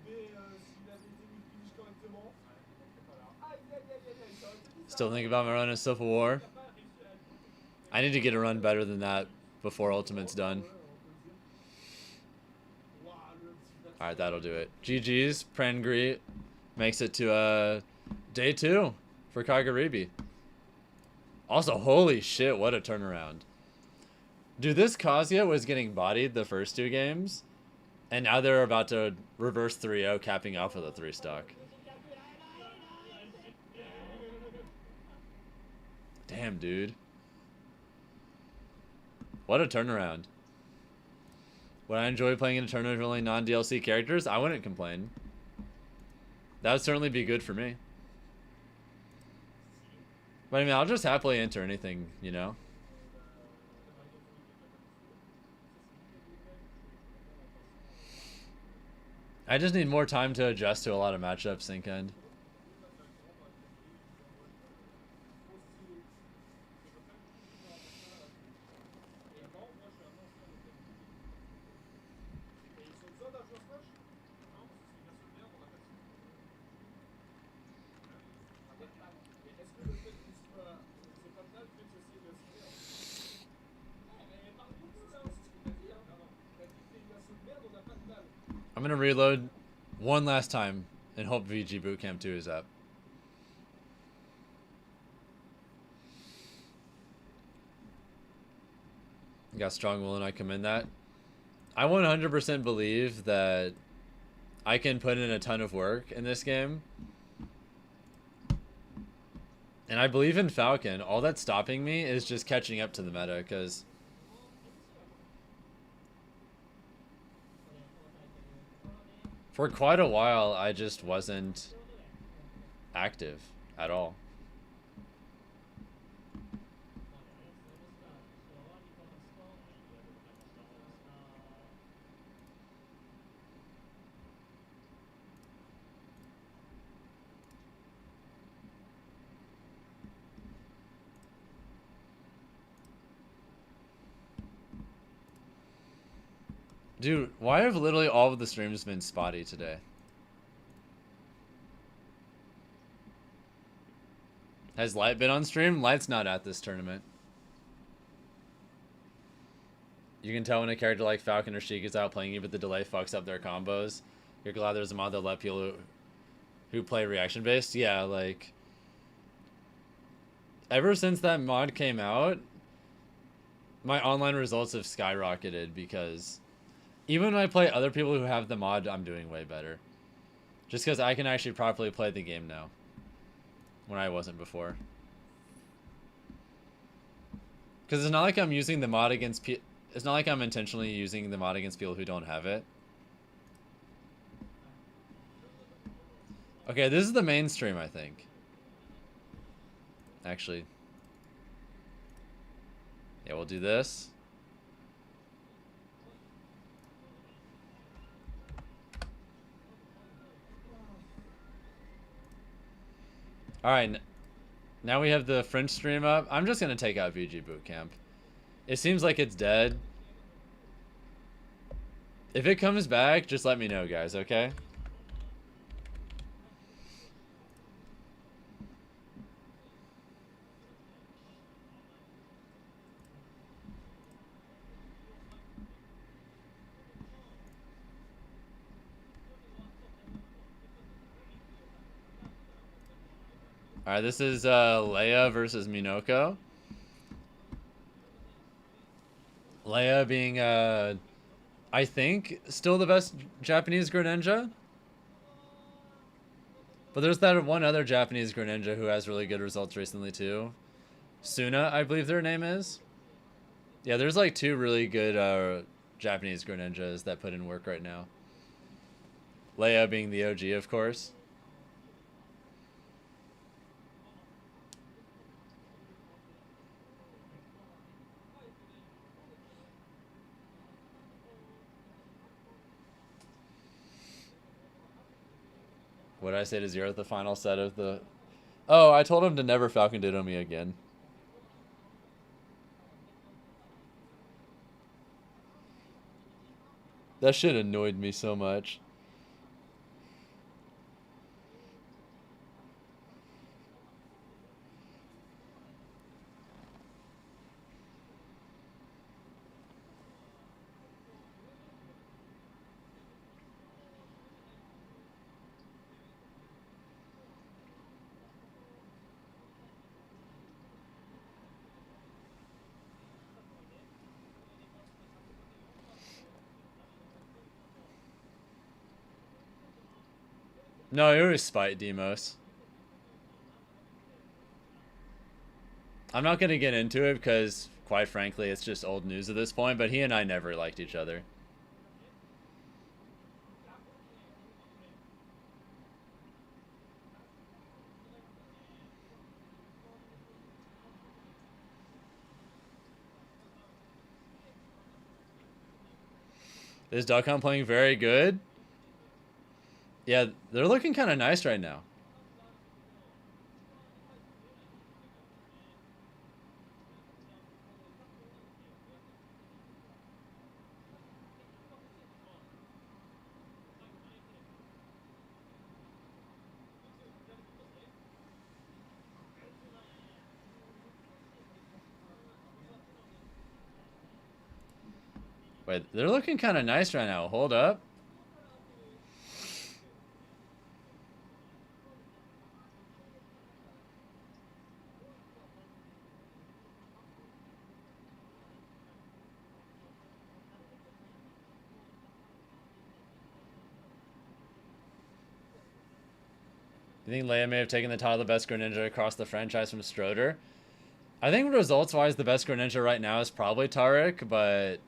B, s'il avait été mis finish correctement. Voilà. Aïe, aïe, aïe, aïe, aïe, ça aurait été bizarre. Still think about my run in Civil War. Il a pas réussi à le- I need to get a run better than that before Ultimate's done. Ouais, on peut le dire. Ouah, le petit flat. Alright, that'll do it. GG's. Prangri makes it to day 2 for Kagaribi. Also, holy shit, what a turnaround. Dude, this Kazuya was getting bodied the first 2 games, and now they're about to reverse 3-0, capping off with a 3-stock. Damn, dude. What a turnaround. Would I enjoy playing in a tournament with only non-DLC characters? I wouldn't complain. That would certainly be good for me. But I mean, I'll just happily enter anything, you know? I just need more time to adjust to a lot of matchups, sync end. I'm gonna reload one last time and hope VG Bootcamp 2 is up. You got strong will and I commend that. I 100% believe that I can put in a ton of work in this game. And I believe in Falcon. All that's stopping me is just catching up to the meta, because for quite a while, I just wasn't active at all. Dude, why have literally all of the streams been spotty today? Has Light been on stream? Light's not at this tournament. You can tell when a character like Falcon or Sheik is outplaying you, but the delay fucks up their combos. You're glad there's a mod that let people who play reaction based? Yeah, like, ever since that mod came out, my online results have skyrocketed, because even when I play other people who have the mod, I'm doing way better. Just because I can actually properly play the game now, when I wasn't before. Because it's not like I'm using the mod against it's not like I'm intentionally using the mod against people who don't have it. Okay, this is the mainstream, I think. Actually. Yeah, we'll do this. Alright, now we have the French stream up. I'm just going to take out VG Bootcamp. It seems like it's dead. If it comes back, just let me know, guys, okay? Alright, this is Leia versus Minoko. Leia being, I think, still the best Japanese Greninja. But there's that one other Japanese Greninja who has really good results recently, too. Suna, I believe their name is. Yeah, there's like 2 really good Japanese Greninjas that put in work right now. Leia being the OG, of course. What did I say to Zero at the final set of the... Oh, I told him to never Falcon Ditto me again. That shit annoyed me so much. No, it was Spite Demos. I'm not going to get into it because, quite frankly, it's just old news at this point, but he and I never liked each other. Is Duck Hunt playing very good? Yeah, they're looking kind of nice right now. Wait, they're looking kind of nice right now. Hold up. You think Leia may have taken the title of the best Greninja across the franchise from Stroder? I think results-wise, the best Greninja right now is probably Tarek, but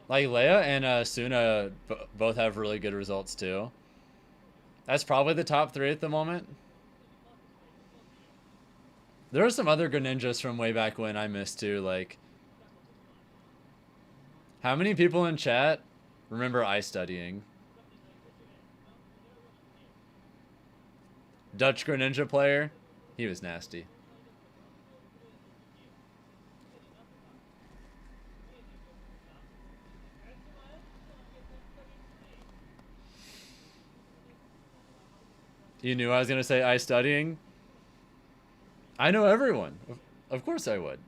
like Leia and Suna both have really good results too. That's probably the top 3 at the moment. There are some other Greninjas from way back when I missed too, like... How many people in chat remember ice studying? Dutch Greninja player? He was nasty. You knew I was going to say ice studying? I know everyone. Of course I would.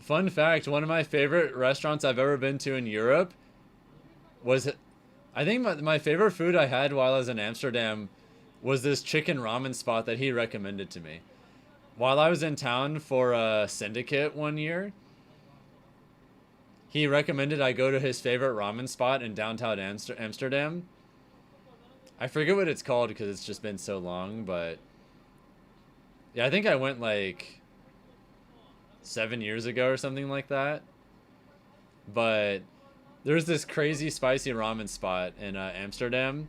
Fun fact, one of my favorite restaurants I've ever been to in Europe was... I think my favorite food I had while I was in Amsterdam was this chicken ramen spot that he recommended to me. While I was in town for a syndicate one year, he recommended I go to his favorite ramen spot in downtown Amsterdam. I forget what it's called because it's just been so long, but... Yeah, I think I went like 7 years ago or something like that. But there's this crazy spicy ramen spot in Amsterdam.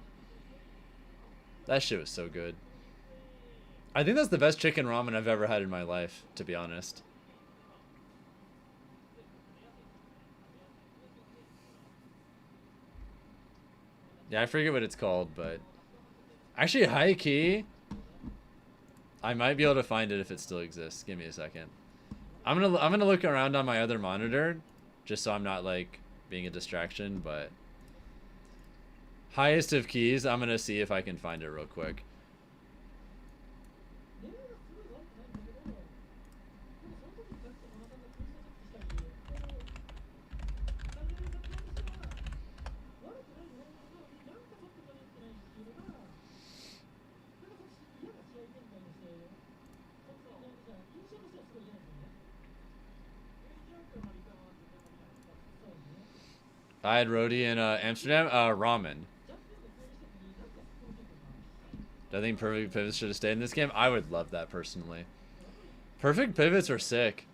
That shit was so good. I think that's the best chicken ramen I've ever had in my life, to be honest. Yeah, I forget what it's called, but... Actually, high key, I might be able to find it if it still exists. Give me a second. I'm gonna look around on my other monitor, just so I'm not like being a distraction. But highest of keys, I'm gonna see if I can find it real quick. I had Rhodey in Amsterdam. Ramen. Do I think perfect pivots should have stayed in this game? I would love that personally. Perfect pivots are sick.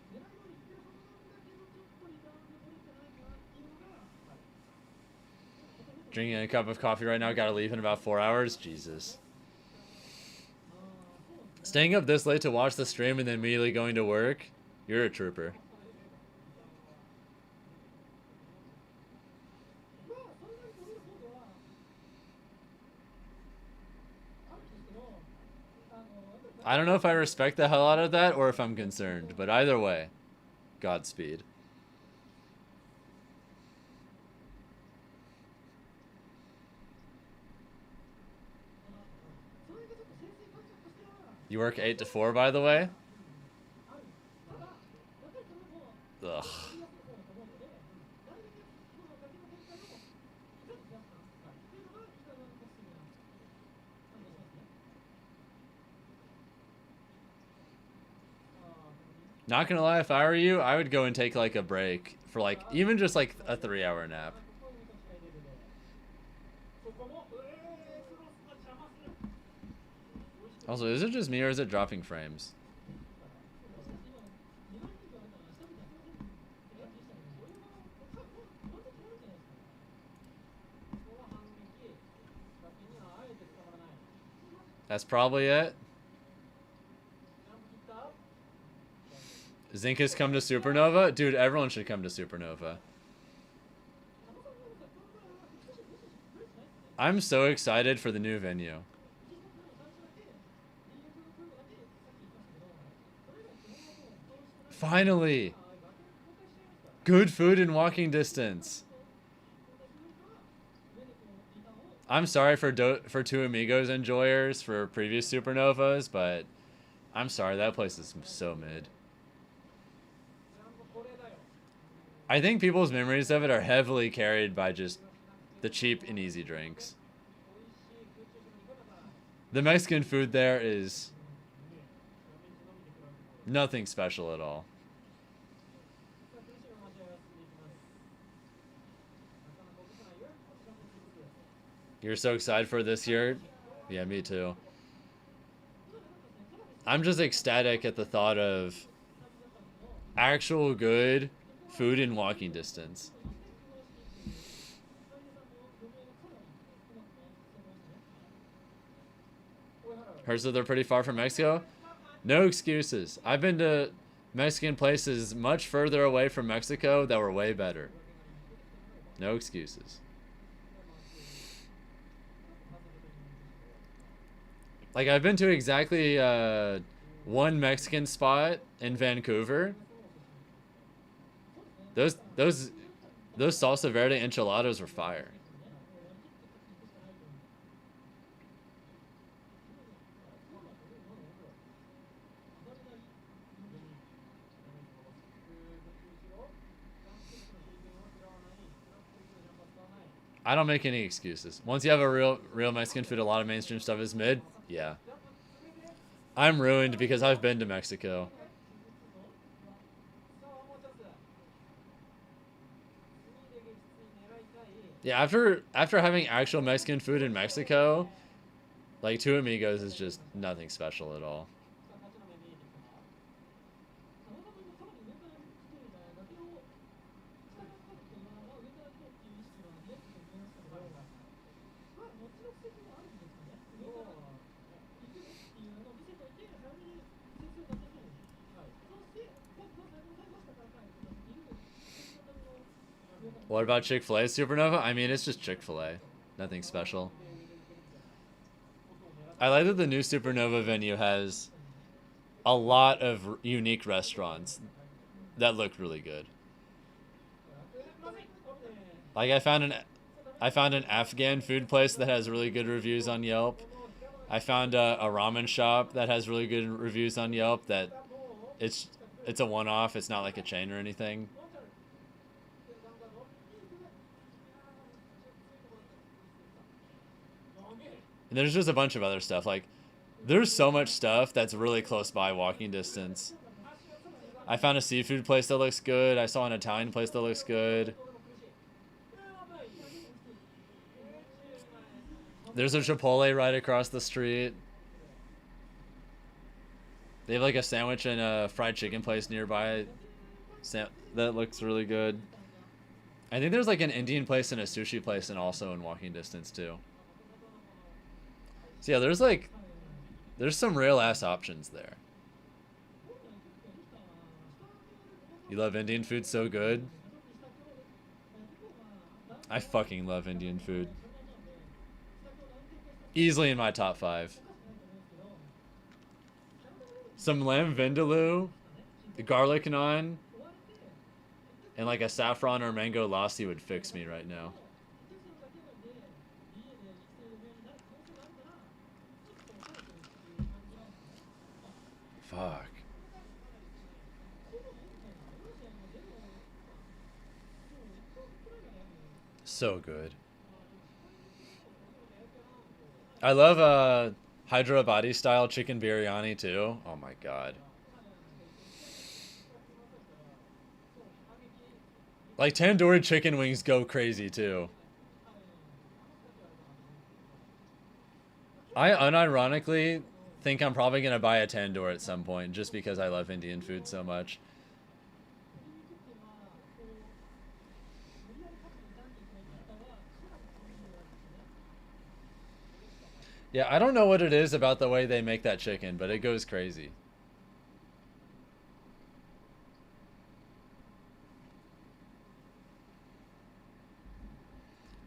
Drinking a cup of coffee right now. Gotta leave in about 4 hours. Jesus. Staying up this late to watch the stream and then immediately going to work. You're a trooper. I don't know if I respect the hell out of that or if I'm concerned, but either way, Godspeed. You work 8 to 4, by the way? Ugh. Not gonna lie, if I were you, I would go and take like a break for like even just like a 3-hour nap. Also, is it just me or is it dropping frames? That's probably it. Zinc has come to Supernova? Dude, everyone should come to Supernova. I'm so excited for the new venue. Finally! Good food in walking distance. I'm sorry for Two Amigos enjoyers for previous Supernovas, but I'm sorry, that place is so mid. I think people's memories of it are heavily carried by just the cheap and easy drinks. The Mexican food there is nothing special at all. You're so excited for this year? Yeah, me too. I'm just ecstatic at the thought of actual good food in walking distance. Heard that they're pretty far from Mexico? No excuses. I've been to Mexican places much further away from Mexico that were way better. No excuses. Like, I've been to exactly one Mexican spot in Vancouver. Those salsa verde enchiladas were fire. I don't make any excuses. Once you have a real Mexican food, a lot of mainstream stuff is mid. Yeah. I'm ruined because I've been to Mexico. Yeah, after having actual Mexican food in Mexico, like Two Amigos is just nothing special at all. What about Chick-fil-A Supernova? I mean, it's just Chick-fil-A. Nothing special. I like that the new Supernova venue has a lot of unique restaurants that look really good. Like I found an Afghan food place that has really good reviews on Yelp. I found a ramen shop that has really good reviews on Yelp that it's a one-off. It's not like a chain or anything. And there's just a bunch of other stuff. Like, there's so much stuff that's really close by walking distance. I found a seafood place that looks good. I saw an Italian place that looks good. There's a Chipotle right across the street. They have like a sandwich and a fried chicken place nearby that looks really good. I think there's like an Indian place and a sushi place and also in walking distance too. So yeah, there's some real ass options there. You love Indian food so good? I fucking love Indian food. Easily in my top 5. Some lamb vindaloo, the garlic naan, and like a saffron or mango lassi would fix me right now. Fuck. So good. I love Hyderabadi style chicken biryani too. Oh my god. Like, tandoori chicken wings go crazy, too. I unironically think I'm probably going to buy a tandoor at some point, just because I love Indian food so much. Yeah, I don't know what it is about the way they make that chicken, but it goes crazy.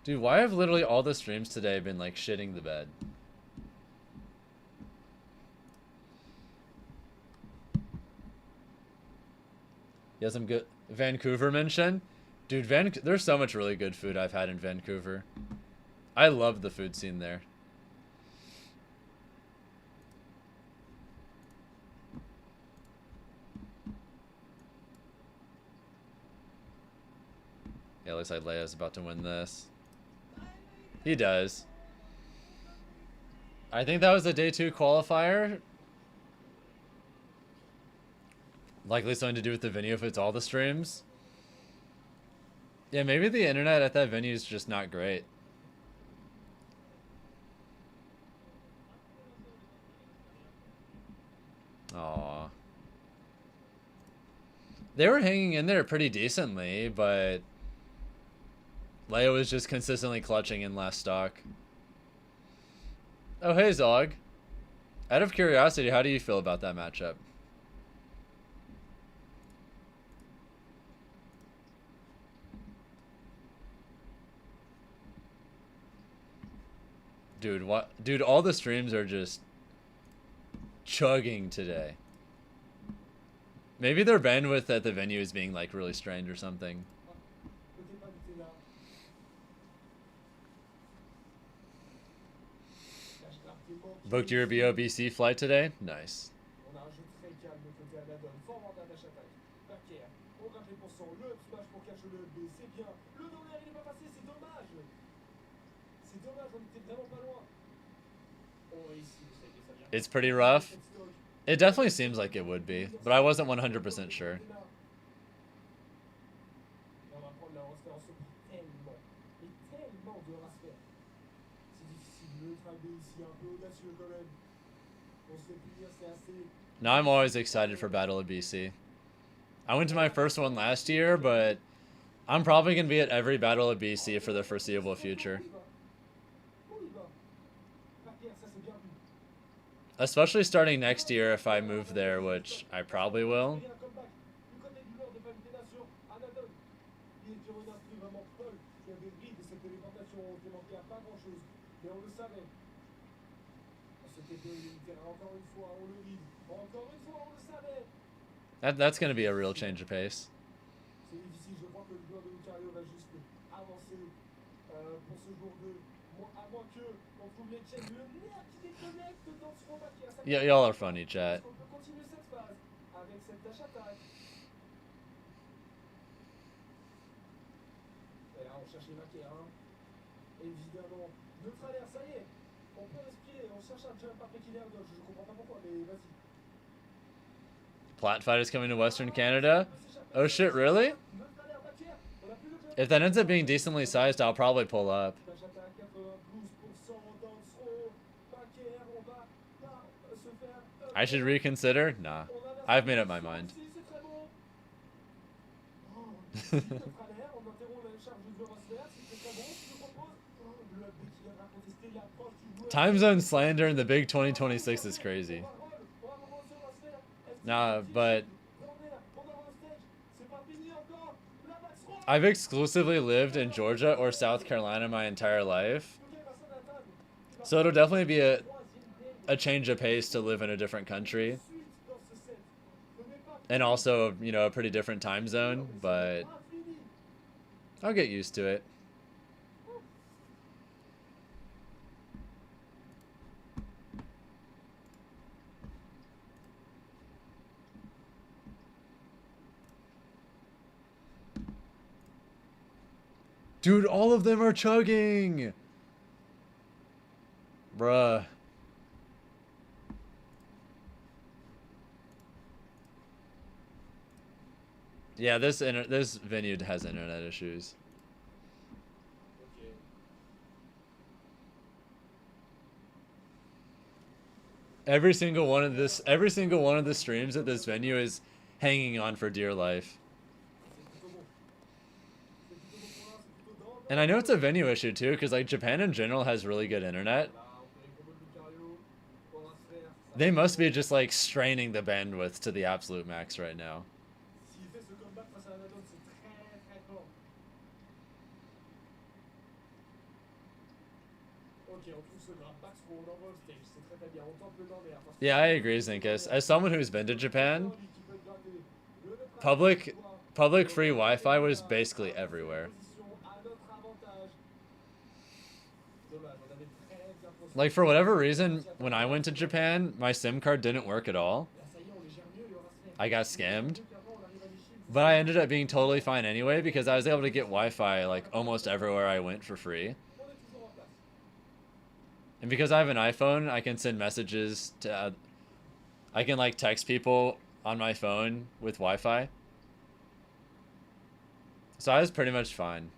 Dude, why have literally all the streams today been like shitting the bed? You have some good Vancouver mention? Dude, there's so much really good food I've had in Vancouver. I love the food scene there. Yeah, looks like Leia's about to win this. He does. I think that was a day 2 qualifier. Likely something to do with the venue if it's all the streams. Yeah, maybe the internet at that venue is just not great. Aww. They were hanging in there pretty decently, but Leia was just consistently clutching in last stock. Oh, hey, Zog. Out of curiosity, how do you feel about that matchup? Dude, what? Dude, all the streams are just chugging today. Maybe their bandwidth at the venue is being like really strained or something. Booked your BOBC flight today? Nice. It's pretty rough. It definitely seems like it would be, but I wasn't 100% sure. Now I'm always excited for Battle of BC. I went to my first one last year, but I'm probably going to be at every Battle of BC for the foreseeable future. Especially starting next year if I move there, which I probably will. That's going to be a real change of pace. Yeah, y'all are funny, chat. Plat fight is coming to Western Canada? Oh shit, really? If that ends up being decently sized, I'll probably pull up. I should reconsider? Nah. I've made up my mind. Time zone slander in the big 2026 is crazy. Nah, but I've exclusively lived in Georgia or South Carolina my entire life. So it'll definitely be a change of pace to live in a different country. And also, you know, a pretty different time zone, but I'll get used to it. Dude, all of them are chugging! Bruh. Yeah, this venue has internet issues. Ok. Every single one of the streams at this venue is hanging on for dear life. C'est plutôt bon. C'est plutôt bon pour l'un, c'est plutôt dans And I know it's a venue issue too, because like Japan in general has really good internet. Là, on fait les combos de Lucario. On va se faire. They must be just like straining the bandwidth to the absolute max right now. S'il fait ce comeback face à Anadon, c'est très très fort. Ok, on trouve ce grab back sur on envoie au stage. C'est très très bien. On tente le nord air. Yeah, I agree, Zinkus. As someone who's been to Japan, public free Wi-Fi was basically everywhere. Like for whatever reason, when I went to Japan, my SIM card didn't work at all. I got scammed. But I ended up being totally fine anyway because I was able to get Wi-Fi like almost everywhere I went for free. And because I have an iPhone, I can send messages to I can like text people on my phone with Wi-Fi. So I was pretty much fine.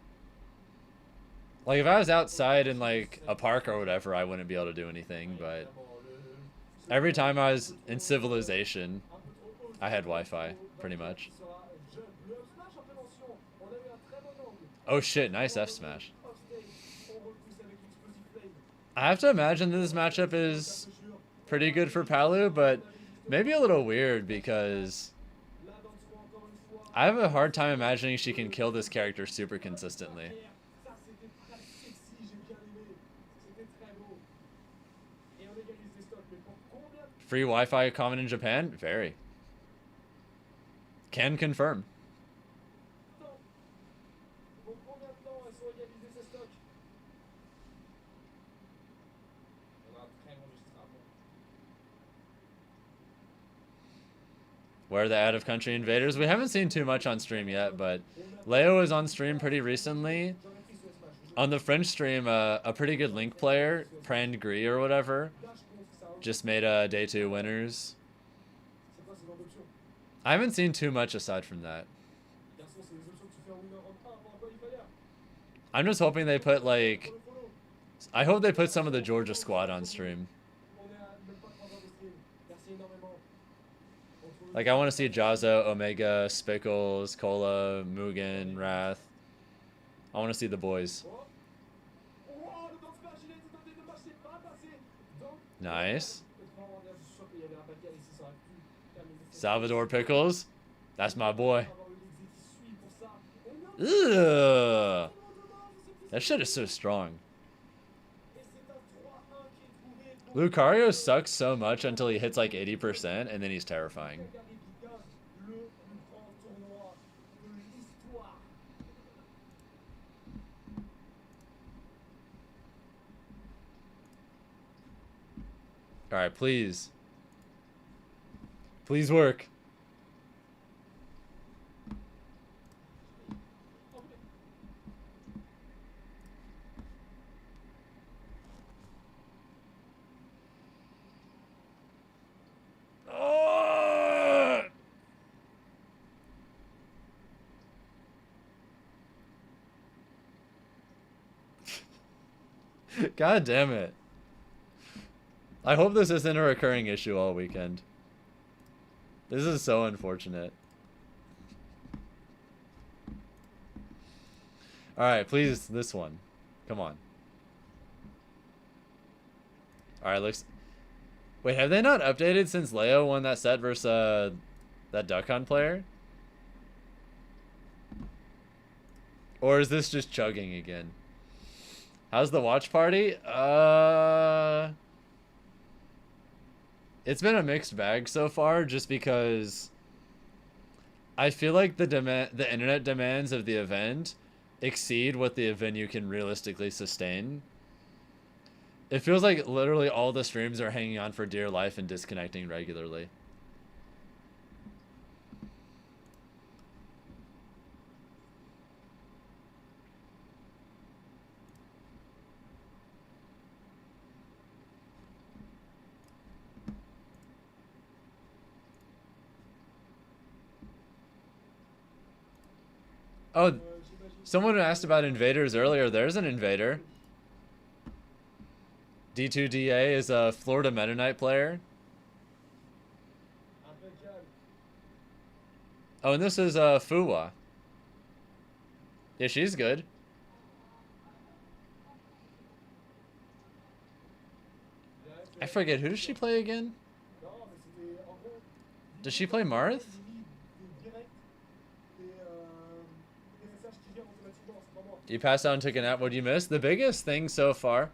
Like if I was outside in like a park or whatever, I wouldn't be able to do anything, but every time I was in civilization, I had Wi-Fi, pretty much. Oh shit, nice F smash. I have to imagine that this matchup is pretty good for Palu, but maybe a little weird because I have a hard time imagining she can kill this character super consistently. Free Wi-Fi common in Japan? Very. Can confirm. Where are the out-of-country invaders? We haven't seen too much on stream yet, but Leo is on stream pretty recently. On the French stream, a pretty good Link player, Kagaribi or whatever, just made day 2 winners. I haven't seen too much aside from that. I'm just hoping they put like... I hope they put some of the Georgia squad on stream. Like, I want to see Jahzz0, Omega, Spickles, Acola, Mugen, Wrath. I want to see the boys. Nice. Salvador Pickles. That's my boy. Ugh. That shit is so strong. Lucario sucks so much until he hits like 80% and then he's terrifying. Alright, please. Please work. Oh! God damn it. I hope this isn't a recurring issue all weekend. This is so unfortunate. Alright, please, this one. Come on. Alright, looks... Wait, have they not updated since Leo won that set versus that Duck Hunt player? Or is this just chugging again? How's the watch party? It's been a mixed bag so far, just because I feel like the internet demands of the event exceed what the venue can realistically sustain. It feels like literally all the streams are hanging on for dear life and disconnecting regularly. Oh, j'imagine. someone asked about invaders earlier. There's an invader. D2DA is a Florida Meta Knight player. Impeccable. Oh, and this is Fuwa. Yeah, she's good. Ouais, I forget, who does she play again? non, mais c'était en gros. Does she play Marth? Direct des messages qui viennent automatiquement, c'est pas moi. You passed out and took a nap. What do you miss? The biggest thing so far.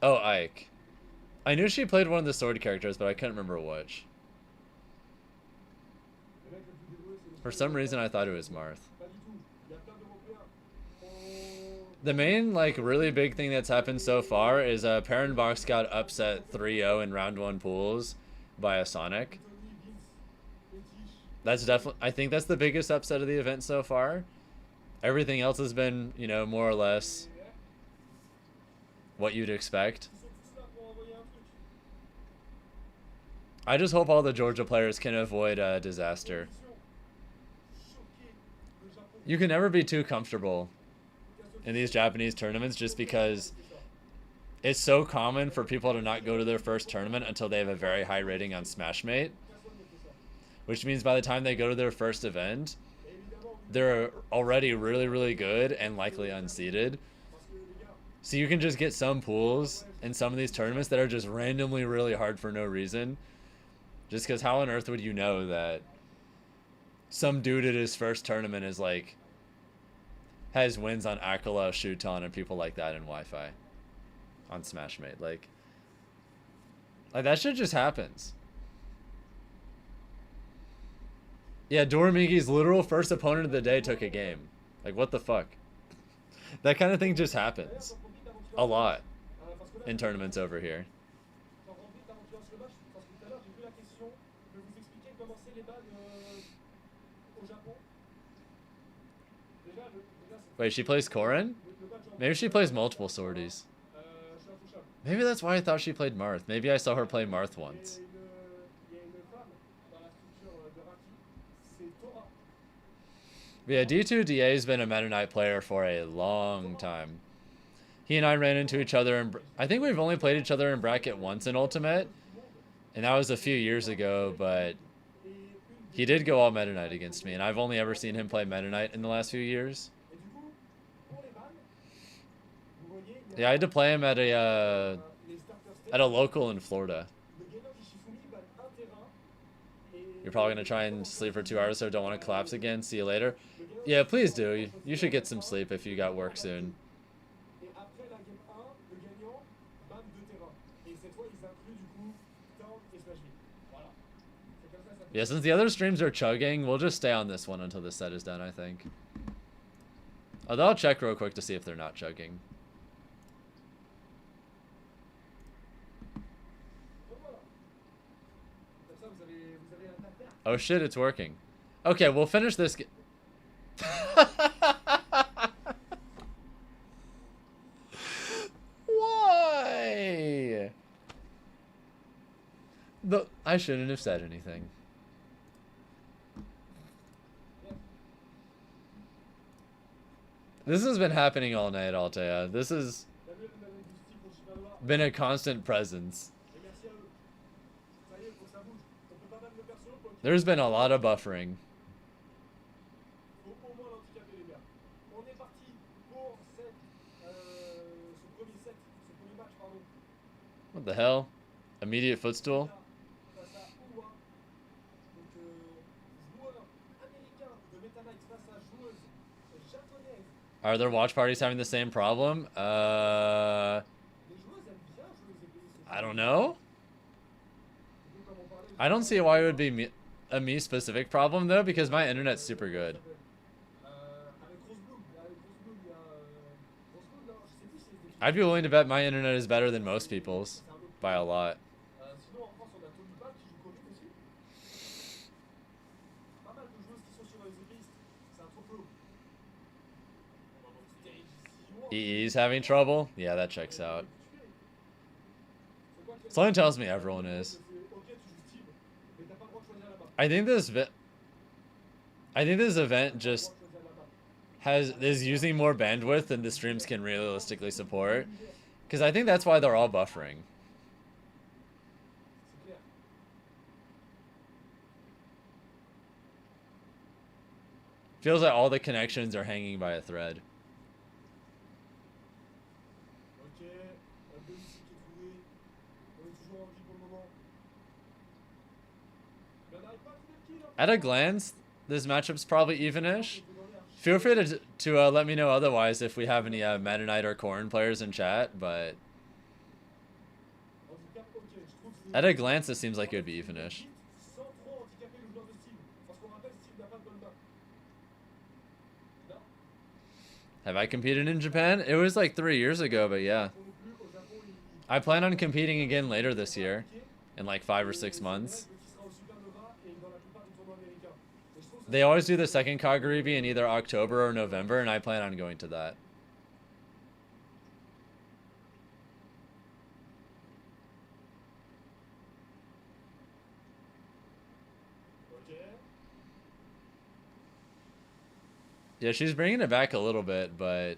Oh, Ike. I knew she played one of the sword characters, but I couldn't remember which. Le mec le plus dévoué, c'est le For some reason, I thought it was Marth. Pas du tout. Il y a plein d'Européens. The main, like, really big thing that's happened so far is Perrenbox got upset 3-0 in round 1 pools by a Sonic. Tony, Vince, Etiche. That's definitely, I think that's the biggest upset of the event so far. Everything else has been, you know, more or less what you'd expect. Ils sont tous là pour envoyer un truc. I just hope all the Georgia players can avoid disaster. Choqué le Japon. You can never be too comfortable in these Japanese tournaments just because it's so common for people to not go to their first tournament until they have a very high rating on Smashmate. Which means by the time they go to their first event, they're already really, really good and likely unseeded. So you can just get some pools in some of these tournaments that are just randomly really hard for no reason. Just because how on earth would you know that some dude at his first tournament is like, has wins on Acola, Shuton, and people like that in Wi-Fi on Smashmate. Like that shit just happens. Yeah, Dormigi's literal first opponent of the day took a game. Like, what the fuck? That kind of thing just happens a lot in tournaments over here. J'en profite avant que tu lances le match, parce que tout à l'heure j'ai vu la question de vous expliquer comment c'est les bans au Japon. Déjà, c'est Wait, she plays Korin? le match en Maybe she plays multiple sorties. je suis intouchable. Maybe that's why I thought she played Marth. Maybe I saw her play Marth once. Il y a une femme dans la structure de Raki, c'est Tora. Yeah, D2DA has been a Meta Knight player for a long time. He and I ran into each other, and I think we've only played each other in bracket once in Ultimate, and that was a few years ago, but he did go all Meta Knight against me, and I've only ever seen him play Meta Knight in the last few years. Et du coup, pour les bans, vous voyez, il y Yeah, I had to play him at les starter stage. a local in Florida. Le gagnant qui Shifumi ban un terrain. Et You're probably gonna try and sleep for 2 hours, so don't want to collapse again. See you later. Yeah, please do. You should get some sleep if you got work soon. Et après la game 1, le gagnant ban 2 terrains. Et cette fois, ils incluent du coup Tank et Smash V. Voilà. C'est comme ça. Yeah, since the other streams are chugging, we'll just stay on this one until this set is done, I think. Although I'll check real quick to see if they're not chugging. Donc voilà. Comme ça, vous avez un tapeur. Oh shit, it's working. Okay, we'll finish this. Why? I shouldn't have said anything. This has been happening all night, Altea. This has T'as vu, elle avait du style pour Shiba Noir. been a constant presence. Et merci à eux. Ça y est, faut que ça bouge. On peut pas ban le perso pour qu'il There's been a lot of buffering. faut au moins l'handicaper, les gars. On est parti pour ce premier set, ce premier match, pardon. What the hell? Immediate footstool? Face à Oua. Donc, joueur américain de Meta Knight face à joueuse japonaise. Are their watch parties having the same problem? Les joueuses aiment bien jouer les épées. I don't know. Du coup, comme on parlait, I don't see why it would be a me specific problem though, because my internet's super good. avec Rosebloom, il y a Rosebloom, il y a Rosebloom, non, je sais plus si c'est des I'd be willing to bet my internet is better than most people's by a lot. sinon en France on a Tony Pal qui joue Covid aussi. Pas mal de joueuses qui sont sur les épéistes, c'est un trop peu. On va voir stage 6 EE's having trouble? Yeah, that checks out. Sloan tells me everyone is. Ok, tu joues Steve, mais t'as pas le droit de choisir la map. I think I think this event just is using more bandwidth than the streams can realistically support. Because I think that's why they're all buffering. Feels like all the connections are hanging by a thread. At a glance, this matchup's probably even-ish. Feel free to let me know otherwise if we have any Meta Knight or Corrin players in chat, but at a glance, it seems like it would be even-ish. Have I competed in Japan? It was like 3 years ago, but yeah. I plan on competing again later this year, in like 5 or 6 months. They always do the second Kagaribi in either October or November, and I plan on going to that. Yeah, she's bringing it back a little bit, but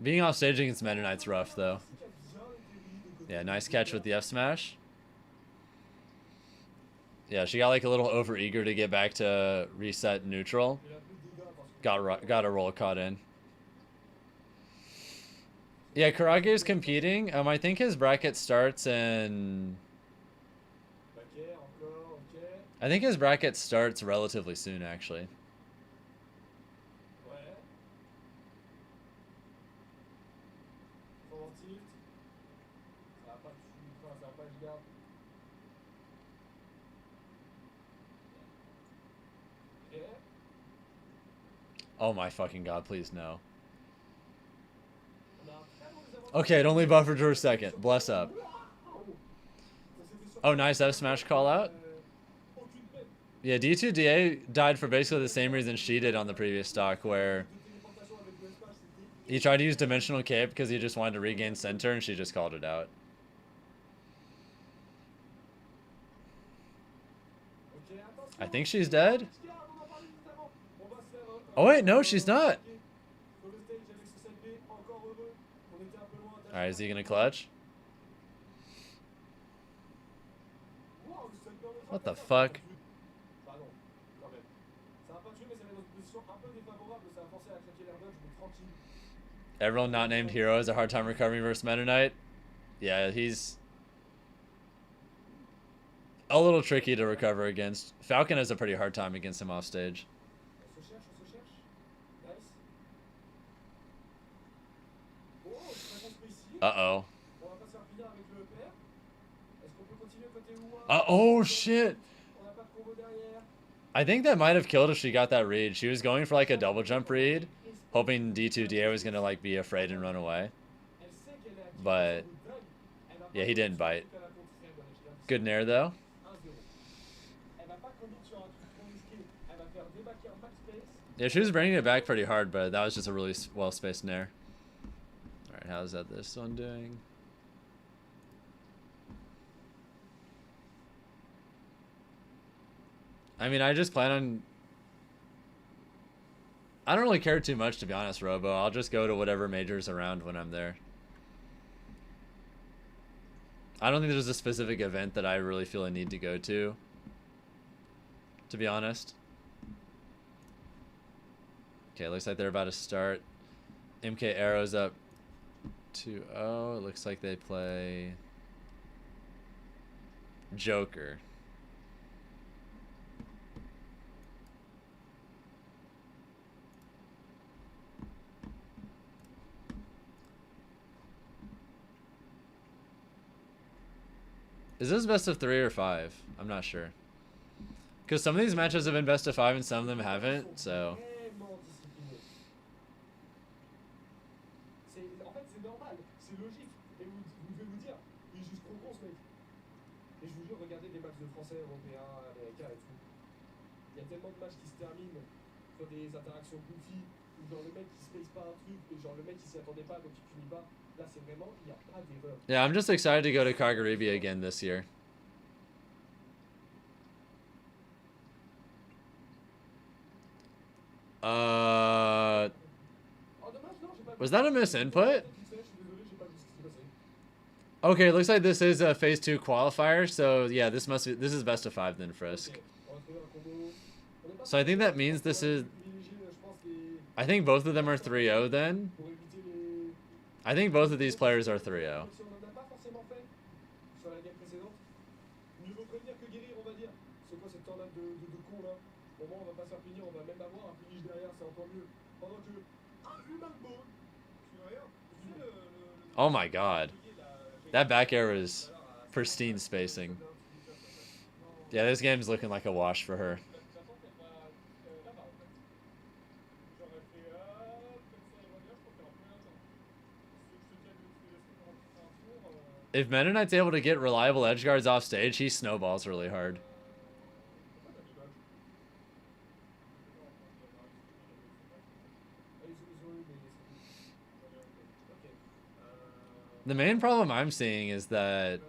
being off stage against Meta Knight's rough, though. Yeah, nice catch with the F smash. Yeah, she got like a little over eager to get back to reset neutral. Got a roll caught in. Yeah, Karaage is competing. I think his bracket starts in... I think his bracket starts relatively soon, actually. Oh my fucking god, please no. Okay, it only buffered for a second. Bless up. Oh, nice F smash call out. Yeah, D2DA died for basically the same reason she did on the previous stock, where he tried to use Dimensional Cape because he just wanted to regain center, and she just called it out. I think she's dead. Oh wait, no, she's not. Alright, is he gonna clutch? What the fuck? Everyone not named Hero has a hard time recovering versus Meta Knight. Yeah, he's a little tricky to recover against. Falcon has a pretty hard time against him off stage. Uh-oh. Oh, shit. I think that might have killed if she got that read. She was going for like a double jump read, hoping D2DA was going to like be afraid and run away. But yeah, he didn't bite. Good nair though. Yeah, she was bringing it back pretty hard, but that was just a really well-spaced nair. Alright, how's that this one doing? I mean, I just plan on... I don't really care too much, to be honest, Robo. I'll just go to whatever major's around when I'm there. I don't think there's a specific event that I really feel I need to go to be honest. Okay, looks like they're about to start. MKLeo's up 2-0. It looks like they play Joker. Is this best of 3 or 5? I'm not sure. Because some of these matches have been best of 5 and some of them haven't, so... Il y a tellement de matchs qui se terminent sur des interactions goofy où genre le mec qui space pas un truc, et genre le mec qui s'y attendait pas donc il punit pas. Là c'est vraiment, il n'y a pas d'erreur. Yeah, I'm just excited to go to Kagaribi again this year. Oh dommage, non, j'ai pas vu. Was that a misinput? Je suis désolé, j'ai pas vu ce qui s'est passé. Okay, it looks like this is a phase 2 qualifier, so yeah, this is best of 5 then, Frisk. Ok, on va trouver un combo. On est pas So I think that means this is, privilégié, je pense, les... I think both of them are 3-0 then. pour éviter les... I think both of these players are 3-0. Si on en a pas forcément fait sur la game précédente, mieux vaut prévenir que guérir, on va dire. C'est quoi cette tornade de con là? Au moins on va pas se faire punir, on va même avoir un finish derrière, c'est encore mieux. Pendant que un humain bone, tu vois rien. Tu sais Oh my god. That back air is pristine spacing. Yeah, this game's looking like a wash for her. If Meta Knight's able to get reliable edge guards off stage, he snowballs really hard. The main problem I'm seeing is that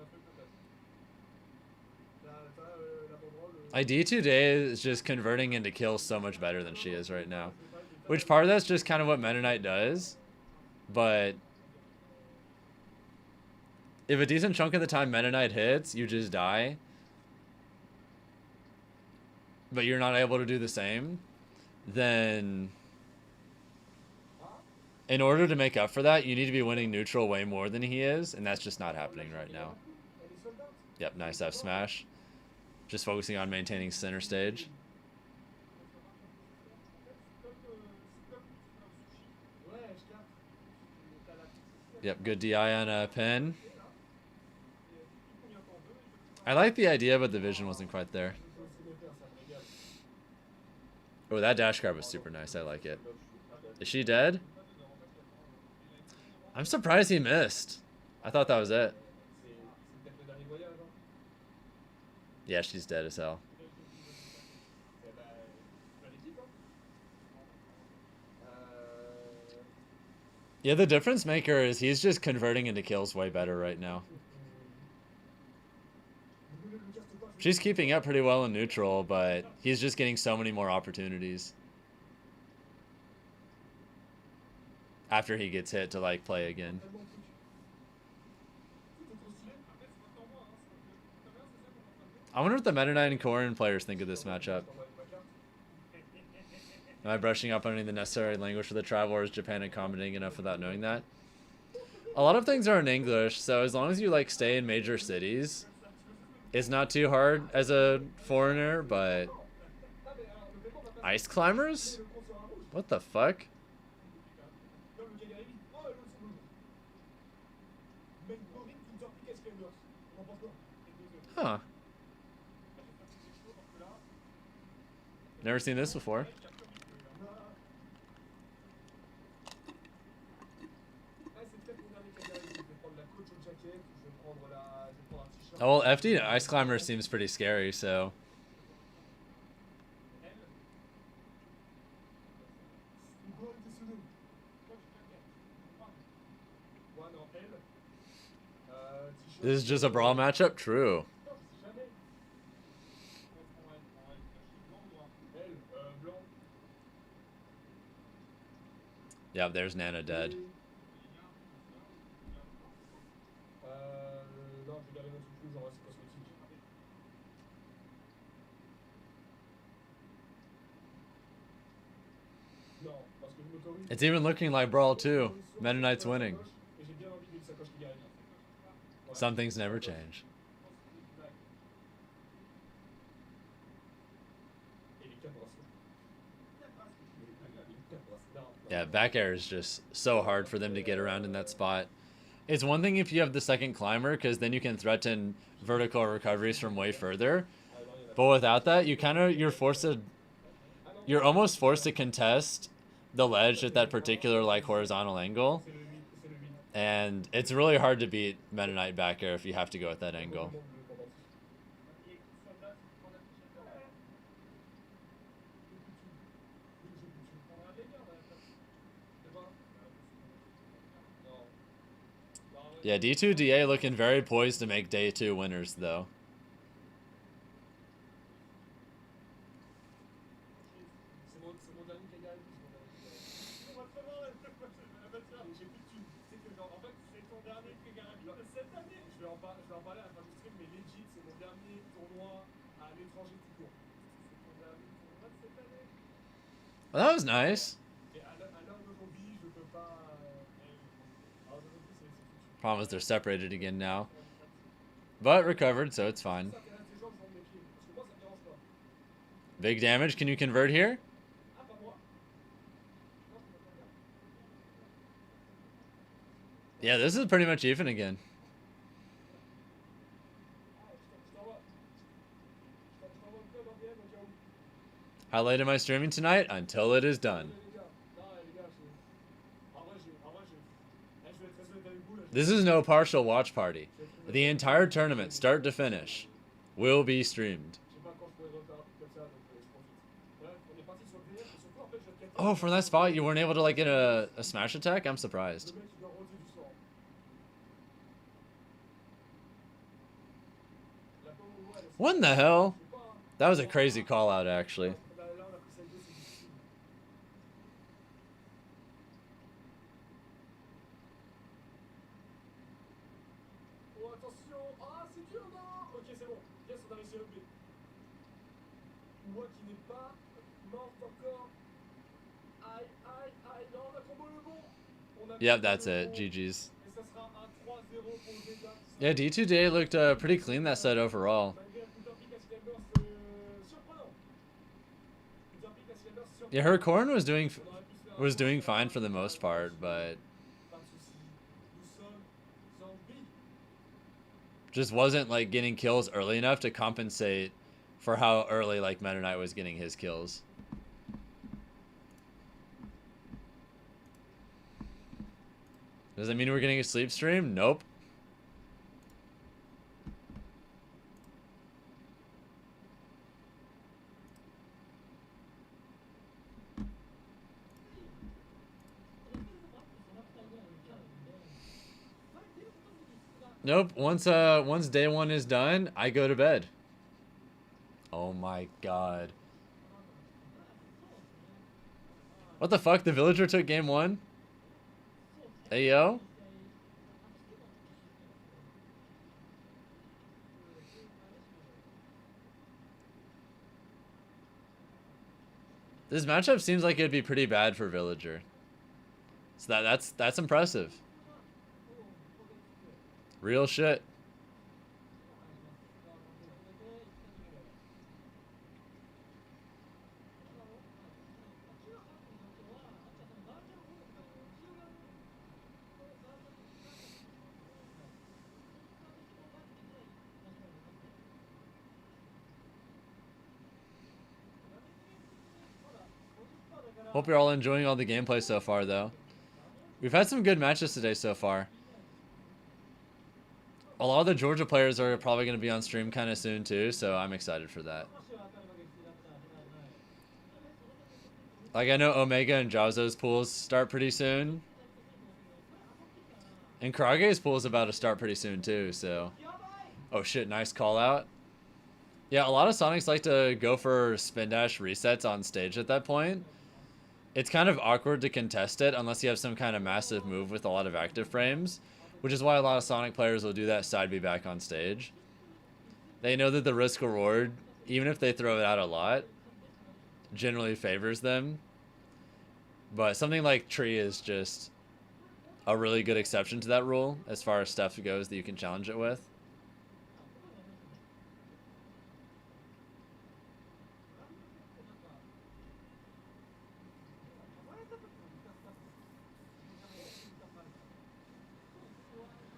ID today is just converting into kills so much better than she is right now. Which part of that's just kind of what Meta Knight does. But if a decent chunk of the time Meta Knight hits, you just die. But you're not able to do the same. Then in order to make up for that, you need to be winning neutral way more than he is, and that's just not happening right now. Yep, nice F smash. Just focusing on maintaining center stage. Yep, good DI on a pin. I like the idea, but the vision wasn't quite there. Oh, that dash guard was super nice. I like it. Is she dead? I'm surprised he missed. I thought that was it. Yeah, she's dead as hell. Yeah, the difference maker is he's just converting into kills way better right now. She's keeping up pretty well in neutral, but he's just getting so many more opportunities after he gets hit to like play again. I wonder what the Meta Knight and Corrin players think of this matchup. Am I brushing up on any of the necessary language for the tribe, or is Japan accommodating enough without knowing that? A lot of things are in English, so as long as you like stay in major cities, it's not too hard as a foreigner, but ice climbers? What the fuck? Huh. Never seen this before. Oh, well, FD Ice Climber seems pretty scary, so. This is just a brawl matchup? True. Yeah, there's Nana dead. It's even looking like Brawl 2. Meta Knight's winning. Some things never change. Yeah, back air is just so hard for them to get around in that spot. It's one thing if you have the second climber, because then you can threaten vertical recoveries from way further. But without that, you're almost forced to contest the ledge at that particular like horizontal angle. And it's really hard to beat Meta Knight back air if you have to go at that angle. Yeah, D2DA looking very poised to make day 2 winners, though. C'est mon dernier Kagaribi, c'est mon dernier Kagaribi. On va très loin, j'ai plus de thunes. Tu sais que genre, en fait, c'est ton dernier Kagaribi de cette année. Je vais en parler à la fin du stream, mais legit, c'est mon dernier tournoi à l'étranger tout court. C'est ton dernier tournoi de cette année. Well, that was nice. Et à l'heure d'aujourd'hui, je peux pas. Alors d'aujourd'hui, c'est foutu. Problem is they're separated again now. But recovered, so it's fine. Ça intéresse les gens de vendre mes pieds, parce que moi, ça me dérange pas. Big damage. Can you convert here? Ah, pas moi. Non, c'est pas bien. Yeah, this is pretty much even again. Je t'envoie le code en DM au cas où. How late am I streaming tonight? Until it is done. Les gars, non, les gars, en vrai, je vais être très honnête avec vous, là. This is no partial watch party. The entire tournament, start to finish, will be streamed. Je sais pas quand je pourrais refaire un truc comme ça, donc je profite. Bref, on est parti sur le délire, et surtout, en fait, je vais te capter. Oh, from that spot, you weren't able to like get a smash attack? I'm surprised. Le mec, il doit rôder du sang. La pomme au doigt, elle est- What in the hell? Je sais pas, hein. That was a crazy call out, actually. Là, on a pris celle-là, c'est difficile. Oh, attention! Ah, c'est dur, non! Ok, c'est bon. Yes, on a réussi à lever. Moi qui n'ai pas morte encore. Aïe, aïe, aïe. Non, on a combo le bon. On a Yep, combo that's le it. bon. GG's. Et ça sera un 3-0 pour le Vega. Yeah, D2DA looked pretty clean that set overall. Malgré un coup d'un pic à Skyler, surprenant. Coup d'un pic à Skyler, surprenant. Yeah, her corn was doing On aurait pu se faire un was doing point, fine for the most part, but pas de soucis. Nous sommes zombies. just wasn't like getting kills early enough to compensate for how early like Meta Knight was getting his kills. Does that mean we're getting a sleep stream? Nope. Nope. Once day 1 is done, I go to bed. Oh my god. What the fuck? The villager took game 1? Hey yo. This matchup seems like it'd be pretty bad for villager. So that's impressive. Real shit. Hope you're all enjoying all the gameplay so far, though. We've had some good matches today so far. A lot of the Georgia players are probably going to be on stream kind of soon, too, so I'm excited for that. Like, I know Omega and Jahzz0's pools start pretty soon. And Karaage's pool is about to start pretty soon, too, so... Oh, shit, nice call out. Yeah, a lot of Sonics like to go for spin dash resets on stage at that point. It's kind of awkward to contest it unless you have some kind of massive move with a lot of active frames, which is why a lot of Sonic players will do that side B back on stage. They know that the risk reward, even if they throw it out a lot, generally favors them. But something like Tree is just a really good exception to that rule as far as stuff goes that you can challenge it with.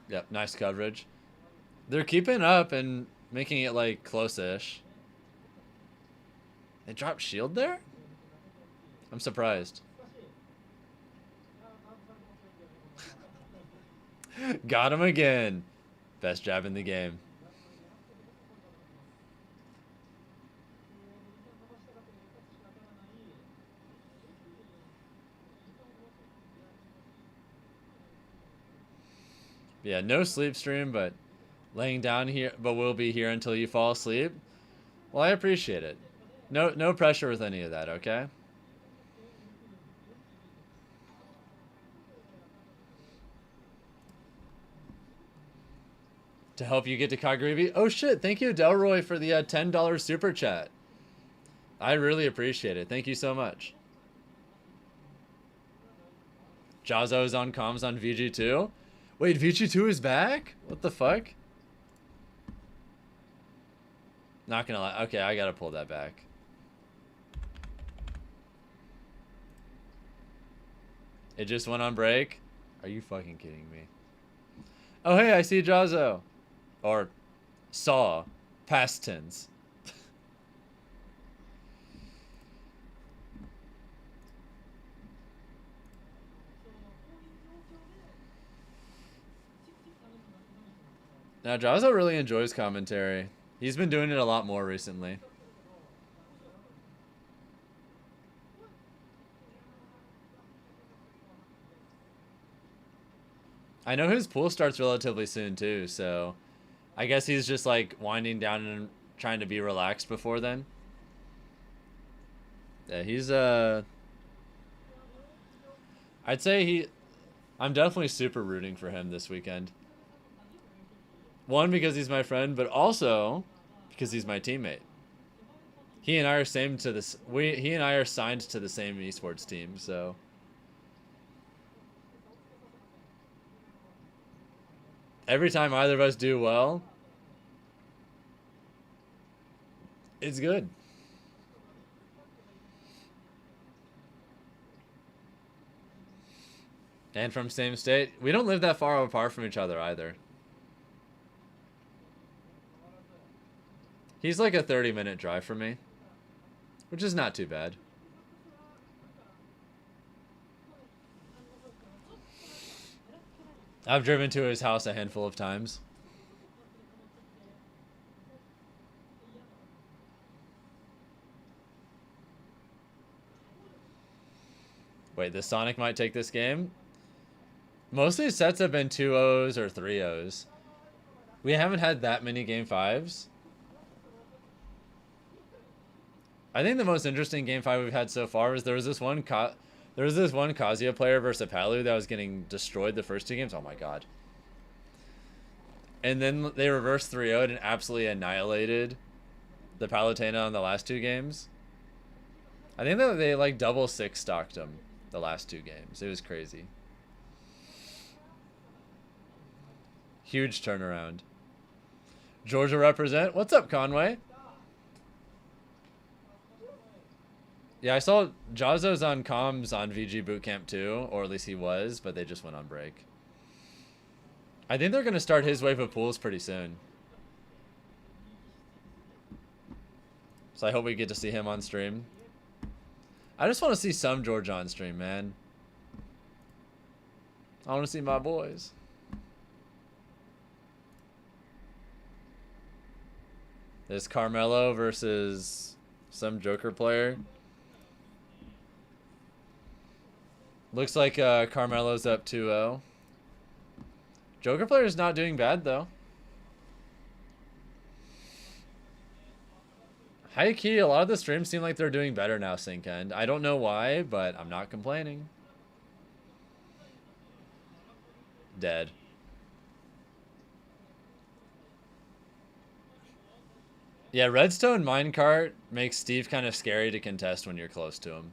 Yep, nice coverage. They're keeping up and making it like close-ish. They dropped shield there? I'm surprised. Got him again. Best jab in the game. Yeah, no sleep stream, but laying down here, but we'll be here until you fall asleep. Well, I appreciate it. No pressure with any of that, okay? To help you get to Kagaribi. Oh shit, thank you Delroy for the $10 super chat. I really appreciate it. Thank you so much. Jahzz0 is on comms on VG2. Wait, VG2 is back? What the fuck? Not gonna lie. Okay, I gotta pull that back. It just went on break? Are you fucking kidding me? Oh hey, I see Jahzz0. Or saw. Past tense. Now Jahzz0 really enjoys commentary. He's been doing it a lot more recently. I know his pool starts relatively soon too, so I guess he's just like winding down and trying to be relaxed before then. Yeah, he's I'd say I'm definitely super rooting for him this weekend. One, because he's my friend, but also because he's my teammate. He and I are signed to the same esports team, so every time either of us do well, it's good. And from same state. We don't live that far apart from each other either. He's like a 30-minute drive from me, which is not too bad. I've driven to his house a handful of times. Wait, the Sonic might take this game? Most of these sets have been 2-0s or 3-0s. We haven't had that many game 5s. I think the most interesting game 5 we've had so far is there was this one Kazuya player versus Palu that was getting destroyed the first 2 games. Oh my god. And then they reversed 3-0'd and absolutely annihilated the Palutena on the last 2 games. I think that they like double 6 stocked them the last 2 games. It was crazy. Huge turnaround. Georgia represent. What's up, Conway? Yeah, I saw Jahzz0's on comms on VG Bootcamp too, or at least he was, but they just went on break. I think they're going to start his wave of pools pretty soon. So I hope we get to see him on stream. I just want to see some Georgia on stream, man. I want to see my boys. There's Carmelo versus some Joker player. Looks like Carmelo's up 2-0. Joker player's not doing bad, though. High key, a lot of the streams seem like they're doing better now, Sync End. I don't know why, but I'm not complaining. Dead. Yeah, Redstone Minecart makes Steve kind of scary to contest when you're close to him.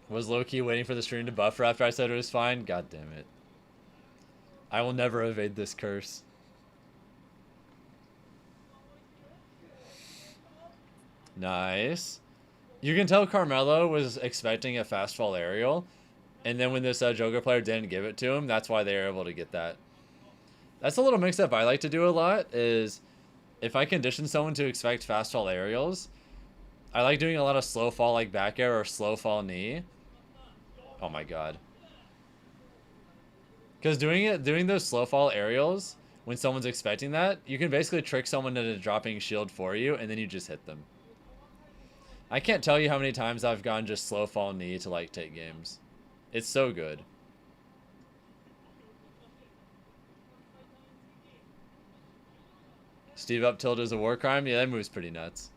Was low-key waiting for the stream to buffer after I said it was fine? God damn it. I will never evade this curse. Nice. You can tell Carmelo was expecting a fast fall aerial, and then when this Joker player didn't give it to him, that's why they were able to get that. That's a little mix-up I like to do a lot, is if I condition someone to expect fast fall aerials, I like doing a lot of slow fall like back air or slow fall knee. Oh my god. Because doing those slow fall aerials when someone's expecting that, you can basically trick someone into dropping shield for you, and then you just hit them. I can't tell you how many times I've gone just slow fall knee to like take games. It's so good. Steve up tilt is a war crime? Yeah, that move's pretty nuts.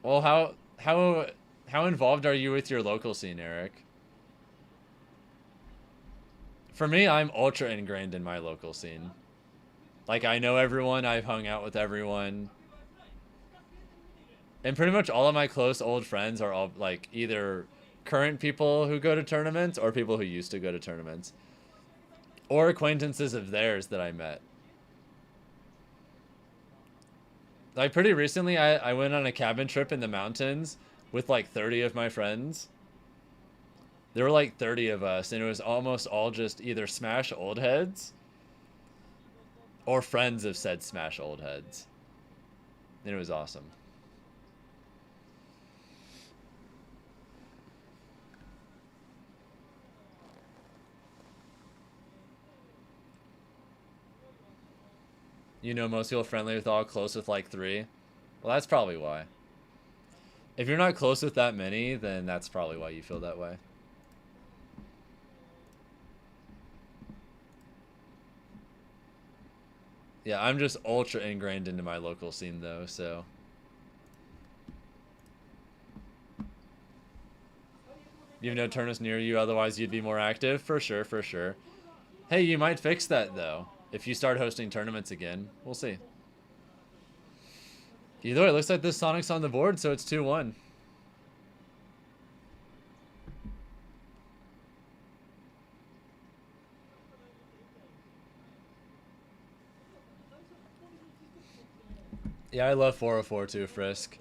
Well, how involved are you with your local scene, Eric? For me, I'm ultra ingrained in my local scene. Like, I know everyone, I've hung out with everyone. And pretty much all of my close old friends are all, like, either current people who go to tournaments or people who used to go to tournaments. Or acquaintances of theirs that I met. Like, pretty recently, I went on a cabin trip in the mountains with, like, 30 of my friends. There were, like, 30 of us, and it was almost all just either Smash old heads or friends of said Smash old heads. And it was awesome. You know, most people friendly with all, close with like 3. Well, that's probably why. If you're not close with that many, then that's probably why you feel that way. Yeah, I'm just ultra ingrained into my local scene though, so. You have no tournaments near you, otherwise you'd be more active? For sure, for sure. Hey, you might fix that though. If you start hosting tournaments again, we'll see. Either way, it looks like this Sonic's on the board, so it's 2-1. Yeah, I love 404 too, Frisk.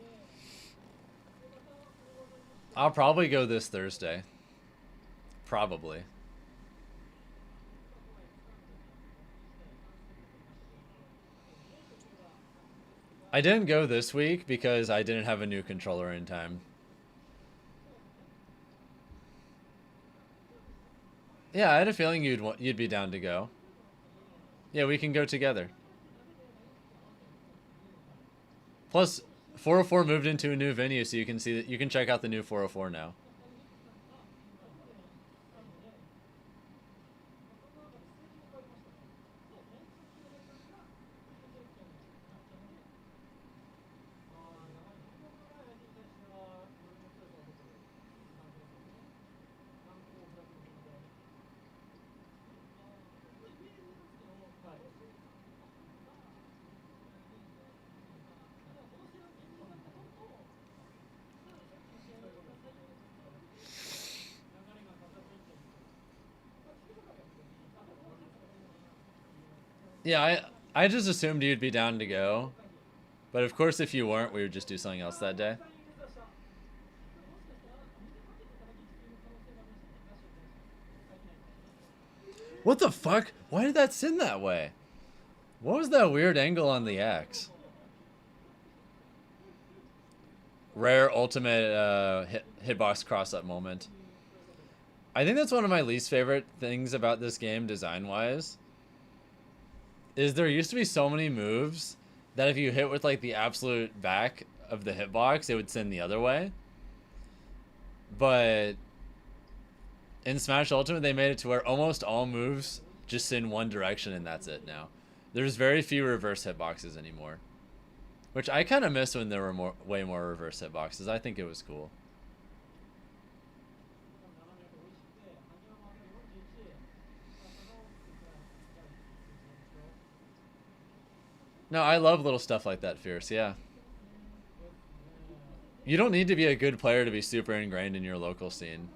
I'll probably go this Thursday. Probably. I didn't go this week because I didn't have a new controller in time. Yeah, I had a feeling you'd be down to go. Yeah, we can go together. Plus, 404 moved into a new venue, so you can see that you can check out the new 404 now. Yeah, I just assumed you'd be down to go. But of course, if you weren't, we would just do something else that day. What the fuck? Why did that sin that way? What was that weird angle on the X? Rare ultimate hitbox cross-up moment. I think that's one of my least favorite things about this game design-wise. Is there used to be so many moves that if you hit with like the absolute back of the hitbox, it would send the other way. But in Smash Ultimate, they made it to where almost all moves just send one direction and that's it now. There's very few reverse hitboxes anymore. Which I kind of miss when there were way more reverse hitboxes. I think it was cool. No, I love little stuff like that, Fierce, yeah. You don't need to be a good player to be super ingrained in your local scene.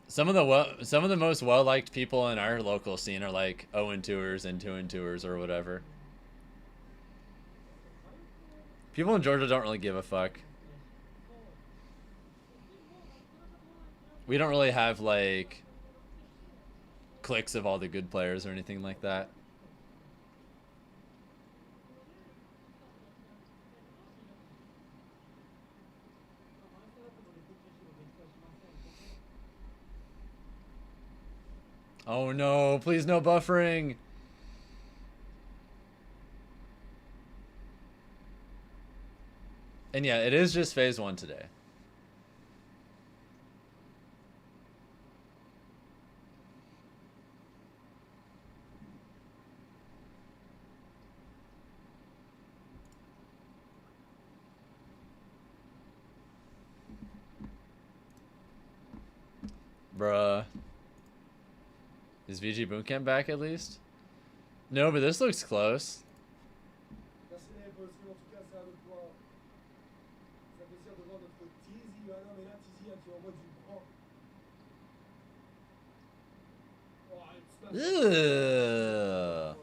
Some of the most well-liked people in our local scene are like 0-2ers and 2-2ers or whatever. People in Georgia don't really give a fuck. We don't really have, like, cliques of all the good players or anything like that. Oh no, please no buffering. And yeah, it is just phase 1 today. Bruh. Is VG Bootcamp back at least? No, but this looks close. Merci les boss, en tout cas c'est un autre point. Ça fait plaisir de voir notre Tizi. Ah non mais là Tizi tu envoies du grand. Ugh.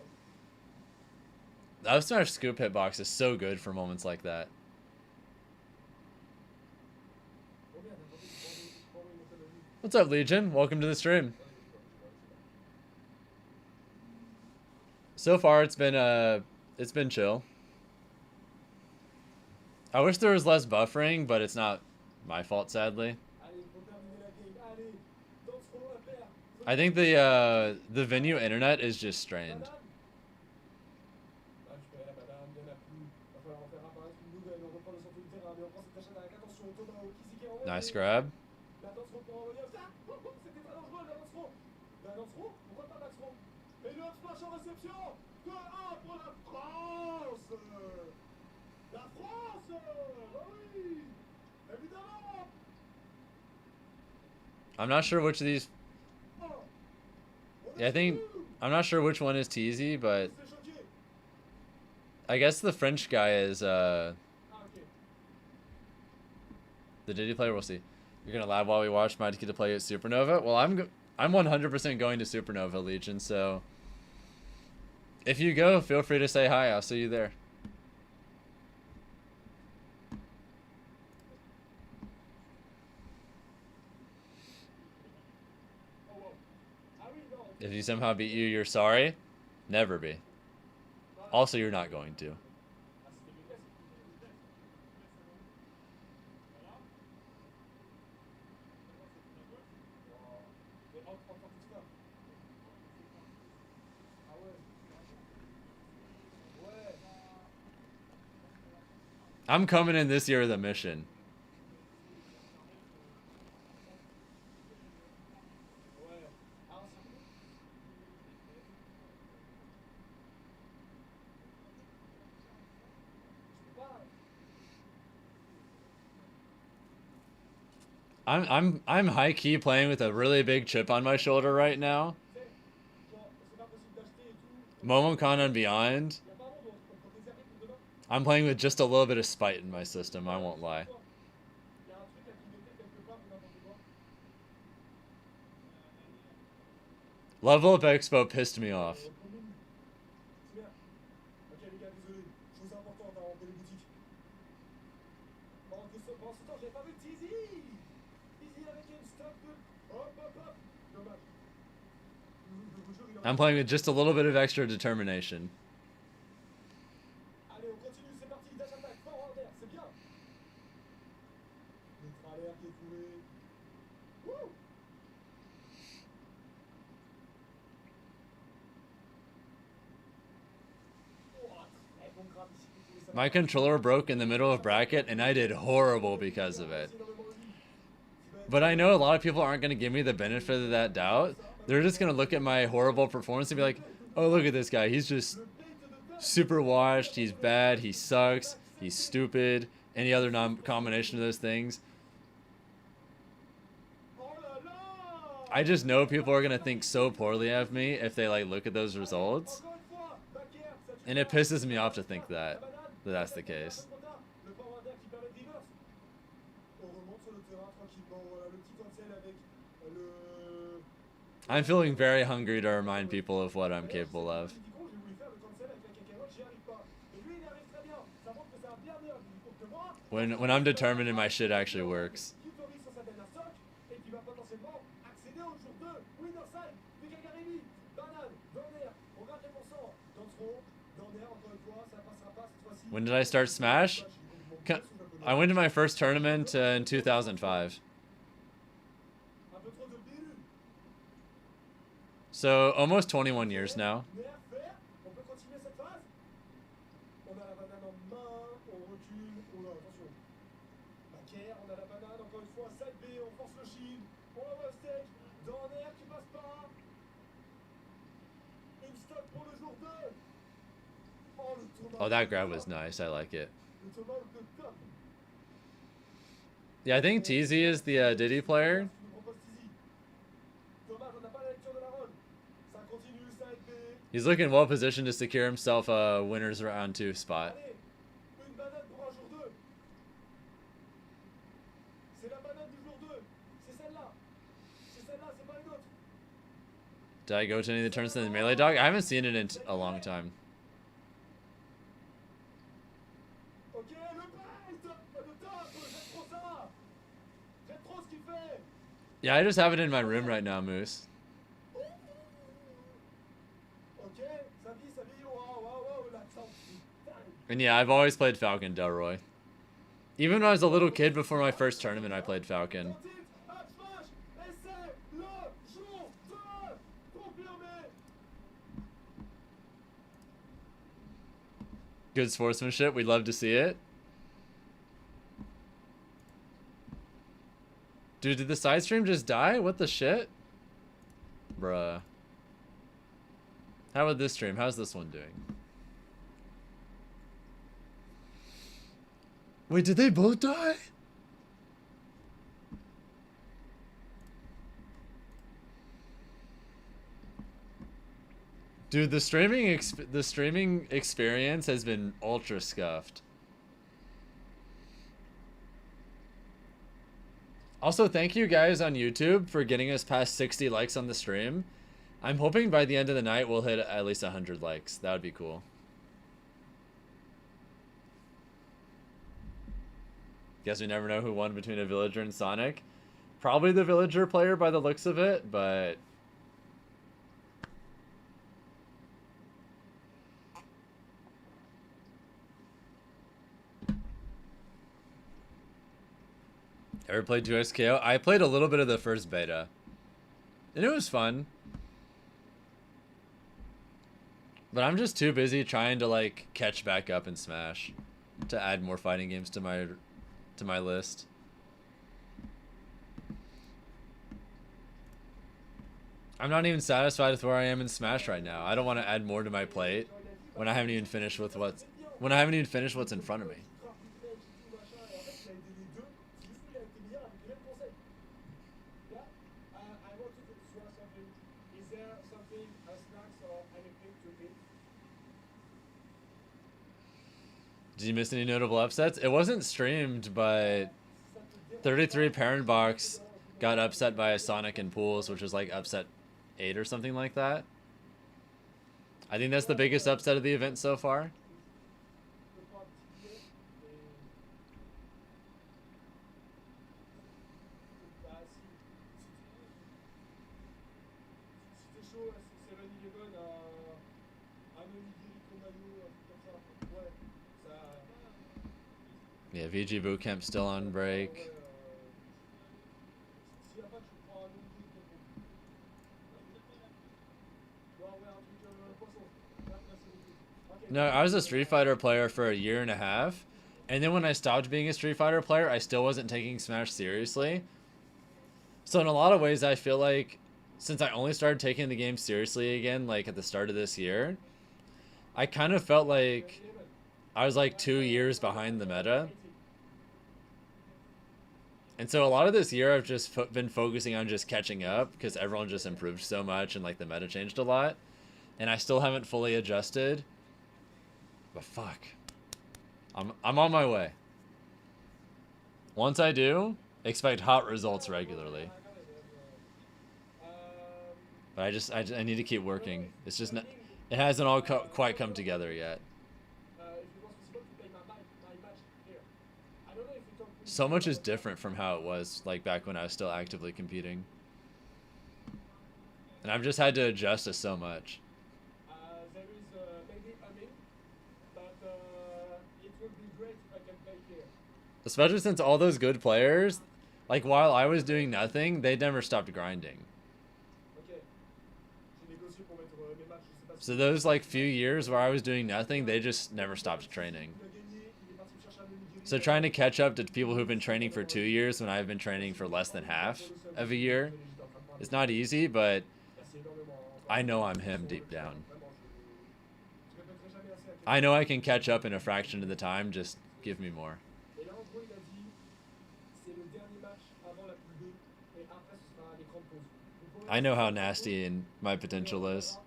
Up smash scoop hitbox is so good for moments like that. What's up, Legion? Welcome to the stream. So far, it's been chill. I wish there was less buffering, but it's not my fault, sadly. I think the venue internet is just strained. Nice grab. I'm not sure which of these. Yeah, I'm not sure which one is TZ, but I guess the French guy is the Diddy player. We'll see. You're gonna lab while we watch. Might get to play at Supernova. Well, I'm 100% going to Supernova, Legion. So if you go, feel free to say hi. I'll see you there. If you somehow beat you, you're sorry. Never be. Also, you're not going to. I'm coming in this year with a mission. I'm high key playing with a really big chip on my shoulder right now. Momocon and beyond. I'm playing with just a little bit of spite in my system, I won't lie. Level Up Expo pissed me off. I'm playing with just a little bit of extra determination. My controller broke in the middle of bracket, and I did horrible because of it. But I know a lot of people aren't going to give me the benefit of that doubt. They're just going to look at my horrible performance and be like, oh, look at this guy. He's just super washed. He's bad. He sucks. He's stupid. Any other combination of those things. I just know people are going to think so poorly of me if they like look at those results. And it pisses me off to think that that's the case. I'm feeling very hungry to remind people of what I'm capable of. When I'm determined and my shit actually works. Qui autorise sur sa dernière stock et qui va potentiellement accéder au jour 2. Winner side, de Kagaribi, banane, Donner, on regarde les pourcents. Donner, encore une fois, ça passera pas cette fois-ci. When did I start Smash? I went to my first tournament in 2005. Un peu trop de billes. So almost 21 years now. Nerf, vert, on peut continuer cette phase. On a la banane en main, on recule, oh là, attention. Backer, on a la banane, encore une fois, side B, on force le shield, on va au stage, Donner qui passe pas. Une stock pour le jour 2. Oh, le tournoi. Oh, that grab was nice. I like it. Le tournoi de top. Yeah, I think TZ is the Diddy player. Dommage, on n'a pas la lecture de la run. Ça continue, side B. He's looking well positioned to secure himself a winner's round 2 spot. Allez, une banane pour un jour 2. C'est la banane du jour 2. C'est celle-là. C'est celle-là, c'est pas une autre. Did I go to any of the tournaments in the Melee Dog? I haven't seen it in a long time. Ok, le top, j'aime trop ça. J'aime trop ce qu'il fait. Yeah, I just have it in my room right now, Moose. Ok, ça vit, waouh, l'accent. And yeah, I've always played Falcon, Delroy. Even when I was a little kid before my first tournament, I played Falcon. Good sportsmanship. We'd love to see it. Dude, did the side stream just die? What the shit? Bruh. How about this stream? How's this one doing? Wait, did they both die? Dude, the streaming experience has been ultra scuffed. Also, thank you guys on YouTube for getting us past 60 likes on the stream. I'm hoping by the end of the night we'll hit at least 100 likes. That would be cool. Guess we never know who won between a villager and Sonic. Probably the villager player by the looks of it, but... Ever played 2XKO? I played a little bit of the first beta. And it was fun. But I'm just too busy trying to like catch back up and Smash to add more fighting games to my list. I'm not even satisfied with where I am in Smash right now. I don't want to add more to my plate when I haven't even finished with what's in front of me. Did you miss any notable upsets? It wasn't streamed, but 33 Parent Box got upset by a Sonic and Pools, which was like upset 8 or something like that. I think that's the biggest upset of the event so far. Yeah, VG Bootcamp still on break. No, I was a Street Fighter player for a year and a half. And then when I stopped being a Street Fighter player, I still wasn't taking Smash seriously. So in a lot of ways, I feel like since I only started taking the game seriously again, like at the start of this year, I kind of felt like I was like 2 years behind the meta. And so a lot of this year I've just been focusing on just catching up because everyone just improved so much and like the meta changed a lot. And I still haven't fully adjusted. But fuck. I'm on my way. Once I do, expect hot results regularly. But I need to keep working. It's just not, it hasn't all quite come together yet. So much is different from how it was like back when I was still actively competing. And I've just had to adjust to so much. There is maybe a link, but it would be great if I can play here. Especially since all those good players, like while I was doing nothing, they never stopped grinding. So those like few years where I was doing nothing, they just never stopped training. So trying to catch up to people who've been training for 2 years when I've been training for less than half of a year, it's not easy, but I know I'm him deep down. I know I can catch up in a fraction of the time, just give me more. I know how nasty and my potential is.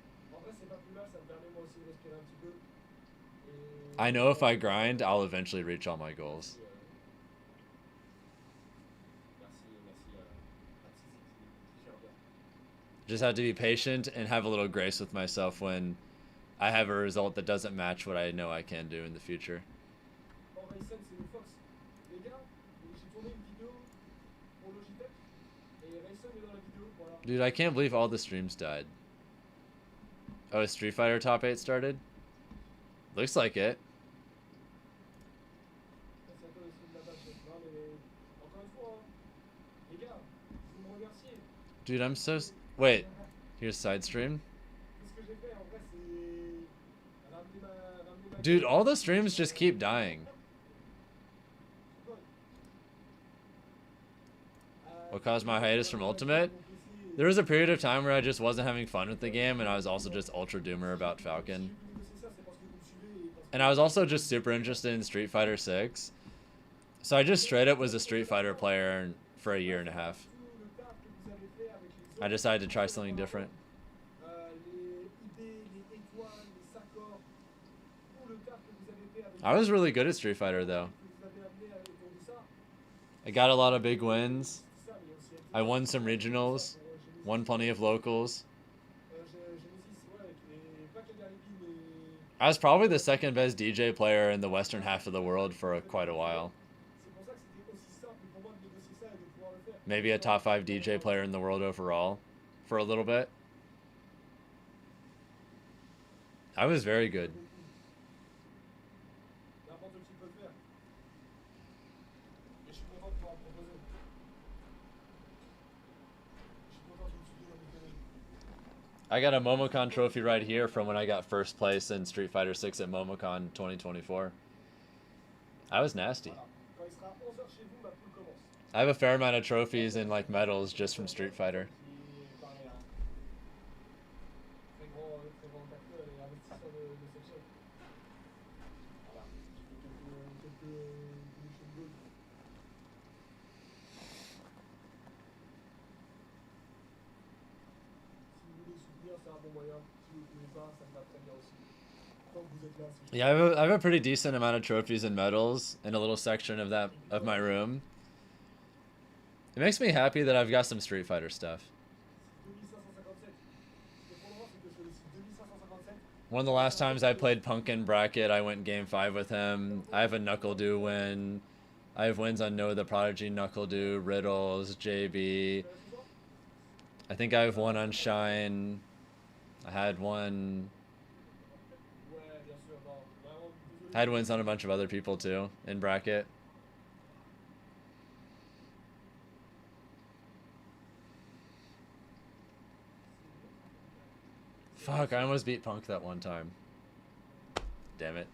I know if I grind, I'll eventually reach all my goals. Just have to be patient and have a little grace with myself when I have a result that doesn't match what I know I can do in the future. Dude, I can't believe all the streams died. Oh, Street Fighter Top 8 started? Looks like it. Dude, I'm so... Wait, here's side stream. Dude, all the streams just keep dying. What caused my hiatus from Ultimate? There was a period of time where I just wasn't having fun with the game, and I was also just ultra doomer about Falcon. And I was also just super interested in Street Fighter 6. So I just straight up was a Street Fighter player for a year and a half. I decided to try something different. I was really good at Street Fighter though. I got a lot of big wins. I won some regionals, won plenty of locals. I was probably the second best DJ player in the western half of the world for quite a while. Maybe a top 5 DJ player in the world overall for a little bit. I was very good. I got a Momocon trophy right here from when I got first place in Street Fighter 6 at Momocon 2024. I was nasty. I have a fair amount of trophies and like medals just from Street Fighter. Yeah, I have a pretty decent amount of trophies and medals in a little section of my room. It makes me happy that I've got some Street Fighter stuff. One of the last times I played Pumpkin Bracket, I went Game 5 with him. I have a Knuckle Dew win. I have wins on Noah the Prodigy, Knuckle Dew, Riddles, JB. I think I have one on Shine. I had one... I had wins on a bunch of other people too, in Bracket. Fuck, I almost beat Punk that one time. Damn it.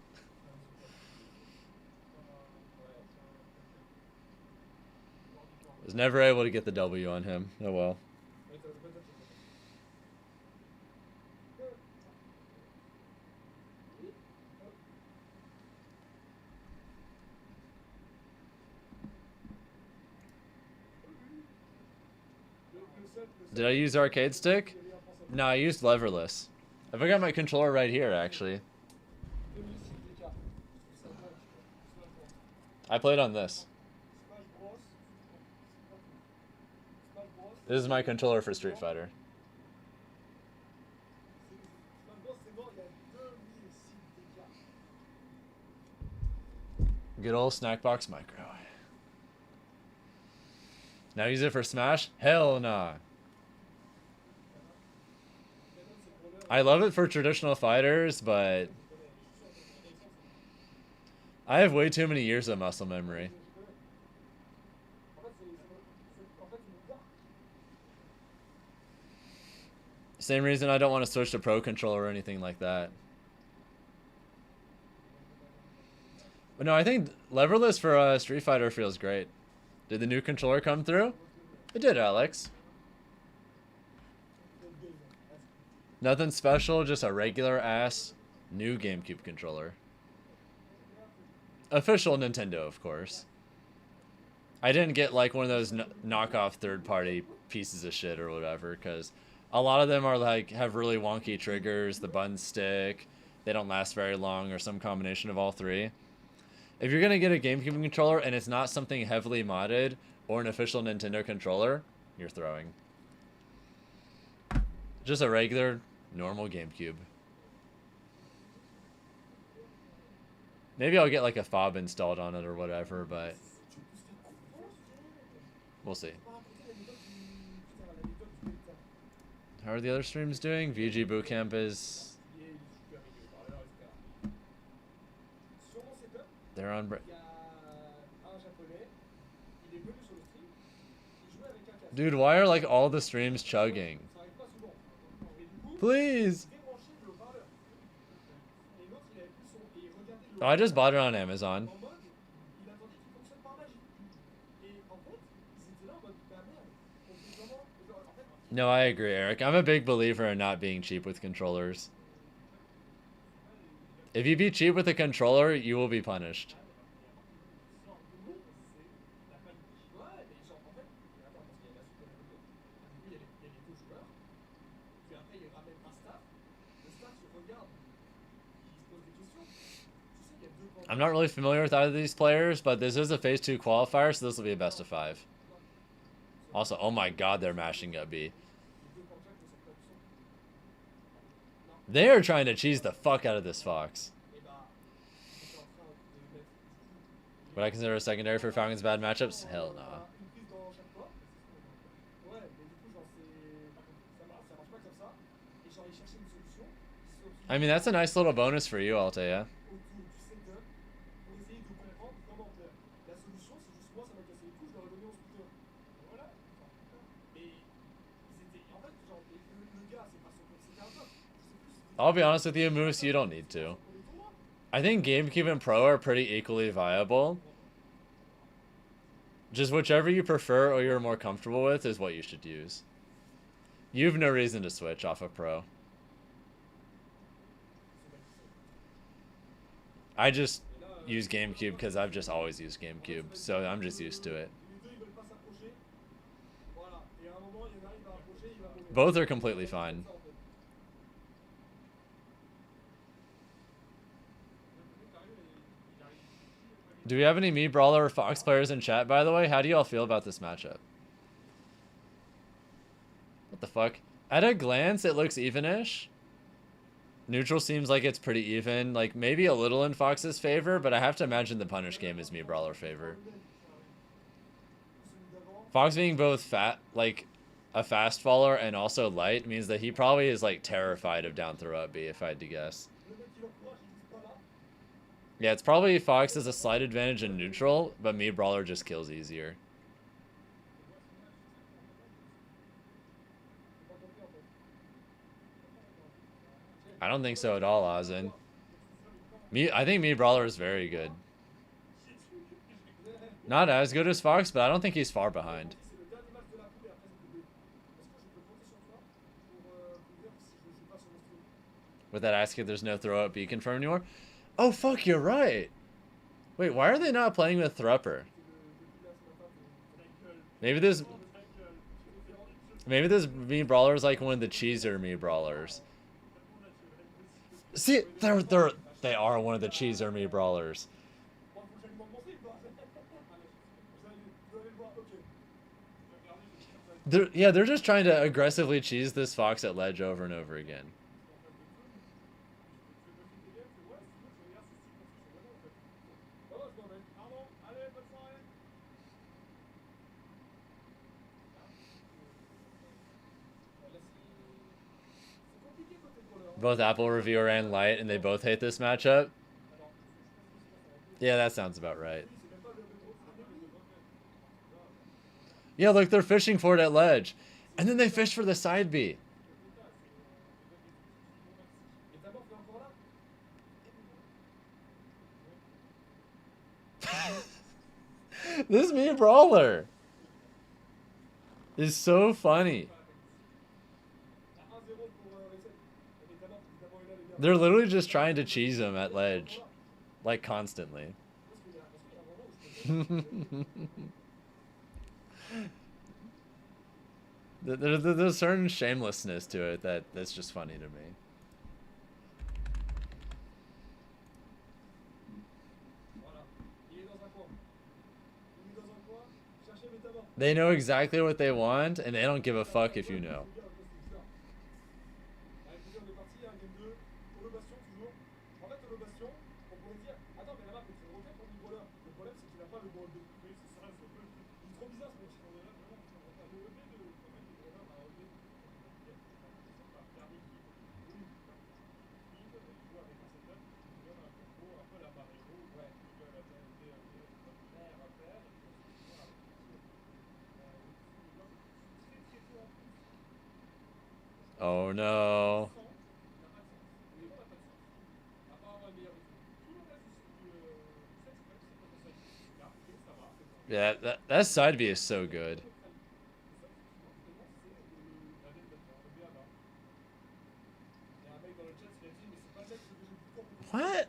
Was never able to get the W on him. Oh well. Did I use arcade stick? No, I used leverless. I've got my controller right here, actually. I played on this. This is my controller for Street Fighter. Good old Snackbox Micro. Now use it for Smash? Hell nah. I love it for traditional fighters, but I have way too many years of muscle memory. Same reason I don't want to switch to Pro Controller or anything like that. But no, I think leverless for Street Fighter feels great. Did the new controller come through? It did, Alex. Nothing special, just a regular ass new GameCube controller. Official Nintendo, of course. I didn't get like one of those knockoff third-party pieces of shit or whatever, because a lot of them are like have really wonky triggers, the buttons stick, they don't last very long, or some combination of all three. If you're gonna get a GameCube controller and it's not something heavily modded or an official Nintendo controller, you're throwing. Just a regular, normal GameCube. Maybe I'll get like a fob installed on it or whatever, but we'll see. How are the other streams doing? VG Bootcamp is... They're on break. Dude, why are like all the streams chugging? Please! Oh, I just bought it on Amazon. No, I agree, Eric. I'm a big believer in not being cheap with controllers. If you be cheap with a controller, you will be punished. I'm not really familiar with either of these players, but this is a Phase 2 qualifier, so this will be a best of 5. Also, oh my god, they're mashing up B. They are trying to cheese the fuck out of this Fox. Would I consider a secondary for Falcon's bad matchups? Hell no. I mean, that's a nice little bonus for you, I'll tell ya. I'll be honest with you, Moose, you don't need to. I think GameCube and Pro are pretty equally viable. Just whichever you prefer or you're more comfortable with is what you should use. You have no reason to switch off of Pro. I just use GameCube because I've just always used GameCube, so I'm just used to it. Both are completely fine. Do we have any Me Brawler or Fox players in chat, by the way? How do y'all feel about this matchup? What the fuck? At a glance, it looks even-ish. Neutral seems like it's pretty even. Like, maybe a little in Fox's favor, but I have to imagine the punish game is Me Brawler favor. Fox being both like a fast faller and also light means that he probably is like terrified of down throw up B, if I had to guess. Yeah, it's probably Fox has a slight advantage in neutral, but Me Brawler just kills easier. I don't think so at all, Ozin. I think Me Brawler is very good. Not as good as Fox, but I don't think he's far behind. With that ask if there's no throw up B confirmed anymore. Oh fuck, you're right. Wait, why are they not playing with Thrupper? Maybe this Me Brawler is like one of the cheeser Me Brawlers. See, they are one of the cheeser Me Brawlers. They're just trying to aggressively cheese this Fox at ledge over and over again. Both Apple reviewer and Light, and they both hate this matchup. Yeah, that sounds about right. Yeah, look, they're fishing for it at ledge. And then they fish for the side B. This me brawler is so funny. They're literally just trying to cheese him at ledge, like constantly. There's a certain shamelessness to it that's just funny to me. They know exactly what they want, and they don't give a fuck if you know. Oh no. Yeah, that side B is so good. What?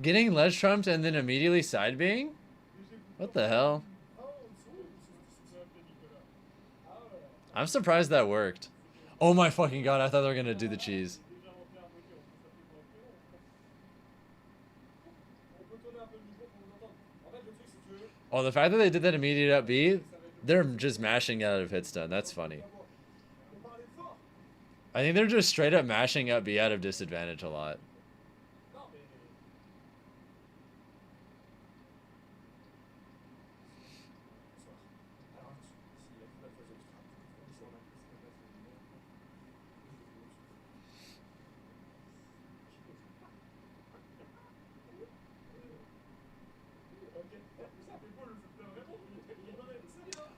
Getting ledge trumped and then immediately side Bing? What the hell? I'm surprised that worked. Oh my fucking god, I thought they were gonna do the cheese. Oh, the fact that they did that immediate up B, they're just mashing out of hit stun. That's funny. I think they're just straight up mashing up B out of disadvantage a lot.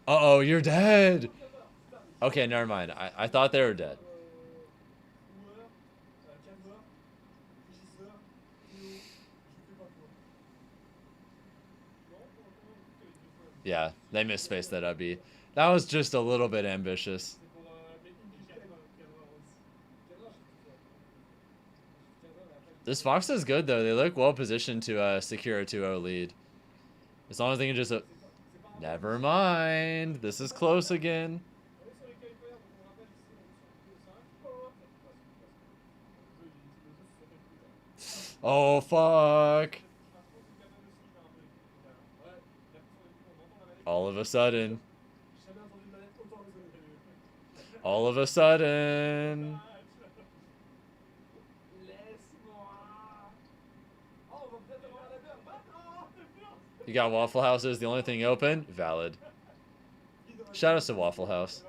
Uh-oh, you're dead. Okay, never mind. I thought they were dead. Yeah, they misspaced that up B. That was just a little bit ambitious. This Fox is good, though. They look well positioned to secure a 2-0 lead. As long as they can just... Never mind. This is close again. Oh, fuck. All of a sudden. All of a sudden. You got Waffle Houses, the only thing open? Valid. Shout out to Waffle House.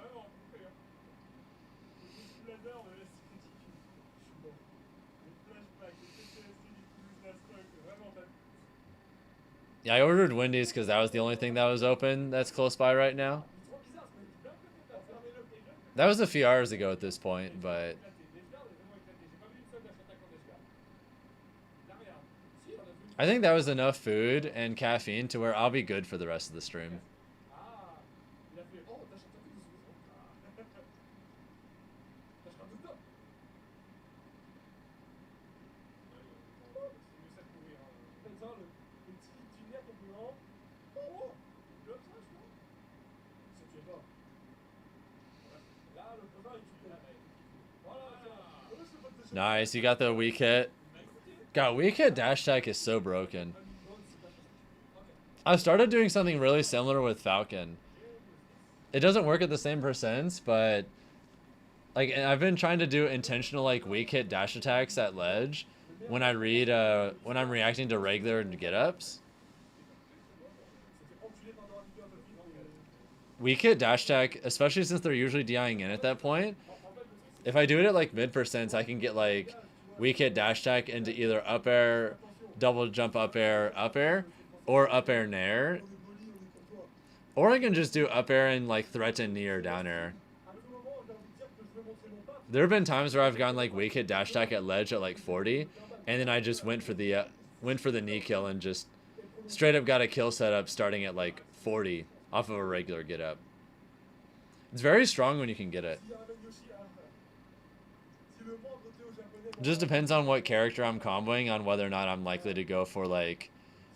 Yeah, I ordered Wendy's because that was the only thing that was open that's close by right now. That was a few hours ago at this point, but... I think that was enough food and caffeine to where I'll be good for the rest of the stream. Nice, you got the weak hit. God, weak hit dash attack is so broken. I've started doing something really similar with Falcon. It doesn't work at the same percents, but like I've been trying to do intentional like weak hit dash attacks at ledge when I read when I'm reacting to regular and get ups. Weak hit dash attack, especially since they're usually DIing in at that point, If I do it at like mid percents, I can get like weak hit dash attack into either up air, double jump up air, or up air nair. Or I can just do up air and like threaten knee or down air. There have been times where I've gone like weak hit dash attack at ledge at like 40, and then I just went for the knee kill and just straight up got a kill setup starting at like 40 off of a regular get up. It's very strong when you can get it. It just depends on what character I'm comboing on whether or not I'm likely to go for like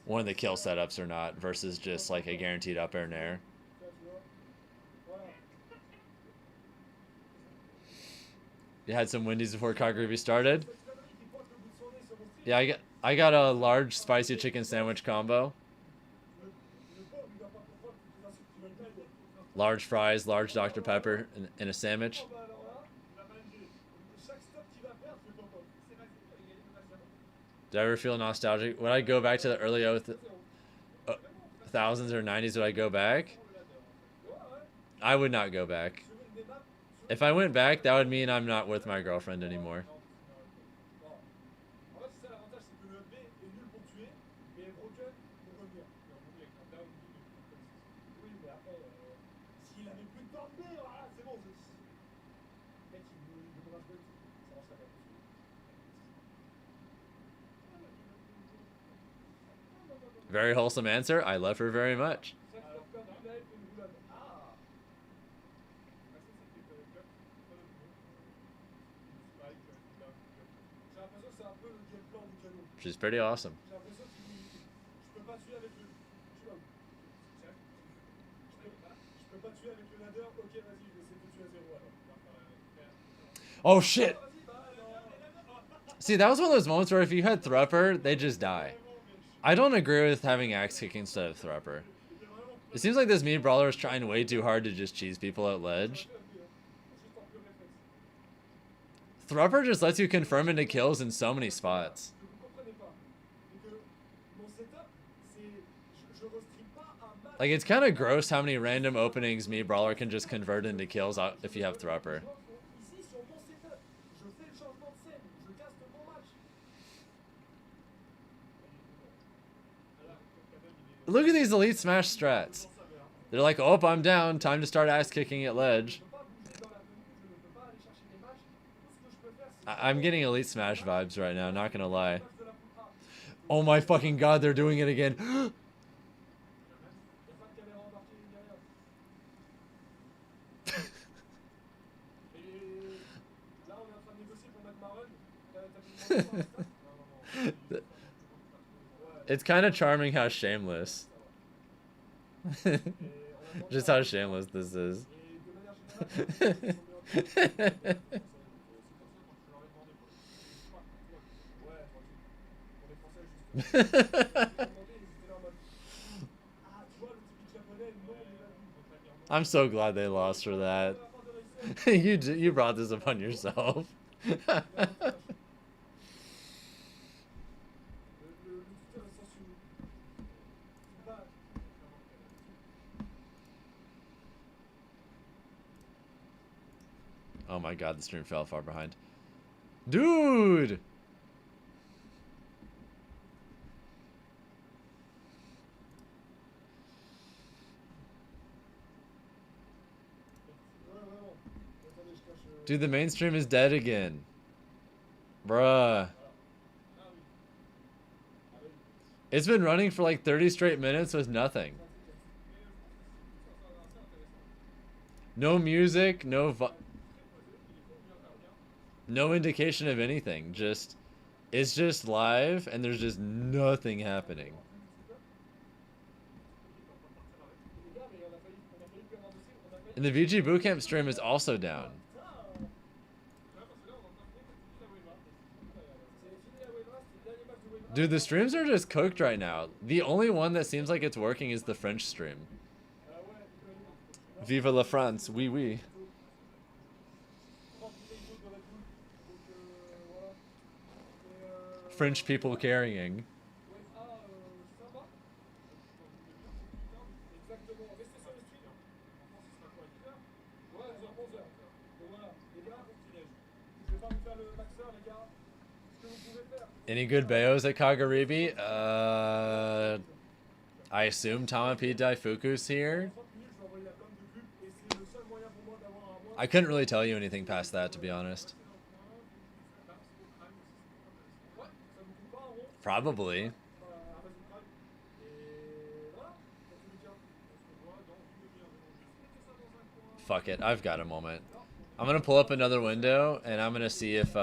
one of the kill setups or not versus just like a guaranteed up air nair. You had some Wendy's before Kagaribi started? Yeah, I got a large spicy chicken sandwich combo. Large fries, large Dr. Pepper in a sandwich. Did I ever feel nostalgic? Would I go back to the early thousands or 90s? Would I go back? I would not go back. If I went back, that would mean I'm not with my girlfriend anymore. Very wholesome answer. I love her very much. She's pretty awesome. Oh shit! See, that was one of those moments where if you had Thrupper, they just die. I don't agree with having axe kick instead of Thrupper. It seems like this meme brawler is trying way too hard to just cheese people at ledge. Thrupper just lets you confirm into kills in so many spots. Like, it's kind of gross how many random openings me brawler can just convert into kills if you have Thrupper. Look at these elite smash strats. They're like, oh, I'm down. Time to start ass kicking at ledge. I'm getting elite smash vibes right now, not gonna lie. Oh my fucking god, they're doing it again. It's kind of charming how shameless. Just how shameless this is. I'm so glad they lost for that. You brought this upon yourself. Oh my god, the stream fell far behind. Dude! Dude, the mainstream is dead again. Bruh. It's been running for like 30 straight minutes with nothing. No music, no indication of anything. It's just live and there's just nothing happening. And the VG Bootcamp stream is also down. Dude, the streams are just cooked right now. The only one that seems like it's working is the French stream. Vive la France, oui oui. French people carrying. vais pas vous faire le maxeur, les gars. Ce que vous pouvez faire. Any good Bayos at Kagaribi? I assume Tamapi Daifuku's here. 30 minutes, je vais envoyer la blinde de pub et c'est le seul moyen pour moi d'avoir un mois. I couldn't really tell you anything past that, to be honest. Ouais, ça vous coûte pas un rond. Probably. Amazon Prime. Et voilà. Dans tous les cas, on se revoit dans une demi-heure. Mettez ça dans un coin. Fuck it, I've got a moment. I'm gonna pull up another window and I'm gonna see if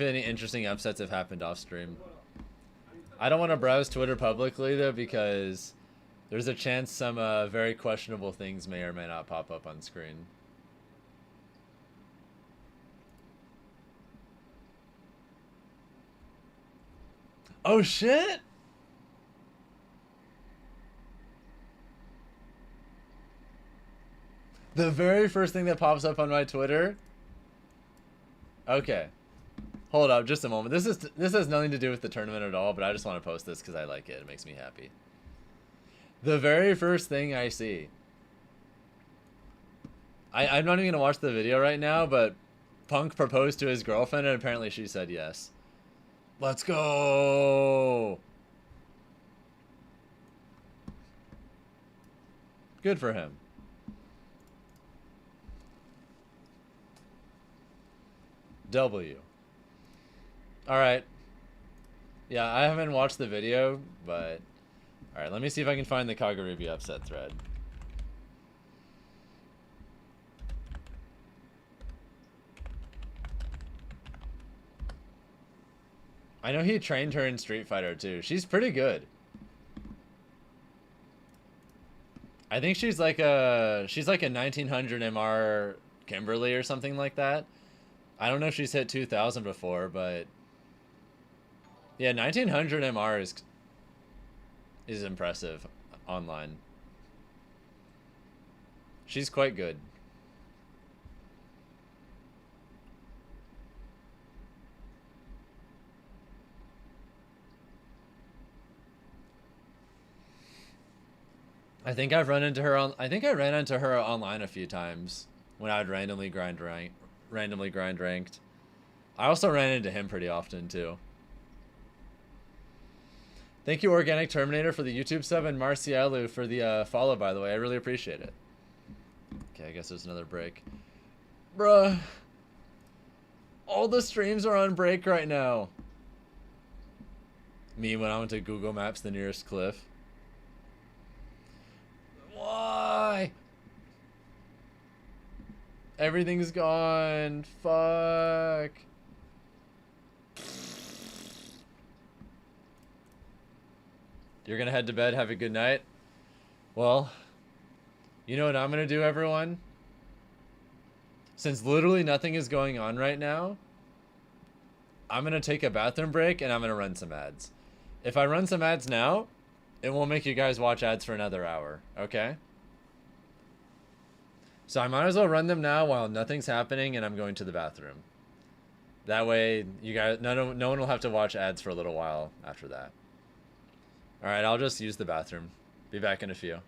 any interesting upsets have happened off stream. I don't want to browse Twitter publicly though because there's a chance some very questionable things may or may not pop up on screen. Oh shit! The very first thing that pops up on my Twitter. Okay. Hold up just a moment. This has nothing to do with the tournament at all, but I just want to post this because I like it. It makes me happy. The very first thing I see. I'm not even going to watch the video right now, but Punk proposed to his girlfriend and apparently she said yes. Let's go! Good for him. W. Alright. Yeah, I haven't watched the video, but... Alright, let me see if I can find the Kagaribi upset thread. I know he trained her in Street Fighter too. She's pretty good. I think she's like a 1900 MR Kimberly or something like that. I don't know if she's hit 2000 before, but yeah, 1900 MR is impressive online. She's quite good. I think I've run into her on. I think I ran into her online a few times when I would randomly grind ranked. I also ran into him pretty often too. Thank you, Organic Terminator, for the YouTube sub, and Marcialu for the follow, by the way. I really appreciate it. Okay, I guess there's another break. Bruh. All the streams are on break right now. Me when I went to Google Maps, the nearest cliff. Why? Everything's gone. Fuck. You're gonna head to bed. Have a good night. Well, you know what I'm gonna do, everyone? Since literally nothing is going on right now, I'm gonna take a bathroom break and I'm gonna run some ads. If I run some ads now, it won't make you guys watch ads for another hour, okay? So I might as well run them now while nothing's happening and I'm going to the bathroom. That way, you guys, no one will have to watch ads for a little while after that. All right, I'll just use the bathroom. Be back in a few.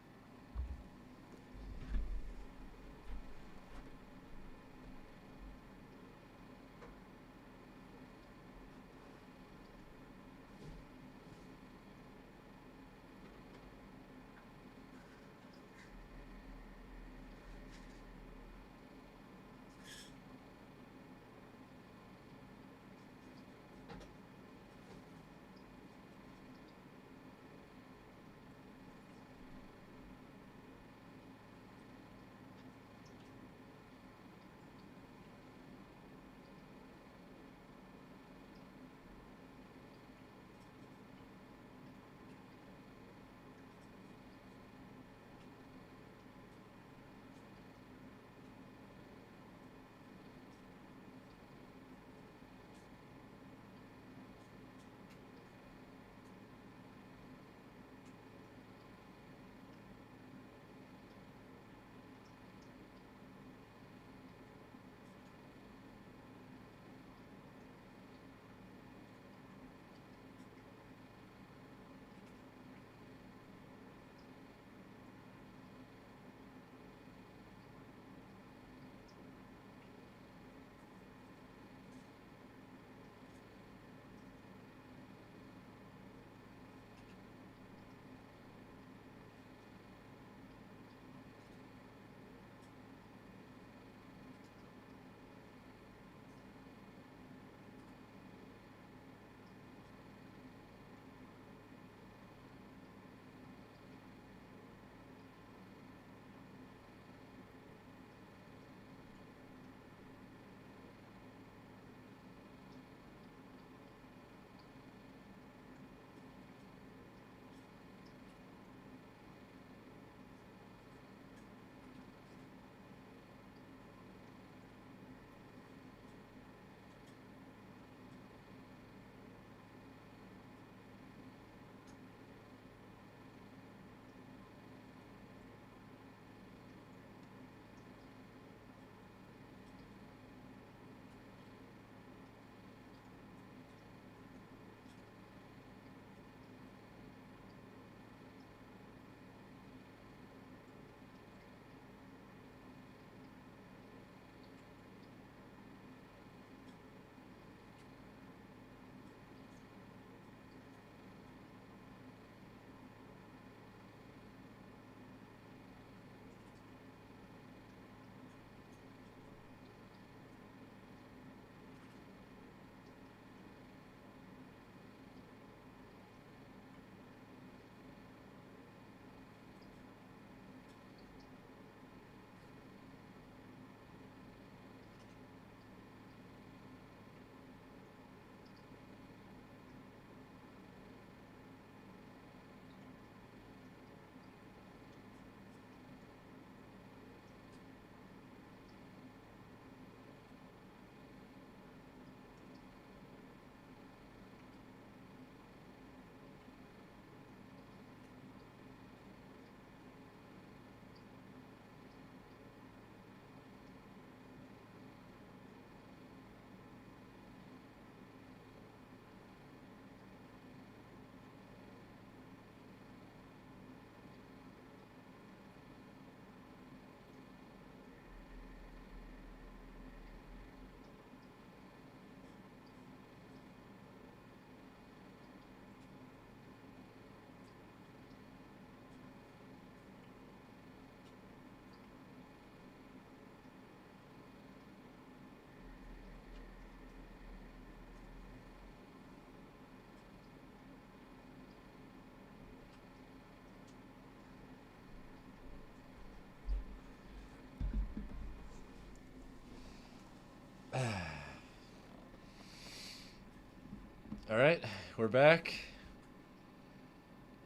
All right, we're back.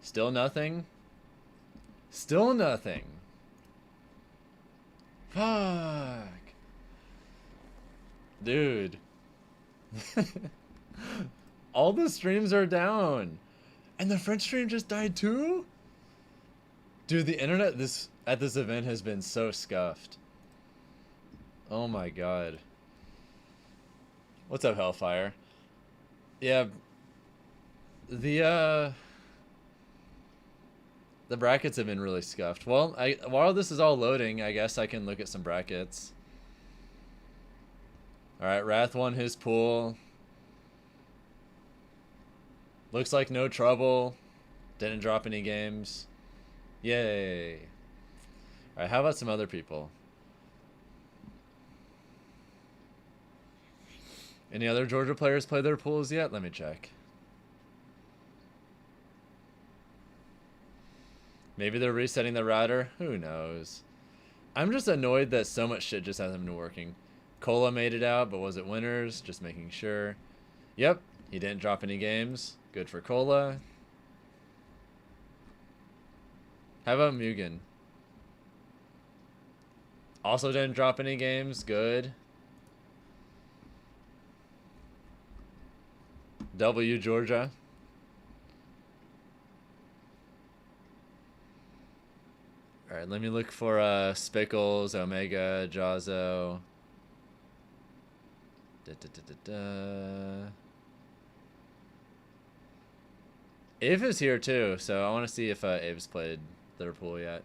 Still nothing. Still nothing. Fuck. Dude. All the streams are down. And the French stream just died too? Dude, the internet at this event has been so scuffed. Oh my god. What's up, Hellfire? Yeah. The brackets have been really scuffed. Well, while this is all loading, I guess I can look at some brackets. Alright, Wrath won his pool. Looks like no trouble. Didn't drop any games. Yay. Alright, how about some other people? Any other Georgia players play their pools yet? Let me check. Maybe they're resetting the router? Who knows? I'm just annoyed that so much shit just hasn't been working. Acola made it out, but was it winners? Just making sure. Yep, he didn't drop any games. Good for Acola. How about Mugen? Also didn't drop any games. Good. W Georgia. Alright, let me look for Spickles, Omega, Jahzz0. Ave is here too, so I want to see if Ave's played their pool yet.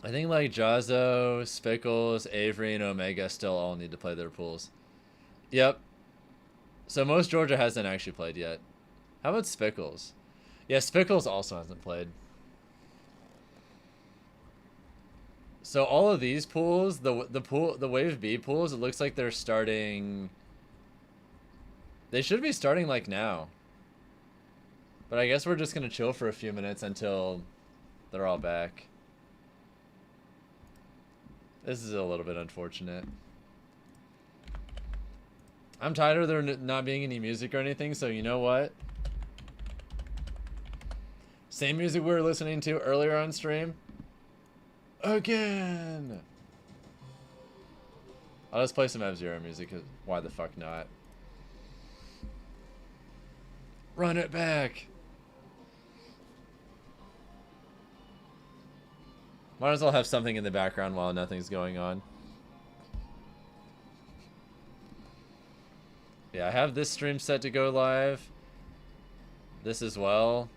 I think like Jahzz0, Spickles, Avery, and Omega still all need to play their pools. Yep. So most Georgia hasn't actually played yet. How about Spickles? Yeah, Spickles also hasn't played. So all of these pools, the Wave B pools, it looks like they're starting. They should be starting like now. But I guess we're just gonna chill for a few minutes until they're all back. This is a little bit unfortunate. I'm tired of there not being any music or anything, so you know what? Same music we were listening to earlier on stream. Again! I'll just play some F-Zero music, cause why the fuck not? Run it back! Might as well have something in the background while nothing's going on. Yeah, I have this stream set to go live. This as well.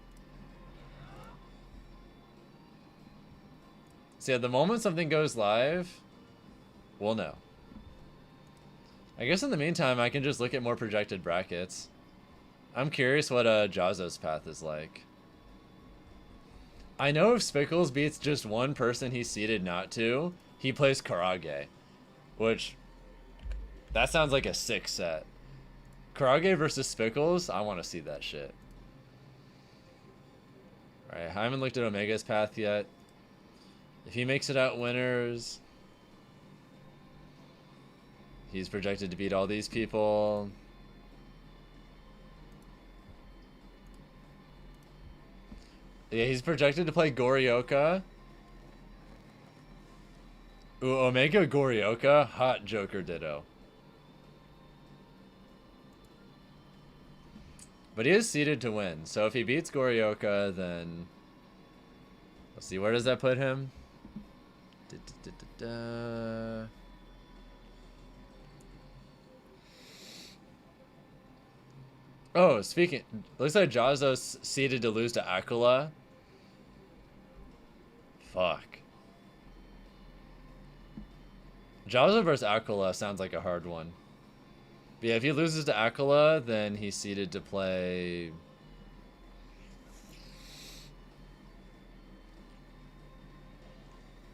So yeah, the moment something goes live, we'll know. I guess in the meantime, I can just look at more projected brackets. I'm curious what Jahzz0's path is like. I know if Spickles beats just one person he's seeded not to, he plays Karaage. Which, that sounds like a sick set. Karaage versus Spickles, I want to see that shit. Alright, I haven't looked at Omega's path yet. If he makes it out winners, he's projected to beat all these people. Yeah, he's projected to play Goryoka. Ooh, Omega Goryoka, hot Joker ditto. But he is seeded to win, so if he beats Goryoka, then let's see, where does that put him? Oh, speaking, looks like Jahzz0's seeded to lose to Acola. Fuck. Jahzz0 versus Acola sounds like a hard one. But yeah, if he loses to Acola, then he's seeded to play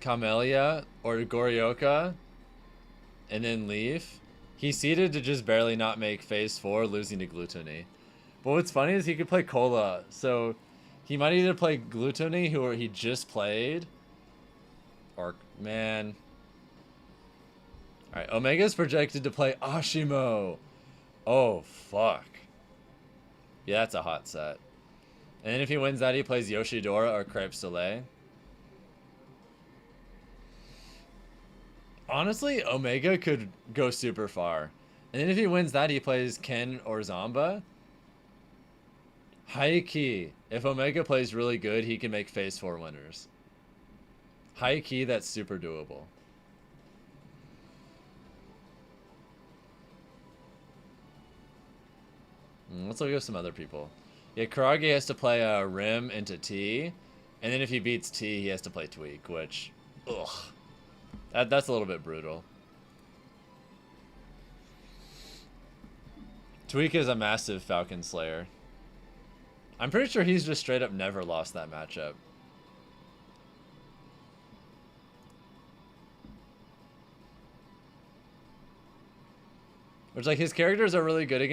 Camellia or Goryoka and then leave. He's seeded to just barely not make phase 4, losing to Gluttony. But what's funny is he could play Cola, so he might either play Gluttony, who he just played, or man. All right, Omega's projected to play Ashimo. Oh fuck. Yeah, that's a hot set. And then if he wins that, he plays Yoshidora or Crepe Soleil. Honestly, Omega could go super far. And then if he wins that, he plays Ken or Zamba. High key. If Omega plays really good, he can make phase 4 winners. High key, that's super doable. Let's look at some other people. Yeah, Karaage has to play Rim into T. And then if he beats T, he has to play Tweak, which... Ugh. That's a little bit brutal. Tweak is a massive Falcon Slayer. I'm pretty sure he's just straight up never lost that matchup. Which, like, his characters are really good against